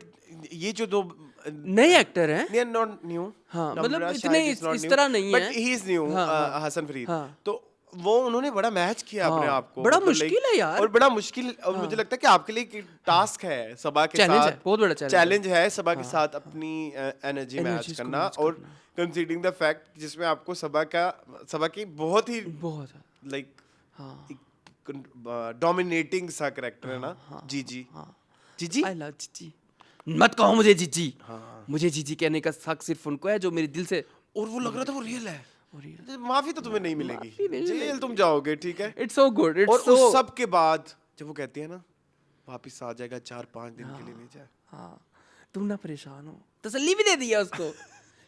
ये जो दो नए एक्टर हैं। नहीं नॉट न्यू, हाँ, मतलब इतने इस तरह नहीं बट है। ही इज न्यू, हाँ, हाँ, हसन फरीद, हाँ। तो वो उन्होंने बड़ा मैच किया अपने हाँ, आप को, बड़ा मतलब मुश्किल like- है यार। और बड़ा मुश्किल, और मुझे लगता है कि आपके लिए टास्क है सबा के चैलेंज साथ, है, बहुत बड़ा चैलेंज है सबा के हाँ, साथ अपनी एनर्जी मैच Energies को करना, match और करना। कंसीडरिंग द फैक्ट जिसमें आपको सबा की बहुत ही बहुत लाइक हाँ, डोमिनेटिंग सा करेक्टर है ना, जीजी जीजी आई लव जीजी। मत कहो मुझे जीजी। हाँ। मुझे जीजी कहने का हक सिर्फ उनको है जो मेरे दिल से। और वो लग रहा था वो रियल है, और माफी तो तुम्हें नहीं माफी मिलेगी, नहीं जेल मिलेगी। तुम जाओगे, ठीक है। इट्स सो गुड, और इट्स उस सो। सब के बाद जब वो कहती है ना वापिस आ जाएगा 4-5 दिन के लिए ले जाए, हाँ, तुम ना परेशान हो, तसल्ली भी दे दिया उसको।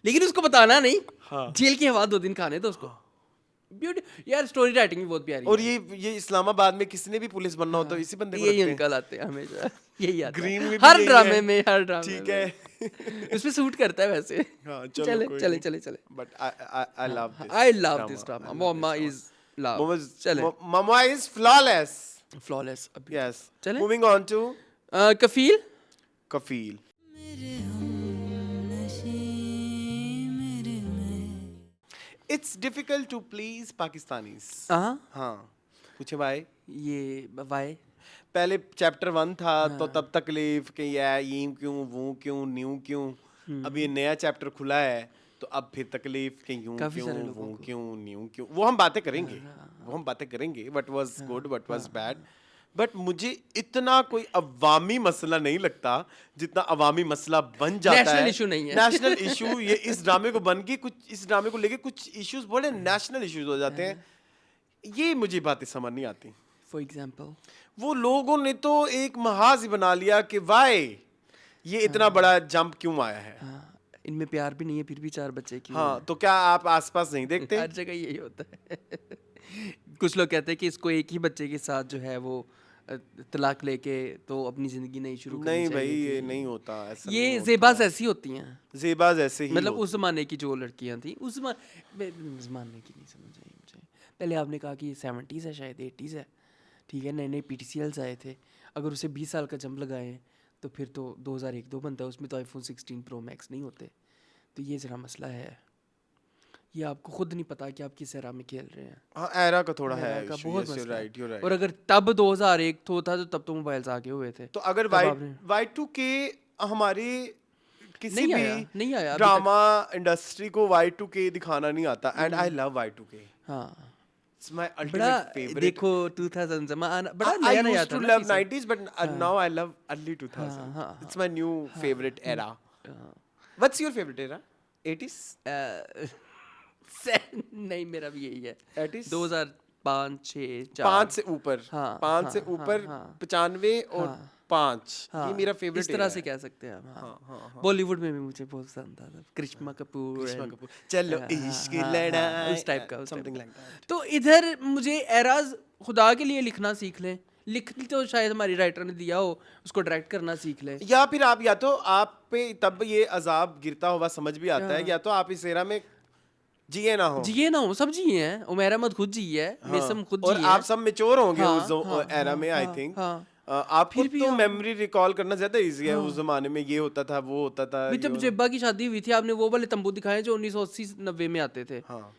लेकिन उसको बताना नहीं। हाँ। जेल की हवा 2 दिन खाने दो उसको। ब्यूटी यार, स्टोरी राइटिंग भी बहुत प्यारी और है। ये इस्लामाबाद में किसने भी पुलिस बनना होता है इसी बंदे को यही रखते हैं। अंकल आते हैं हमेशा। यही आता ग्रीन है में भी हर यही ड्रामे है। में, हर ड्रामे ठीक में। है। उसमें सूट करता है वैसे। हाँ, चलो चले कोई चले नहीं। चले चले। But I love this, I love this drama. Mama is love. चले Mama is flawless. Flawless. Yes. चले? Moving on to Kafil. Kafil. It's difficult to please Pakistanis. हाँ, पूछे भाई। ये वाई। पहले चैप्टर 1 था तो तब तकलीफ कि ये क्यों, वो क्यों, न्यू क्यों। अब ये नया चैप्टर खुला है तो अब फिर तकलीफ कि यूं काफी क्यों, सारे लोगों वो को। क्यों, न्यू क्यों, वो हम बातें करेंगे, वो हम बातें करेंगे, what was good, what was bad. But मुझे इतना कोई अवामी मसला नहीं लगता जितना अवामी मसला बन जाता National है। issue नहीं है। नेशनल इशू ये इस ड्रामे को बन के कुछ, इस ड्रामे को लेके कुछ इश्यूज बड़े नेशनल इश्यूज हो जाते हैं। ये मुझे बातें समझ नहीं आती। फॉर एग्जाम्पल वो लोगों ने तो एक महाज ही बना लिया कि वाई ये इतना बड़ा जंप क्यों आया है। इनमें प्यार भी नहीं है फिर भी 4 बच्चे क्यों हाँ, हैं? तो क्या आप आसपास नहीं देखते? हर जगह यही होता है। कुछ लोग कहते हैं कि इसको एक ही बच्चे के साथ जो है वो तलाक लेके तो अपनी जिंदगी नहीं शुरू करनी नहीं भाई, चाहिए ये थी। नहीं होता, ऐसा ये नहीं होता। ज़ेबाज ऐसी होती हैं। ज़ेबाज ऐसे ही मतलब होता। उस जमाने की जो लड़कियां थी उस जमाने की नहीं समझ आई मुझे। पहले आपने कहा कि 70s है, शायद 80s है, ठीक है, नए नए PTCLs आए थे। अगर उसे 20 साल का जंप लगाए तो फिर तो 2001-2 बनता है, उसमें तो iPhone 16 Pro Max नहीं होते। तो ये ज़रा मसला है। ये आपको खुद नहीं पता कि आप किस एरा में खेल रहे हैं। हाँ, एरा का थोड़ा एरा है का issue, बहुत yes, you're मसला है। right, you're right। और अगर तब 2001 तो था तो तब तो मोबाइल्स आगे हुए थे। तो अगर तब आपने- Y2K हमारे किसी नहीं भी आया, नहीं आया अभी ड्रामा इंडस्ट्री को Y2K दिखाना नहीं आता, एंड आई लव Y2K। हाँ, इट्स माय बड़ा अल्टीमेट फेवरेट। देखो 2000 जमाना बड़ा I नया नया used था to ना love चीज़ें। 90s, but now I love early 2000. हाँ, It's my new favorite era. हाँ। What's your favorite era? 80s? नहीं, मेरा भी यही है। 80s? 2005, 6, 4। 5 से ऊपर, हाँ, 5 से हाँ, ऊपर, हाँ, 95 और हाँ, 5, हाँ, ये मेरा फेवरेट इस तरह से कह सकते हैं हम। हाँ। बॉलीवुड में भी मुझे बहुत पसंद आता था, करिश्मा कपूर करिश्मा and- कपूर, चलो हाँ, इश्क हाँ, लड़ाई, उस टाइप का, उस टाइप something का। like that. तो इधर मुझे एराज खुदा के लिए लिखना सीख लें। लिखनी तो शायद हमारी राइटर ने दिया हो, उसको डायरेक्ट करना सीख लें। या फिर आप, या तो आप पे तब ये अजाब गिरता हुआ समझ भी आता है, हाँ। या तो आप इस एरा में जिए ना हो। जिए ना हो, सब जिए हैं। उमैर अहमद खुद जी है, मेसम खुद और जी आप है। सब मेच्योर होंगे हाँ, उस हाँ, एरा में, आई हाँ, थिंक। हाँ। आपको फिर भी तो हम- मेमोरी रिकॉल करना ज्यादा इजी है। उस जमाने में ये होता था, वो होता था, भी ये जब होता- जेबा की शादी हुई थी, आपने वो वाले तंबू दिखाए जो 1980-90 में आते थे, हाँ,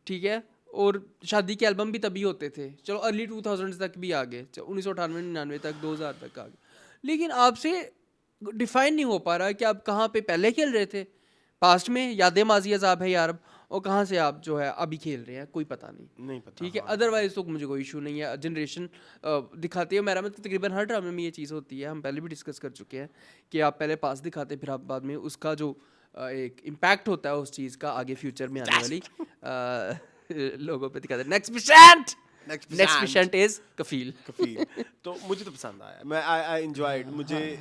ठीक है। और शादी के एल्बम भी तभी होते थे। चलो अर्ली 2000 तक भी आ गए, 1998-99 तक, 2000 तक आ गए। लेकिन आपसे डिफाइन नहीं हो पा रहा कि आप कहाँ पे पहले खेल रहे थे, पास्ट में, यादें माजी अजाब है यार, और कहाँ से आप जो है अभी खेल रहे हैं, कोई पता नहीं। नहीं पता। ठीक है, अदरवाइज तो मुझे कोई इशू नहीं है। जनरेशन दिखाती है, मेरा मतलब तकरीबन हर ड्रामे में ये चीज़ होती है। हम पहले भी डिस्कस कर चुके हैं कि आप पहले पास दिखाते, फिर आप बाद में उसका जो एक इम्पैक्ट होता है उस चीज़ का आगे फ्यूचर में आने वाली लोगों पे दिखाते हैं। नेक्स्ट पेशेंट इज कफील। कफील तो मुझे तो पसंद आया, मैं आई एंजॉयड। मुझे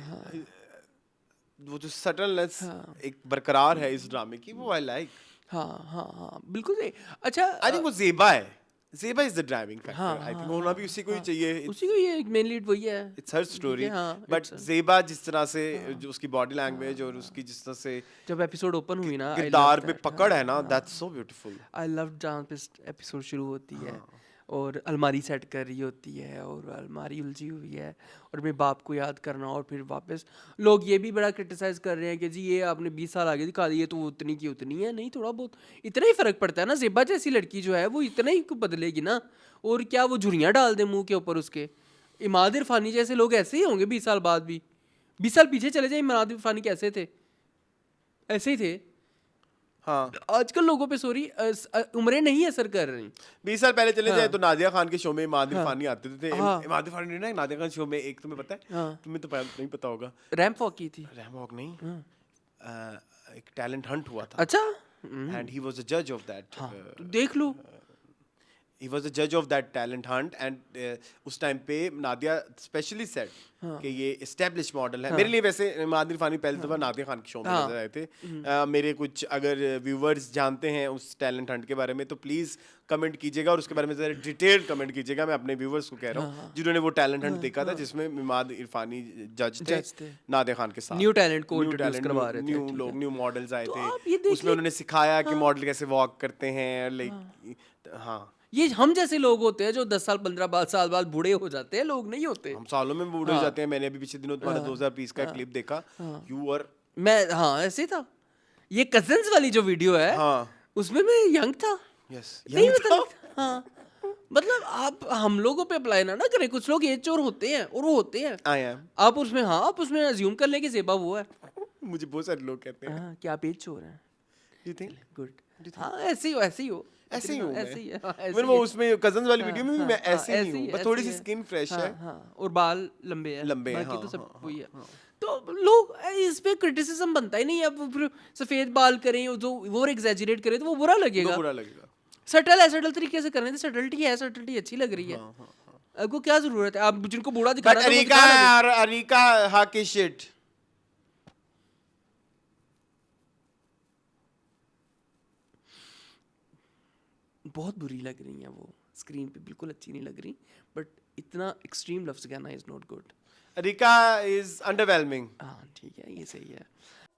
वो जो सटलनेस एक बरकरार है इस ड्रामे की, वो आई लाइक। हाँ, बिल्कुल सही। अच्छा, आई थिंक वो ज़ेबा है, Zeba is the driving factor. I think होना भी उसी को ही चाहिए। उसी को ये मेन लीड वही है। इट्स हर स्टोरी, हाँ, बट ज़ेबा जिस तरह से जो उसकी बॉडी लैंग्वेज और उसकी जिस तरह से जब एपिसोड ओपन हुई ना, किरदार में पकड़ है ना, that's so beautiful. I love जहाँ पे एपिसोड शुरू होती है और अलमारी सेट कर रही होती है और अलमारी उलझी हुई है और अपने बाप को याद करना और फिर वापस लोग ये भी बड़ा क्रिटिसाइज़ कर रहे हैं कि जी ये आपने 20 साल आगे दिखा दी है तो वो उतनी की उतनी है। नहीं, थोड़ा बहुत इतना ही फ़र्क पड़ता है ना। ज़ेबा जैसी लड़की जो है वो इतना ही बदलेगी ना, और क्या वो झुर्रियाँ डाल दे मुंह के ऊपर उसके। इमाद इरफानी जैसे लोग ऐसे ही होंगे 20 साल बाद भी। 20 साल पीछे चले जाए, इमाद इरफानी कैसे थे, ऐसे ही थे। हाँ, आजकल लोगों पे सॉरी उम्रें नहीं असर कर रही। 20 साल पहले चले हाँ। जाए तो नादिया खान के शो में इमाद हाँ। इरफानी आते थे। हाँ। इमाद इरफानी ने ना नादिया खान शो में एक, तुम्हें पता है, हाँ। तुम्हें तो नहीं पता होगा, रैंप वॉक की थी। रैम वॉक नहीं, हाँ। एक टैलेंट हंट हुआ था अच्छा। एंड ही वाज द जज ऑफ दैट। हाँ, तो देख लो। he was the judge of that talent hunt and उस टाइम पे नादिया स्पेशली सेड कि ये एस्टेब्लिश मॉडल है। मेरे लिए वैसे इमाद इरफानी पहली दफ़ा नादिया खान के शो में नजर आए थे। मेरे कुछ अगर व्यूवर्स जानते हैं उस टैलेंट हंट के बारे में तो प्लीज़ कमेंट कीजिएगा और उसके बारे में ज़रा डिटेल कमेंट कीजिएगा। मैं अपने व्यूवर्स को कह रहा हूँ जिन्होंने वो टैलेंट हंट देखा था जिसमें इमाद इरफानी जज थे नादिया खान के साथ। न्यू टैलेंट को इंट्रोड्यूस करवा रहे थे। न्यू लोग, न्यू मॉडल्स आए तो थे, आप ये देखिए। उसमें उन्होंने सिखाया कि मॉडल कैसे वॉक करते हैं। लाइक हाँ, ये हम जैसे लोग होते हैं जो 10 साल 15 साल बाद बूढ़े हो जाते हैं, लोग नहीं होते। हम सालों में बूढ़े हो जाते हैं। मैंने अभी पिछले दिनों तुम्हारा 2020 का क्लिप देखा, यू और मैं हाँ ऐसे था। ये कजन्स वाली जो वीडियो है हाँ उसमें मैं यंग था। यस नहीं मतलब हाँ, मतलब आप हम लोगों पे अप्लाई ना करें। कुछ लोग एज चोर होते हैं और वो होते हैं। आई एम, आप उसमें हाँ आप उसमें अज्यूम कर ले कि ज़ेबा वो है। मुझे बहुत सारे लोग कहते हैं हाँ, कि आप एज चोर हैं। You think good. हाँ ऐसे ही हो, ऐसे ही हो, ऐसे ही हूँ ऐसे ही है, हाँ, ऐसे मैं ही है। उसमें कजन्स वाली हाँ, वीडियो में भी हाँ, मैं हाँ, ऐसे ही हूँ, बस थोड़ी सी है। स्किन फ्रेश हाँ, है। हाँ, और बाल लंबे हैं, लंबे हैं, बाकी तो हाँ, सब हाँ, वही है। तो लोग इस पे क्रिटिसिज्म बनता ही नहीं है। अब फिर सफेद बाल करें जो वो एग्जैजरेट करें तो वो बुरा लगेगा। बुरा लगेगा। सटल है, सटल तरीके से करने से सटलिटी है, सटलिटी अच्छी लग रही है। आपको क्या जरूरत है, आप जिनको बूढ़ा बट दिखाना है तो वो अरीका दिखा दें। और अरीका हाकी शिट। बहुत बुरी लग रही है वो, स्क्रीन पे बिल्कुल अच्छी नहीं लग रही। बट इतना एक्सट्रीम लफ्ज कहना is not good. Areeka is underwhelming. हाँ ठीक है, ये सही है।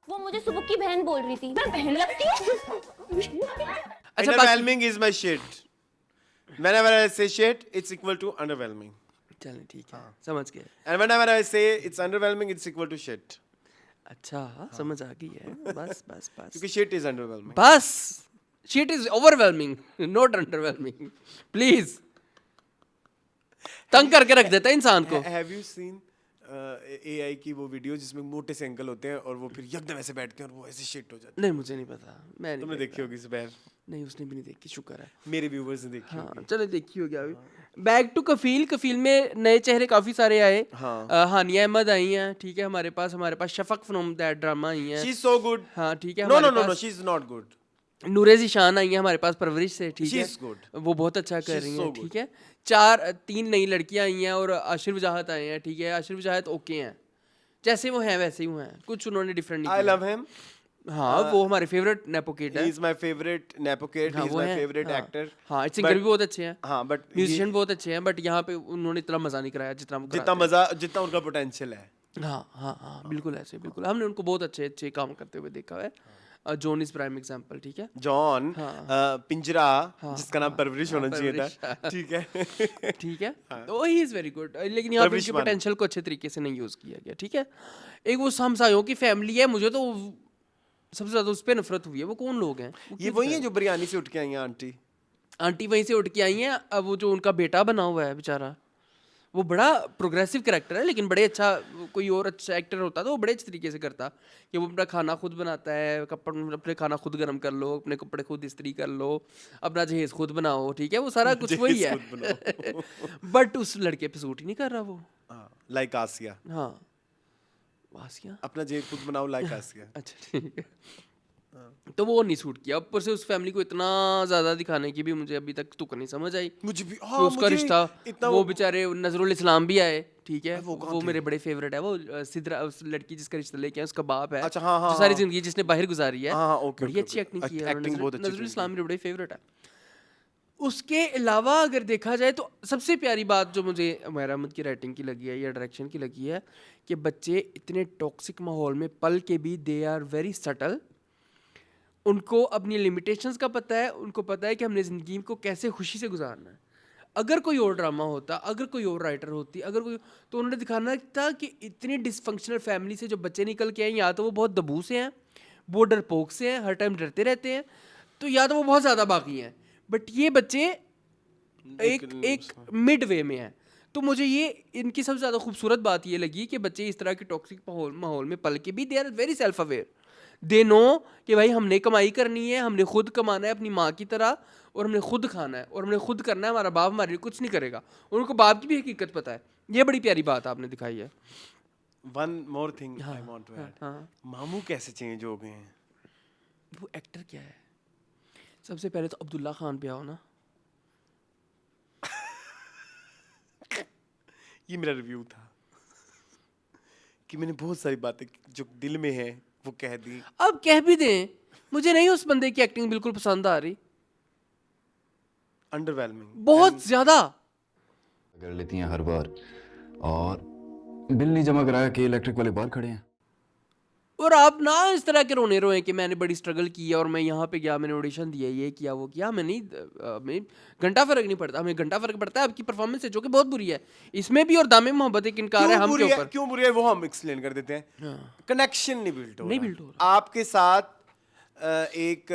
वो मुझे सुबह की बहन बोल रही थी, मैं बहन लगती हूँ। अच्छा, underwhelming is my shit. Whenever I say shit, it's equal to underwhelming. चलें ठीक है, समझ गए। And whenever I say it's underwhelming, it's equal to shit. अच्छा समझ आ गई है। बस बस बस क्योंकि shit is underwhelming. बस shit is overwhelming, not underwhelming. Please. तंग करके रख देता है इंसान को। Have you seen AI की वो वीडियो जिसमें मोटे से अंकल होते हैं और वो फिर यकदम ऐसे बैठते हैं और वो ऐसे shit हो जाते नहीं मुझे नहीं पता, मैं हैं? नहीं तुमने देखी होगी जुबैर, नहीं उसने भी नहीं देखी, शुक्र है। मेरे व्यूवर्स ने देखी हाँ होगी। चलो देखी होगी अभी। बैक टू कफील। कफील में नए चेहरे काफ़ी सारे आए। हाँ। हानिया अहमद आई हैं, ठीक है, हमारे पास शफक फ्रॉम दैट ड्रामा आई हैं। She's so good. हाँ ठीक है। No, हमारे no, no, no, pass she's not good. नूरे ज़िशान आई हैं हमारे पास परवरिश से, ठीक है, She's good. वो बहुत अच्छा कर She's रही so हैं, good. ठीक है। 3 नई लड़कियां आई हैं और आशिर वजाहत आए हैं, ठीक है। आशिर वजाहत ओके हैं, जैसे वो हैं वैसे ही वो हैं, कुछ उन्होंने डिफरेंट नहीं I किया। love him. हाँ वो हमारे फेवरेट नेपो किड है। He's my favorite nepo kid. हाँ, He's वो my हैं, favorite हाँ। actor. हाँ सिंगर But- भी बहुत अच्छे हैं, हाँ, but म्यूजिशियन बहुत अच्छे हैं, बट यहाँ पे उन्होंने इतना मजा नहीं कराया जितना वो जितना कराते मजा, जितना उनका पोटेंशियल है। हैं। हाँ हाँ हाँ बिल्कुल ऐसे, बिल्कुल हमने उनको बहुत अच्छे अच्छे काम करते हुए देखा है। जॉन इज प्राइम एग्जांपल, ठीक है। जॉन हाँ। पिंजरा, हाँ, जिसका नाम परवरिश होना चाहिए परवरिश। था, ठीक है। ठीक है, तो ही इज वेरी गुड, लेकिन यहाँ पे परवरिश उनके मान। पोटेंशियल को अच्छे तरीके से नहीं यूज किया गया, ठीक है। एक वो हमसायों की फैमिली है, मुझे तो सबसे ज्यादा उस पर नफरत हुई है। वो कौन लोग हैं? ये वही है जो बिरयानी से उठ के आई हैं आंटी। आंटी वहीं से उठ के आई हैं। अब वो जो उनका बेटा बना हुआ है बेचारा, वो बड़ा प्रोग्रेसिव कैरेक्टर है, लेकिन बड़े अच्छा, कोई और अच्छा एक्टर होता तो वो बड़े अच्छे तरीके से करता कि वो अपना खाना खुद बनाता है, अपने खाना खुद गर्म कर लो, अपने कपड़े खुद इस्त्री कर लो, अपना जहेज खुद बनाओ, ठीक है, वो सारा कुछ वही जहेज है। खुद बट उस लड़के पे सूट ही नहीं कर रहा वो। लाइक आसिया। हाँ वासिया, अपना जेब खुद बनाओ लाइक आसिया। अच्छा ठीक है। तो वो नहीं सूट किया। ऊपर से उस फैमिली को इतना ज्यादा दिखाने की भी मुझे अभी तक तुक नहीं समझ आई। मुझे भी तो उसका रिश्ता, इतना वो बेचारे नजरुल इस्लाम भी आए, ठीक है, वो कहाँ वो थे? मेरे बड़े फेवरेट है। वो सिद्रा, उस लड़की जिसका रिश्ता लेके आए, उसका बाप है। अच्छा, हाँ, हाँ, जो सारी हाँ। जिंदगी जिसने बाहर गुजारी है। हाँ, हाँ, ओके, बड़ी ओके, अच्छी ओके। एक्टिंग की है एक्टिंग बहुत अच्छी नजरुल की इस्लाम मेरे बड़े फेवरेट है। उसके अलावा अगर देखा जाए तो सबसे प्यारी बात जो मुझे उमैर अहमद की राइटिंग की लगी है या डायरेक्शन की लगी है कि बच्चे इतने टॉक्सिक माहौल में पल के भी दे आर वेरी सटल। उनको अपनी लिमिटेशंस का पता है, उनको पता है कि हमने ज़िंदगी को कैसे खुशी से गुजारना है। अगर कोई और ड्रामा होता, अगर कोई और राइटर होती, अगर कोई, तो उन्होंने दिखाना था कि इतनी डिसफंक्शनल फैमिली से जो बच्चे निकल के आए, या तो वो बहुत दबू से हैं, वो डरपोक से हैं, हर टाइम डरते रहते हैं, तो या तो वो बहुत ज़्यादा बाकी हैं, बट ये बच्चे एक मिड वे में हैं। तो मुझे ये इनकी सबसे ज़्यादा खूबसूरत बात ये लगी कि बच्चे इस तरह के टॉक्सिक माहौल में पल के भी they are very self aware, they know कि भाई हमने कमाई करनी है, हमने खुद कमाना है अपनी माँ की तरह, और हमने खुद खाना है, और हमने खुद करना है, हमारा बाप हमारे लिए कुछ नहीं करेगा, और उनको बाप की भी हकीकत पता है। ये बड़ी प्यारी बात आपने दिखाई है। One more thing I want to add, मामू कैसे चेंज हो गए हैं? वो एक्टर क्या है? सबसे पहले तो अब्दुल्ला खान पे आओ ना। ये मेरा रिव्यू था कि मैंने बहुत सारी बातें जो दिल में है वो कह दी। अब कह भी दें, मुझे नहीं उस बंदे की एक्टिंग बिल्कुल पसंद आ रही, अंडरवेलमिंग बहुत ज्यादा कर लेती हैं हर बार, और बिल नहीं जमा कराया कि इलेक्ट्रिक वाले बाहर खड़े हैं। और आप ना इस तरह के रोने रोए कि मैंने बड़ी स्ट्रगल की है और मैं यहाँ पे गया, मैंने ऑडिशन दिया, ये किया वो किया। हमें नहीं, हमें घंटा फर्क नहीं पड़ता, हमें घंटा फर्क पड़ता है आपकी परफॉर्मेंस से, जो कि बहुत बुरी है इसमें भी, और दामे मोहब्बत एक इनकार है हम के ऊपर। क्यों बुरी है वो हम एक्सप्लेन कर देते हैं। कनेक्शन नहीं बिल्ड हो रहा, आपके साथ एक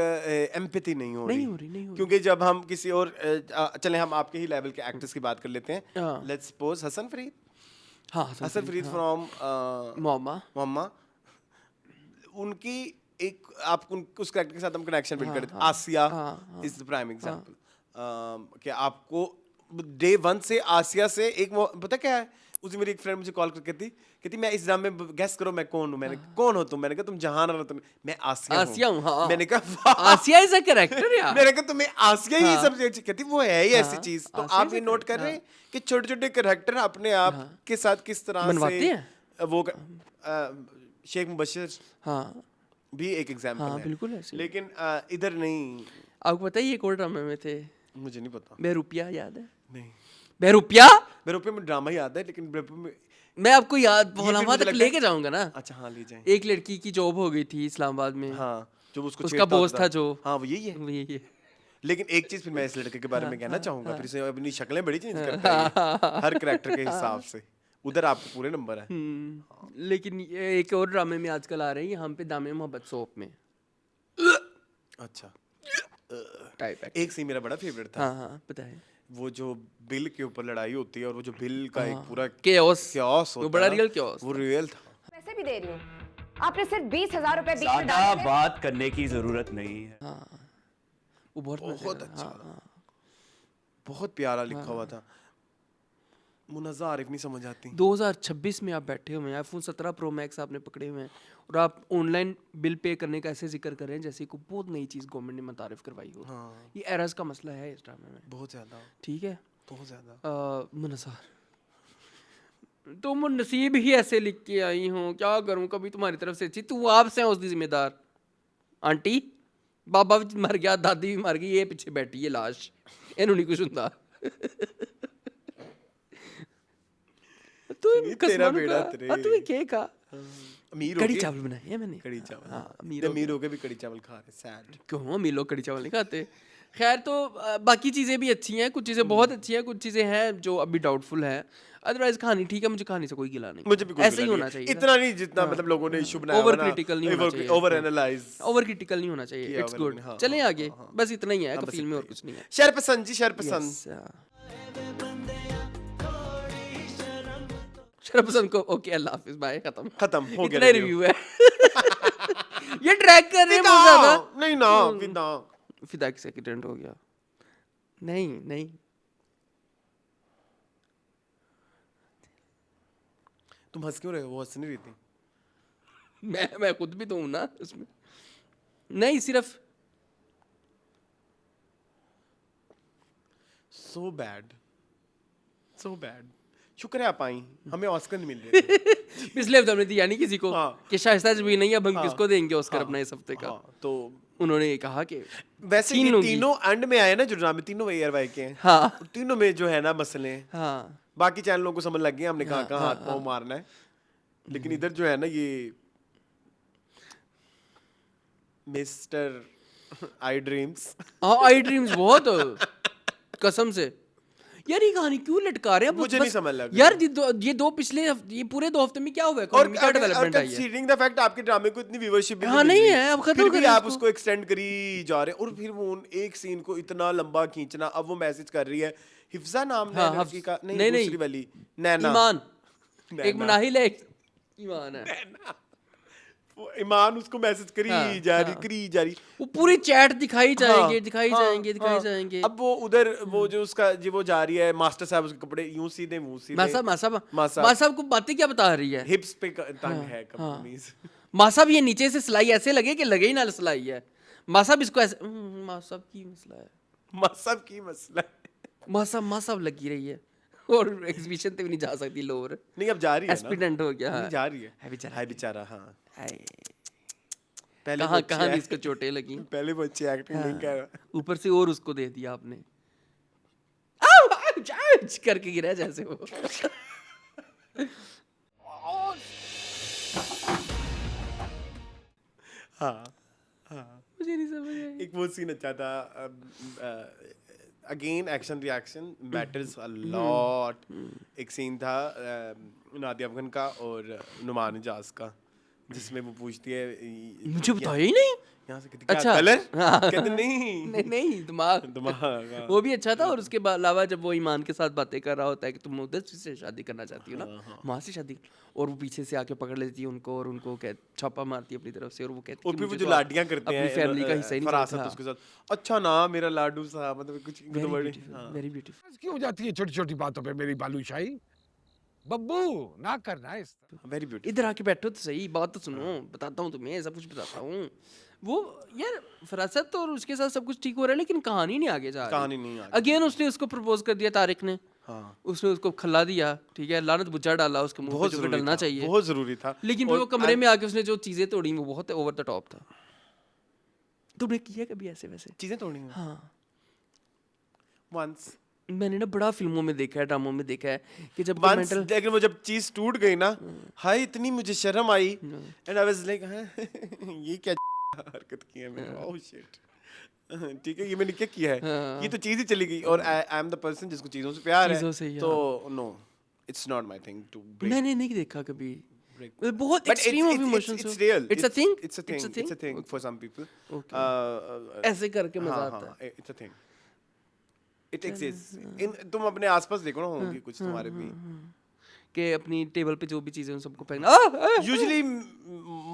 एम्पैथी नहीं हो रही, क्योंकि जब हम किसी और चले हम आपके ही लेवल के एक्टर्स की बात कर लेते हैं, let's suppose Hassan Farid, Hassan Farid from मोहम्मा, उनकी एक आप उस कैरेक्टर के साथ हम कनेक्शन बिल्ड करते हैं। आसिया इज द प्राइम एग्जांपल, कि आपको डे 1 से आसिया से एक पता क्या है, उस दिन मेरी एक फ्रेंड मुझे कॉल करके कहती मैं इस ड्रामे में गेस करो मैं कौन हूँ। मैंने कौन हो तुम? मैंने कहा तुम जहान हो। तुम? मैं आसिया हूँ। हाँ। मैंने कहा आसिया इज अ कैरेक्टर यार। मैंने कहा तुम्हें आसिया ही सब कहती वो है ही ऐसी चीज। तो आप ये नोट कर रहे हैं कि छोटे छोटे कैरेक्टर अपने आप के साथ किस तरह से वो शेख मुबशिर भी एक एग्जाम्पल है, बिल्कुल ऐसे। लेकिन इधर नहीं। आपको पता है ये कौन ड्रामे में थे? मुझे नहीं पता। बेरुपिया याद है? नहीं। बेरुपिया में ड्रामा याद है, लेकिन में मैं आपको याद वहां तक लेके जाऊंगा ना। अच्छा हाँ ले जाएं। एक लड़की की जॉब हो गई थी इस्लामाबाद में, हाँ, जो उसका बॉस था जो, हाँ वो यही है। लेकिन एक चीज फिर मैं इस लड़के के बारे में कहना चाहूंगा, फिर से अपनी शक्लें बड़ी चेंज करता है हर कैरेक्टर के हिसाब से, उधर आपको पूरे नंबर है। लेकिन एक और ड्रामे में आजकल आ रहे हैं यहाँ पे, दामे मोहब्बत सोप में। अच्छा एक सीन मेरा बड़ा फेवरेट था। हाँ पता है, वो जो बिल के ऊपर लड़ाई होती है और वो जो बिल का एक पूरा केओस होता है, वो बड़ा रियल केओस, वो रियल था। पैसे भी दे रही हूँ, आपने सिर्फ 20,000 रुपए बीच में ज्यादा बात करने की जरूरत नहीं है। वो बहुत अच्छा, बहुत प्यारा लिखा हुआ था। मुनज़्ज़ा आरिफ नहीं समझ आती। 2026 में आप बैठे हुए हैं, आईफोन 17 प्रो मैक्स आपने पकड़े हुए हैं, और आप ऑनलाइन बिल पे करने का ऐसे जिक्र कर रहे हैं जैसे कोई बहुत नई चीज़ गवर्नमेंट ने मुतारिफ करवाई हो। ये एरर्स का मसला है इस ड्रामे में बहुत ज़्यादा। ठीक है, बहुत ज़्यादा। मुनज़्ज़ा तुम नसीब ही ऐसे लिख के आई हो, क्या करूं, कभी तुम्हारी तरफ से अच्छी, तू आपसे उसकी जिम्मेदार। आंटी बाबा भी मर गया, दादी भी मर गई, ये पीछे बैठी है लाश, इन्हों नहीं कुछ हुंदा। तेरा बेड़ा तेरे। तू क्या खा? अमीर कड़ी चावल बनाए हैं मैंने। कड़ी चावल। हाँ, अमीर हो के भी कड़ी चावल खा रहे। सैड। क्यों अमीर लोग कड़ी चावल नहीं खाते? खैर, तो बाकी चीज़ें भी अच्छी हैं, कुछ चीज़ें बहुत अच्छी हैं, कुछ चीज़ें हैं जो अभी डाउटफुल है। अदरवाइज कहानी ठीक है, मुझे कहानी से कोई गिला नहीं, मुझे भी कोई ऐसे ही होना चाहिए, इतना नहीं जितना मतलब लोगों ने इशू बनाया। ओवर क्रिटिकल नहीं होना चाहिए, ओवर एनालाइज, ओवर क्रिटिकल नहीं होना चाहिए। It's good. चलें आगे, बस इतना ही है कफील में, और कुछ नहीं है। शरपसंद जी, शरपसंद। शरपसंद को ओके, अल्लाह हाफिज, बाय, खत्म हो गया, इतना रिव्यू है। ये ट्रैक कर रहे हैं बहुत ज्यादा। नहीं ना, फिदा का एक्सीडेंट हो गया। नहीं तुम हंस क्यों रहे हो? वो हंस नहीं रही थी। मैं खुद भी तो हूं ना इसमें। नहीं, सिर्फ सो बैड शुक्र है आप आई, हमें ऑस्कर नहीं मिल रहे थे। पिछले हफ्ते हमने दिया नहीं किसी को कि शाइस्ता जबीर नहीं, अब हम किसको देंगे ऑस्कर अपना इस हफ्ते का। तो उन्होंने ये कहा कि वैसे ये तीनों एंड में आए ना जो ड्रामे, तीनों एयरवाई के हैं। हाँ, तीनों में जो है ना मसले, हाँ, बाकी चैनलों को समझ लग गए हमने कहाँ हाथ पाँव मारना है, लेकिन इधर जो है ना ये मिस्टर आई ड्रीम्स बहुत कसम से यार ये कहानी क्यों लटका रहे हैं? मुझे नहीं समझ लग यार ये दो पिछले ये पूरे 2 हफ्ते में क्या हुआ है? इकोनॉमी का डेवलपमेंट आई है। कंसीडरिंग द फैक्ट आपके ड्रामे को इतनी व्यूअरशिप भी हाँ, नहीं है, अब खत्म फिर भी करें आप इसको। उसको एक्सटेंड करी जा रहे हैं और फिर वो एक सीन को इतना लंबा खींचना। अब वो मैसेज कर रही है, हिफ्जा नाम है लड़की का, नहीं दूसरी वाली नैना, ईमान, एक नैना। मुनाहिल है, एक ईमान है। वो ईमान उसको मैसेज करी जा रही वो पूरी चैट दिखाई जाएंगे, हाँ, जाएंगे। अब वो उधर वो जो उसका वो जा रही है, मास्टर साहब उसके कपड़े यूं सीधे मुंह सीधे। मासाब को बातें क्या बता रही है? हिप्स पे तंग है कमीज। मासाब ये नीचे से सिलाई ऐसे लगे कि लगे ही ना सिलाई है। मासाब इसको ऐसे मासाब की मसला है, मासाब लगी रही है और एग्जीबिशन पे भी नहीं जा सकती लोअर। नहीं अब जा रही है ना, एस्पिडेंट हो गया। नहीं जा रही है बेचारा। हाँ पहले कहाँ इसको चोटें लगी, पहले वो अच्छी एक्टिंग नहीं कर रहा, ऊपर से और उसको दे दिया आपने, करके गिरा जैसे वो। मुझे नहीं समझ आया। एक वो सीन अच्छा था, again action reaction matters a lot. एक सीन था नादिया अफगान का और नुमान इजाज का, जिसमें वो पूछती है, मुझे बताया ही नहीं यहाँ से कहती, अच्छा कलर कहते नहीं दिमाग हाँ। वो भी अच्छा था। और उसके अलावा जब वो ईमान के साथ बातें कर रहा होता है कि तुम उधर से शादी करना चाहती हो ना, वहाँ से शादी, और वो पीछे से आके पकड़ लेती है उनको और उनको छापा मारती है अपनी तरफ से, और वो कहती है फिर वो जो लाडियां करते हैं अपनी फैमिली का हिस्सा ही नहीं फरासत था। उसके साथ, अच्छा ना मेरा लाडू सा, मतलब कुछ वेरी ब्यूटीफुल। क्यों जाती है छोटी छोटी बातों पे मेरी बालूशाही? बब्बू ना करना इस वेरी ब्यूटीफुल। इधर आके बैठो तो सही, बात तो सुनो, बताता हूँ तुम्हें, सब कुछ बताता हूँ। वो यार फरासत और उसके साथ सब कुछ ठीक हो रहा है, लेकिन कहानी नहीं आगे जा रही। कहानी नहीं आगे। अगेन उसने उसको प्रपोज कर दिया तारिक ने, उसने उसको खल्ला दिया, ठीक है, लानत बुज्जा डाला उसके मुंह पे, जो कि डलना चाहिए, बहुत जरूरी था। लेकिन फिर वो कमरे में आके उसने जो चीजें तोड़ी वो बहुत ओवर द टॉप था। तुमने किया कभी ऐसे वैसे चीजें तोड़ी? हाँ, वंस मैंने ना बड़ा फिल्मों में देखा है, ड्रामों में देखा है कि जब मेंटल, लेकिन वो जब चीज टूट गई ना, हाय इतनी मुझे शर्म आई, एंड आई वाज लाइक ये क्या हरकत की है मैंने, ओह शिट, ठीक है ये मैंने क्या किया है, ये तो चीज ही चली गई। और आई एम द पर्सन जिसको चीजों से प्यार है, तो no it's not my thing to break. मैंने नहीं देखा कभी, बहुत extreme of emotions. It's real, it's a thing, it's a thing for some people. ऐसे करके मजा आता है, it's a thing, it exists in, तुम अपने आसपास देखो ना, होंगी कुछ तुम्हारे भी, कि अपनी टेबल पे जो भी चीजें उन सबको फेंकना। यूजुअली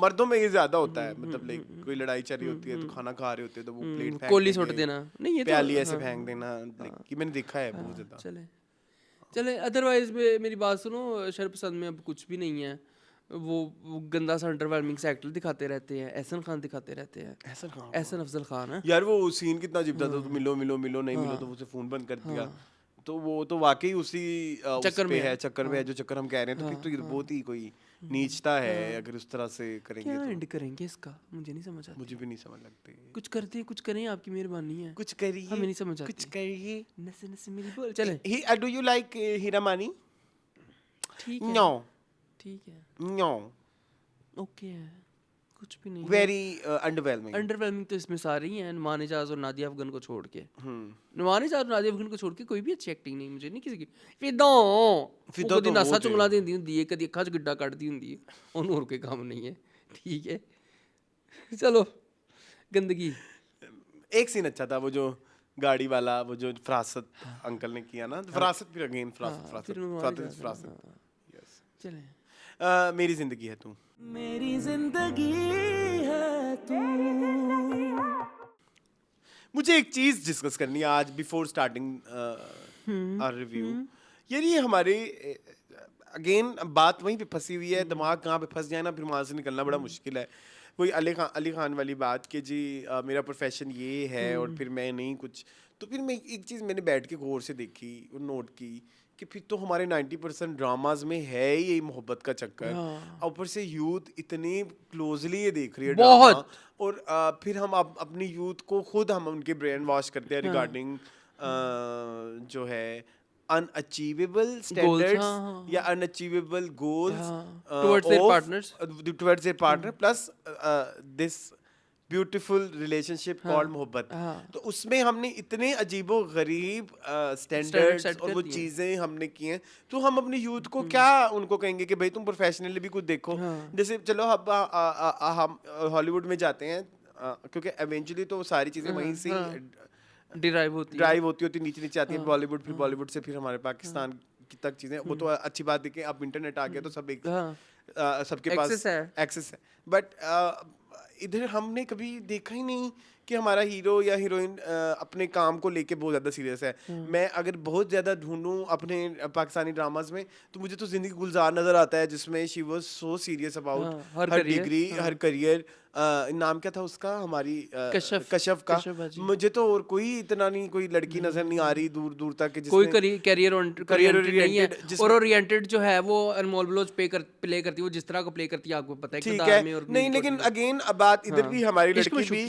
मर्दों में ये ज्यादा होता है, मतलब लाइक कोई लड़ाई चल रही होती है तो खाना खा रहे होते हैं तो वो प्लेट फेंक कोली छोड़ देना, नहीं ये प्याली ऐसे फेंक देना, लाइक ये मैंने देखा है बहुत ज्यादा। चले अदरवाइज मेरी बात सुनो, शरपसंद में अब कुछ भी नहीं है। वो गंदा सा अंडरवेलमिंग से एक्टर दिखाते रहते हैं, एहसन खान दिखाते रहते हैं, एहसन अफजल खान है यार, वो सीन कितना अजीब था, तो मिलो नहीं मिलो तो उसे फोन बंद कर दिया, तो वो तो वाकई उसी चक्कर में है जो चक्कर हम कह रहे हैं। तो फिर तो ये बहुत ही कोई नीचता है अगर उस तरह से करेंगे। क्या एंड करेंगे इसका, मुझे नहीं समझ आता। मुझे भी नहीं समझ लगती। कुछ करते कुछ करें, आपकी मेहरबानी है, कुछ करिए, हमें नहीं समझ आती। कुछ करिए, नसे नसे मेरी बोल चले। Do you like Hiramani? ठीक है, नो ठीक है, नो, ओके है, कुछ भी नहीं। वेरी अंडरवेलमिंग तो इसमें सारी हैं, नुमान इजाज और नादिया अफगान को छोड़ के। नुमान इजाज और नादिया अफगान को छोड़ के कोई भी अच्छी एक्टिंग नहीं, मुझे नहीं किसी की। फिदा तो नासा चुंगला देंदी हुंदी है, कदी अखां च गिड्डा कड्डदी हुंदी है, ਉਹਨੂੰ ਹੋਰ ਕੋਈ काम नहीं है, ठीक है। चलो गंदगी। एक सीन अच्छा था, वो जो गाड़ी वाला, वो जो फरासत अंकल ने किया ना, फरासत फिर अगेन फरासत। यस, चले। मेरी जिंदगी है तू, मेरी जिंदगी है तू। मुझे एक चीज डिस्कस करनी है आज बिफोर स्टार्टिंग आवर रिव्यू। यार ये हमारे अगेन बात वहीं पे फंसी हुई है, दिमाग कहाँ पे फंस जाए ना, फिर वहाँ से निकलना बड़ा मुश्किल है। कोई अली खान वाली बात कि जी मेरा प्रोफेशन ये है और फिर मैं नहीं कुछ, तो फिर मैं एक चीज़ मैंने बैठ के गौर से देखी और नोट की कि फिर तो हमारे 90% ड्रामाज में है ही यही मोहब्बत का चक्कर। ऊपर से यूथ इतनी क्लोजली ये देख रही है ड्रामा, और फिर हम अपनी यूथ को खुद हम उनके ब्रेन वॉश करते हैं रिगार्डिंग जो है अनअचीवेबल स्टैंडर्ड्स या unachievable goals towards their partners, towards their partner, plus this beautiful relationship called मोहब्बत। तो उसमें हमने इतने अजीबो गरीब स्टैंडर्ड्स set और कर वो दिए। चीज़ें हमने की हैं, तो हम अपनी यूथ को क्या उनको कहेंगे कि भाई तुम प्रोफेशनली भी कुछ देखो। जैसे चलो अब हम हॉलीवुड में जाते हैं, क्योंकि एवेंचुअली तो सारी चीज़ें वहीं से डिराइव होती है। ड्राइव होती नीचे नीचे आती है बॉलीवुड, फिर बॉलीवुड से फिर हमारे पाकिस्तान की तक चीज़ें। वो तो अच्छी बात है कि अब इंटरनेट आ गया तो सब एक सबके पास एक्सेस है। बट इधर हमने कभी देखा ही नहीं कि हमारा हीरो या हीरोइन अपने काम को लेके बहुत ज़्यादा सीरियस है। मैं अगर बहुत ज़्यादा ढूंढूं अपने पाकिस्तानी ड्रामाज में तो मुझे तो ज़िंदगी गुलजार नज़र आता है, जिसमें she was so serious about her degree, her career. नाम क्या था उसका, हमारी कशफ का। मुझे तो और कोई इतना नहीं, कोई लड़की नजर नहीं आ रही दूर दूर तक कोई करियर ओरिएंटेड नहीं है। और ओरिएंटेड जो है वो अनमोल बलोच प्ले करती है, वो जिस तरह को प्ले करती है आपको पता है। ठीक है, नहीं लेकिन अगेन अब बात इधर भी हमारी लड़की भी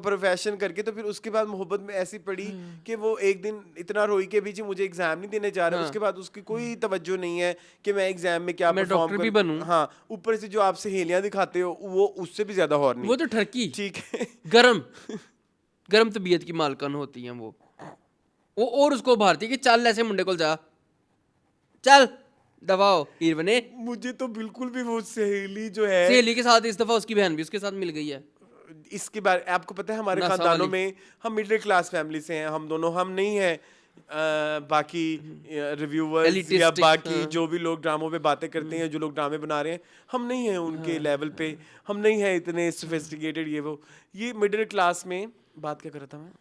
प्रोफेशन करके तो फिर उसके बाद मोहब्बत में ऐसी पड़ी कि वो एक दिन इतना रोई के बीच मुझे एग्जाम नहीं देने जा रहा। उसके बाद उसकी कोई तवज्जो नहीं है कि मैं एग्जाम में क्या परफॉर्म करूं। हाँ, ऊपर से जो आप सहेलियां दिखाते हो वो उससे भी ज्यादा हॉर्नी। वो तो ठरकी, ठीक है, गरम तबीयत की मालकान होती हैं वो और उसको भारती कि चल ऐसे मुंडे को जा, चल दबाओ हीर बने। मुझे तो बिल्कुल भी वो सहेली जो है, सहेली के साथ इस दफा उसकी बहन भी उसके साथ मिल गई है। इसके बारे आपको पता है हमारे खानदानों में हम मिडिल क्लास फैमिली से हैं, हम दोनों, हम नहीं है बाकी रिव्यूअर्स या बाकी जो भी लोग ड्रामों पे बातें करते हैं, जो लोग ड्रामे बना रहे हैं, हम नहीं हैं उनके लेवल पे, हम नहीं हैं इतने सोफिस्टिकेटेड। ये मिडिल क्लास में बात क्या कर रहा था मैं,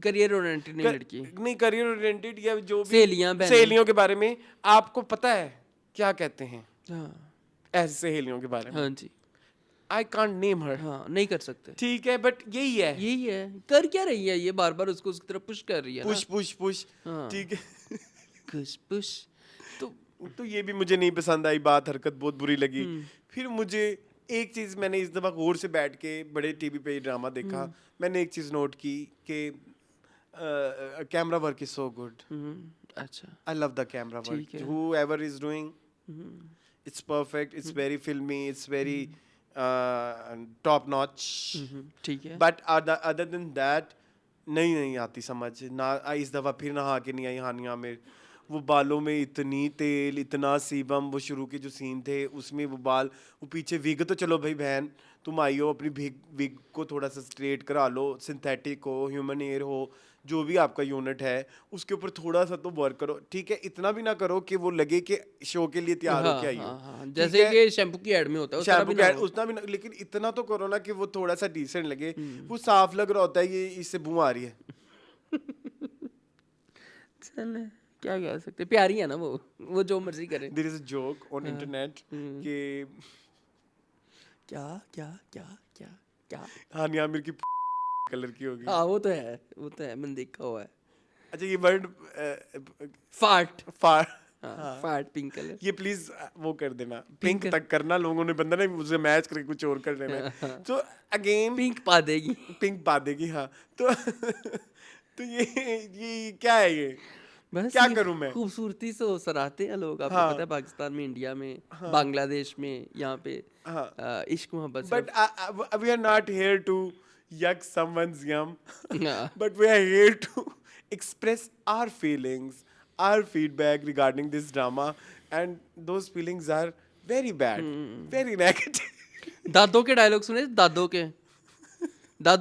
करियर ओरिएंटेड नहीं लड़की नहीं, करियर ओरिएंटेड या जो भी सहेलियों के बारे में आपको पता है क्या कहते हैं ऐसे सहेलियों के बारे में? हाँ जी, आई कांट नेम हर। हाँ, नहीं कर सकते। ठीक है, बट यही है कर क्या रही है ये, बार बार उसको उसकी तरफ पुश कर रही है, पुश। ठीक है, पुश। तो ये भी मुझे नहीं पसंद आई बात, हरकत बहुत बुरी लगी। फिर मुझे एक चीज़, मैंने इस दफ़ा गौर से बैठ के बड़े टीवी पे ड्रामा देखा, मैंने एक चीज़ नोट की कि camera work is so good. अच्छा, I love the camera work, whoever is doing, it's perfect, it's very filmy, it's very top notch। ठीक है, बट अदर देन दैट नहीं आती समझ ना। इस दफ़ा फिर नहा के नहीं आई हानिया में, वो बालों में इतनी तेल, इतना सीबम, वो शुरू के जो सीन थे उसमें वो बाल, वो पीछे विग, तो चलो भाई बहन तुम आई हो, अपनी विग को थोड़ा सा स्ट्रेट करा लो, सिंथेटिक हो, ह्यूमन हेयर हो, जो भी आपका यूनिट है उसके ऊपर थोड़ा सा तो वर्क करो। ठीक है, इतना भी ना करो कि वो लगे कि शो के लिए तैयार होके आई हो, जैसे कि शैम्पू की एड में होता है, शैम्पू की एड उतना भी ना, लेकिन इतना तो करो ना कि वो थोड़ा सा डिसेंट लगे। वो साफ लग रहा होता है ये इससे बू आ रही है। चल क्या कह सकते, प्यारी है ना वो जो मर्जी करे। There is a joke on internet कि क्या हानिया आमिर की कलर की होगी। हाँ, वो तो है मैंने देखा हुआ है। अच्छा, ये वर्ड फार्ट पिंक कलर, ये प्लीज वो कर देना, पिंक तक करना, लोगों ने बंदा नहीं मुझे मैच करके कुछ और कर लेना। तो अगेन पिंक पा देगी। हाँ, तो ये क्या है, ये बस क्या करूं मैं? खूबसूरती से सराहते हैं लोग, आपको पता है पाकिस्तान में, इंडिया में, बांग्लादेश में, यहाँ पे इश्क मोहब्बत। But we are not here to yuck someone's yum, but we are here to express our feelings, our feedback regarding this drama, and those feelings are very bad, very negative. दादो के dialogue सुने, दादो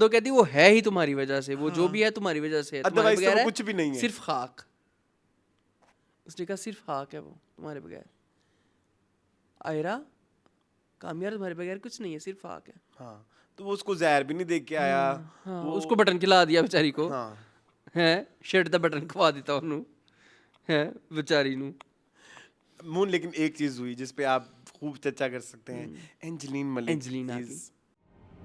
कहती वो है ही तुम्हारी वजह से, वो जो भी है तुम्हारी वजह से है, तुम्हारे बगैर है कुछ भी नहीं है, सिर्फ खाक। उसने कहा सिर्फ खाक है वो तुम्हारे बगैर, आयरा कामयार तुम्हारे बगैर कुछ नहीं है, सिर्फ खाक है। हाँ, तो वो उसको जहर भी नहीं देख के आया। वो उसको बटन खिला दिया बेचारी को। है शर्ट दा बटन खवा दिता उन्हों, है बेचारी नू मून। लेकिन एक चीज हुई जिस पे आप खूब चर्चा कर सकते हैं, Angeline Malik.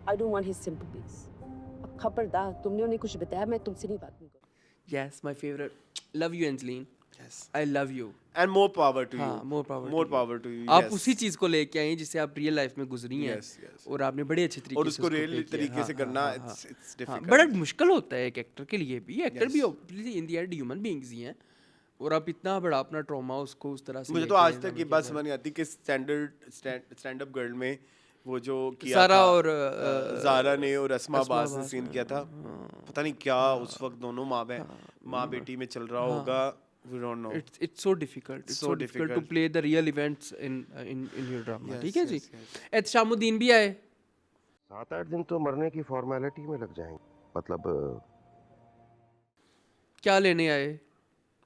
I don't want his sympathies. अब खबरदार, तुमने उन्हें कुछ बताया, मैं तुमसे नहीं बात नहीं करूँ। Yes, my favorite. Love you, Angeline. Yes. I love you. And more power to you. more power to you. आप उसी चीज को लेके आए हैं जिससे आप रियल लाइफ में गुजरी हैं। और आपने बड़े अच्छे तरीके से और उसको रियल तरीके से करना it's difficult. बड़ा मुश्किल होता है एक एक्टर के लिए भी। एक्टर भी obviously in the end human beings ही हैं, और आप इतना बड़ा अपना ट्रॉमा उसको उस तरह से, मुझे तो आज तक ये बात समझ नहीं आती कि स्टैंड अप गर्ल में वो जो किया सारा था और ज़ारा ने और अस्मा अस्मा अब्बास ने अब्बास सीन ने, किया था, पता नहीं क्या उस वक्त दोनों माँ बेटी में चल रहा होगा, we don't know. it's so difficult, it's So so difficult to difficult. play the real events in your drama. Yes, ठीक है जी। yes, yes. एहतशामुद्दीन भी आए। 7-8 दिन तो मरने की फॉर्मेलिटी में लग जाएंगे, मतलब क्या लेने आए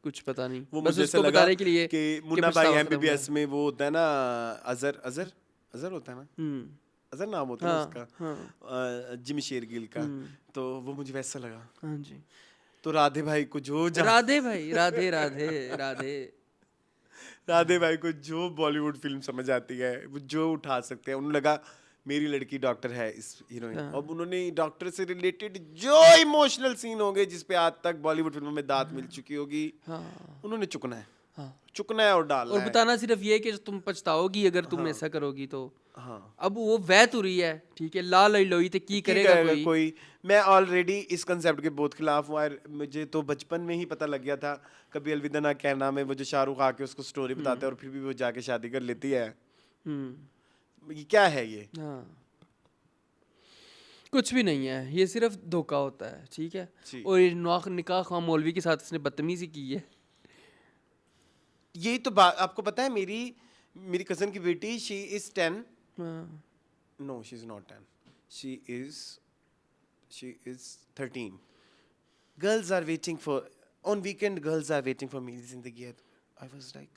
कुछ पता नहीं, वो बस मुझे ऐसा उसको लगा बताने के लिए कि मुन्ना भाई पछतावा खत्म एमबीबीएस में वो होता है ना, अजहर अजहर अजहर होता है ना, हुआ। अजहर नाम होता है ना हाँ, उसका, हाँ। जिमी शेरगिल का, तो वो मुझे वैसा लगा। हाँ जी। तो राधे भाई को जो राधे भाई, राधे राधे राधे राधे भाई को जो बॉलीवुड फिल्म समझ आती है, वो जो उठा सकते हैं, उन्हें लगा मेरी लड़की डॉक्टर है इस हीरोइन। अब उन्होंने डॉक्टर से रिलेटेड जो इमोशनल सीन होंगे जिस पे आज तक बॉलीवुड फिल्मों में दांत मिल चुकी होगी, उन्होंने चुकना है, चुकना है और डालना और है। बताना सिर्फ ये कि तुम पछताओगी अगर तुम ऐसा करोगी तो। अब वो वैत हो रही है, ठीक है, ला लई लोई तो की करेगा कोई। मैं ऑलरेडी इस कंसेप्ट के बहुत खिलाफ हूँ यार। मुझे तो बचपन में ही पता लग गया था, कभी अलविदा ना कहना में वो जो शाहरुख आके उसको स्टोरी बताता है और फिर भी वो जाके शादी कर लेती है। ये क्या है ये? कुछ भी नहीं है, ये सिर्फ धोखा होता है, ठीक है। और ये निकाह खां मौलवी के साथ इसने बदतमीजी की है। यही तो बात आपको पता है, मेरी कजन की बेटी, she is 10, no she is not 10, she is 13। Girls are waiting for, on weekend girls are waiting for मेरी जिंदगी है। आई वाज लाइक,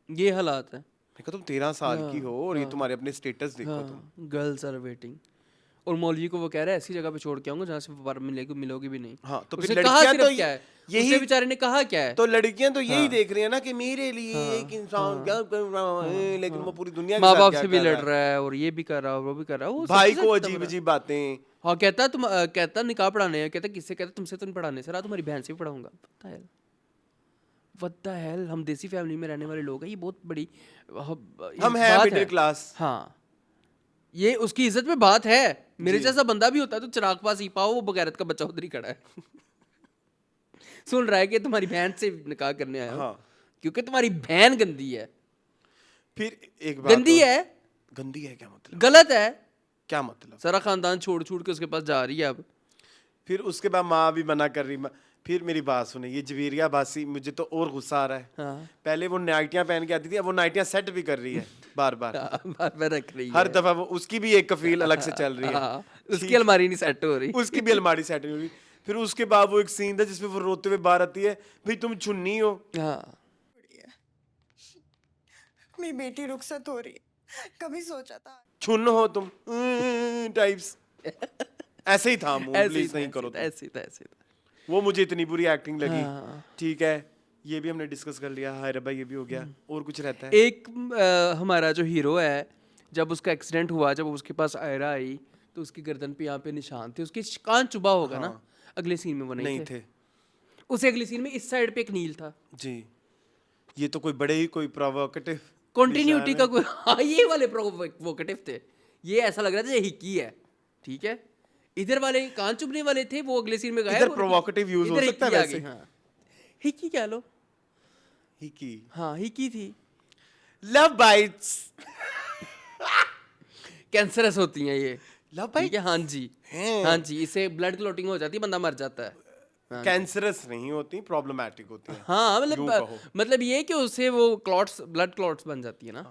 ये हालात है। मैं कहता तुम 13 साल की हो और ये तुम्हारे अपने स्टेटस देखो तुम। Girls are waiting. और मौलवी को वो कह रहा है ऐसी जगह पे छोड़ के आऊंगा जहाँ से मिलोगी भी नहीं। हाँ, तो उसने फिर कहा लड़कियां तो क्या है, यही बेचारे ने कहा क्या है, तो लड़कियां तो यही देख रही है ना कि मेरे लिए एक इंसान क्या कर रहा है, लेकिन वो पूरी दुनिया के माँ साथ बाप क्या से भी कर लड़ रहा है। रहा है और ये भी कर रहा है और वो भी कर रहा है, वो भाई सबसे को खत्म अजीब रहा है। अजीब बातें। हाँ, कहता निकाह पढ़ाने, कहता किससे, कहता तुमसे तो नहीं पढ़ाने सर, तुम्हारी बहन से भी पढ़ाऊंगा। What the hell? हम देसी फैमिली में रहने वाले लोग हैं, ये बहुत बड़ी हम हैं मिडिल क्लास। हाँ, ये उसकी इज्जत में बात है। मेरे जैसा बंदा भी होता है तो चिराग पास ही पाओ, वो बगैरत का बच्चा उधर ही खड़ा है सुन रहा है कि तुम्हारी बहन से निकाह करने आया हो, क्योंकि तुम्हारी बहन गंदी है। फिर एक बात, गंदी है क्या मतलब, गलत है क्या मतलब? सारा खानदान छोड़ के उसके पास जा रही है अब। फिर उसके बाद माँ भी मना कर रही। फिर मेरी बात सुने, ये जवेरिया बासी, मुझे तो और गुस्सा आ रहा है। पहले वो नाइटियां पहन के आती थी, अब वो नाइटियां सेट भी कर रही है बार बार रख रही है हर दफा। वो उसकी भी एक कफील अलग से चल रही है, उसकी अलमारी नहीं सेट हो रही, उसकी भी अलमारी सेट नहीं हो रही। फिर उसके बाद वो एक सीन था जिसमें वो रोते हुए बाहर आती है, भाई तुम छुन्नी हो। मेरी बेटी रुखसत हो रही है, कभी सोचा था छुन्न हो तुम टाइप्स। ऐसे ही था मूड, प्लीज नहीं करो। ऐसे था। वो मुझे इतनी बुरी एक्टिंग लगी। ठीक है, ये भी हमने डिस्कस कर लिया, हाय रब्बा ये भी हो गया। और कुछ रहता है? एक हमारा जो हीरो है, जब उसका एक्सीडेंट हुआ, जब उसके पास आयरा आई तो उसकी गर्दन पे यहाँ पे निशान थे, उसके कान चुबा होगा ना। अगले सीन में वो नहीं थे। उसे अगले सीन में इस साइड पे एक नील था जी। ये तो कोई बड़े ही कोई प्रोवोकेटिव कंटिन्यूटी का कोई। हाँ, ये वाले प्रोवोकेटिव थे। ये ऐसा लग रहा था ये हिक्की है, ठीक है। इधर वाले कान चुभने वाले थे, वो अगले सीन में गायब। इधर प्रोवोकेटिव यूज हो सकता है वैसे। हिक्की क्या लो, हिक्की, हाँ हिक्की थी। लव बाइट्स कैंसरस होती हैं ये लव बाइट्स। हाँ जी, हाँ जी, इससे ब्लड क्लॉटिंग हो जाती है, बंदा मर जाता है। कैंसरस नहीं होती, प्रॉब्लमेटिक होती है। हाँ, मतलब ये कि उससे वो क्लॉट्स, ब्लड क्लॉट्स बन जाती है ना,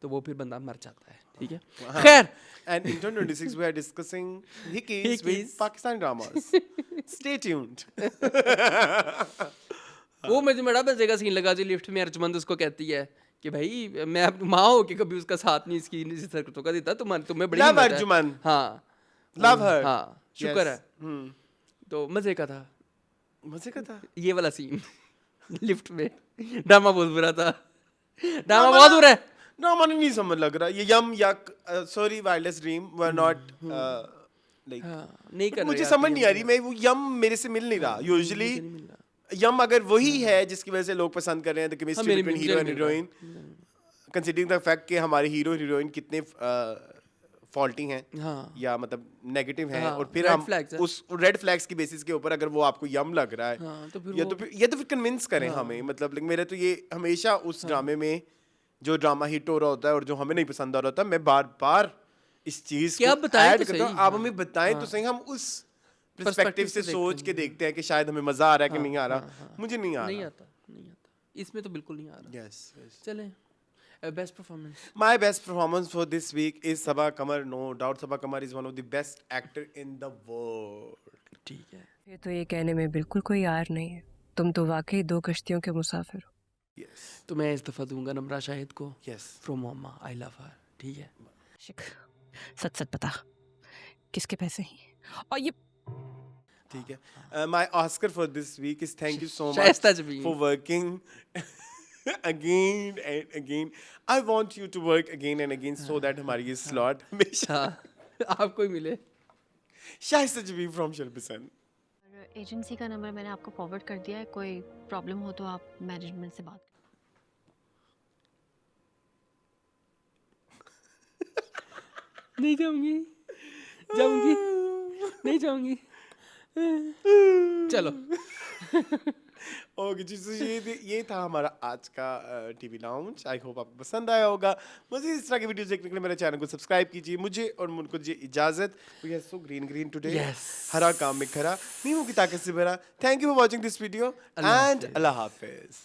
तो वो फिर बंदा मर जाता है, ठीक है। खैर, and in 2026 we are discussing hickeys with Pakistani dramas. Stay tuned. वो मुझे बड़ा मजे का सीन लगा जो लिफ्ट में अर्जमंद उसको कहती है कि भाई मैं अपनी माँ हो के कभी उसका साथ नहीं इसकी हरकतों का देता, तुम्हें बड़ी लव अर्जुमन। हाँ, लव हर। हाँ, शुक्र है। तो मजे का था ये वाला सीन लिफ्ट में। ड्रामा बहुत बुरा था, ड्रामा बहुत बुरा है। No, मुझे नहीं समझ लग रहा। ये यम यक, sorry wildest dream were not like, नहीं कर, मुझे समझ नहीं आ रही। मैं वो यम मेरे से मिल नहीं रहा। यूजुअली यम अगर वही है जिसकी वजह से लोग पसंद कर रहे हैं, the chemistry between hero and heroine, considering the fact कि हमारे हीरो हीरोइन कितने फॉल्टी हैं या मतलब नेगेटिव हैं, और फिर हम उस रेड फ्लैग्स की बेसिस के ऊपर अगर वो आपको यम लग रहा है, तो फिर कन्विंस करें हमें। मतलब मेरा तो ये हमेशा उस ड्रामे में जो ड्रामा हिट हो रहा होता है और जो हमें नहीं पसंद आ रहा होता है, मैं बार बार इस चीज क्या को बताएं ऐड तो करता हूँ। सही, आप हाँ, हमें बताएं तो हाँ। सही, हम उस Perspective पर्सपेक्टिव से से सोच के देखेंगे। देखते हैं कि शायद हमें मजा आ रहा है कि नहीं आ रहा। हाँ। मुझे नहीं आ नहीं रहा। आता, नहीं आता, इसमें तो बिल्कुल नहीं आ रहा। यस चलें, best performance. My best performance for this week is Sabaa Kamar. No doubt, Sabaa Kamar is one of the best actor in the world. ठीक है। ये तो ये कहने में बिल्कुल कोई यार नहीं है, तुम तो वाकई दो कश्तियों के मुसाफिर हो। Yes. तो मैं इस दफ़ा दूंगा नम्रा शाहिद को Yes. From mama, I love her. ठीक है। सच सच बता, किसके पैसे हैं? और ये ठीक है। My Oscar for this week is thank you so much Shaista Jabeen. for working again and again. I want you to work again and again so that हमारी ये slot हमेशा हाँ, आपको ही मिले। Shaista Jabeen from Sharpsan. Agency का नंबर मैंने आपको फॉरवर्ड कर दिया है, कोई प्रॉब्लम हो तो आप मैनेजमेंट से बात नहीं जाऊंगी, जाऊंगी, नहीं जाऊंगी। चलो। ओके जी, तो ये था हमारा आज का टीवी लाउंज। आई होप आपको पसंद आया होगा। मज़ीद इस तरह की वीडियोस देखने के लिए मेरे चैनल को सब्सक्राइब कीजिए। मुझे और मुनको दीजिए इजाज़त। We are so green today. हरा काम में खरा, नींबू की ताकत से भरा। Thank you for watching this video and अल्लाह हाफिज़।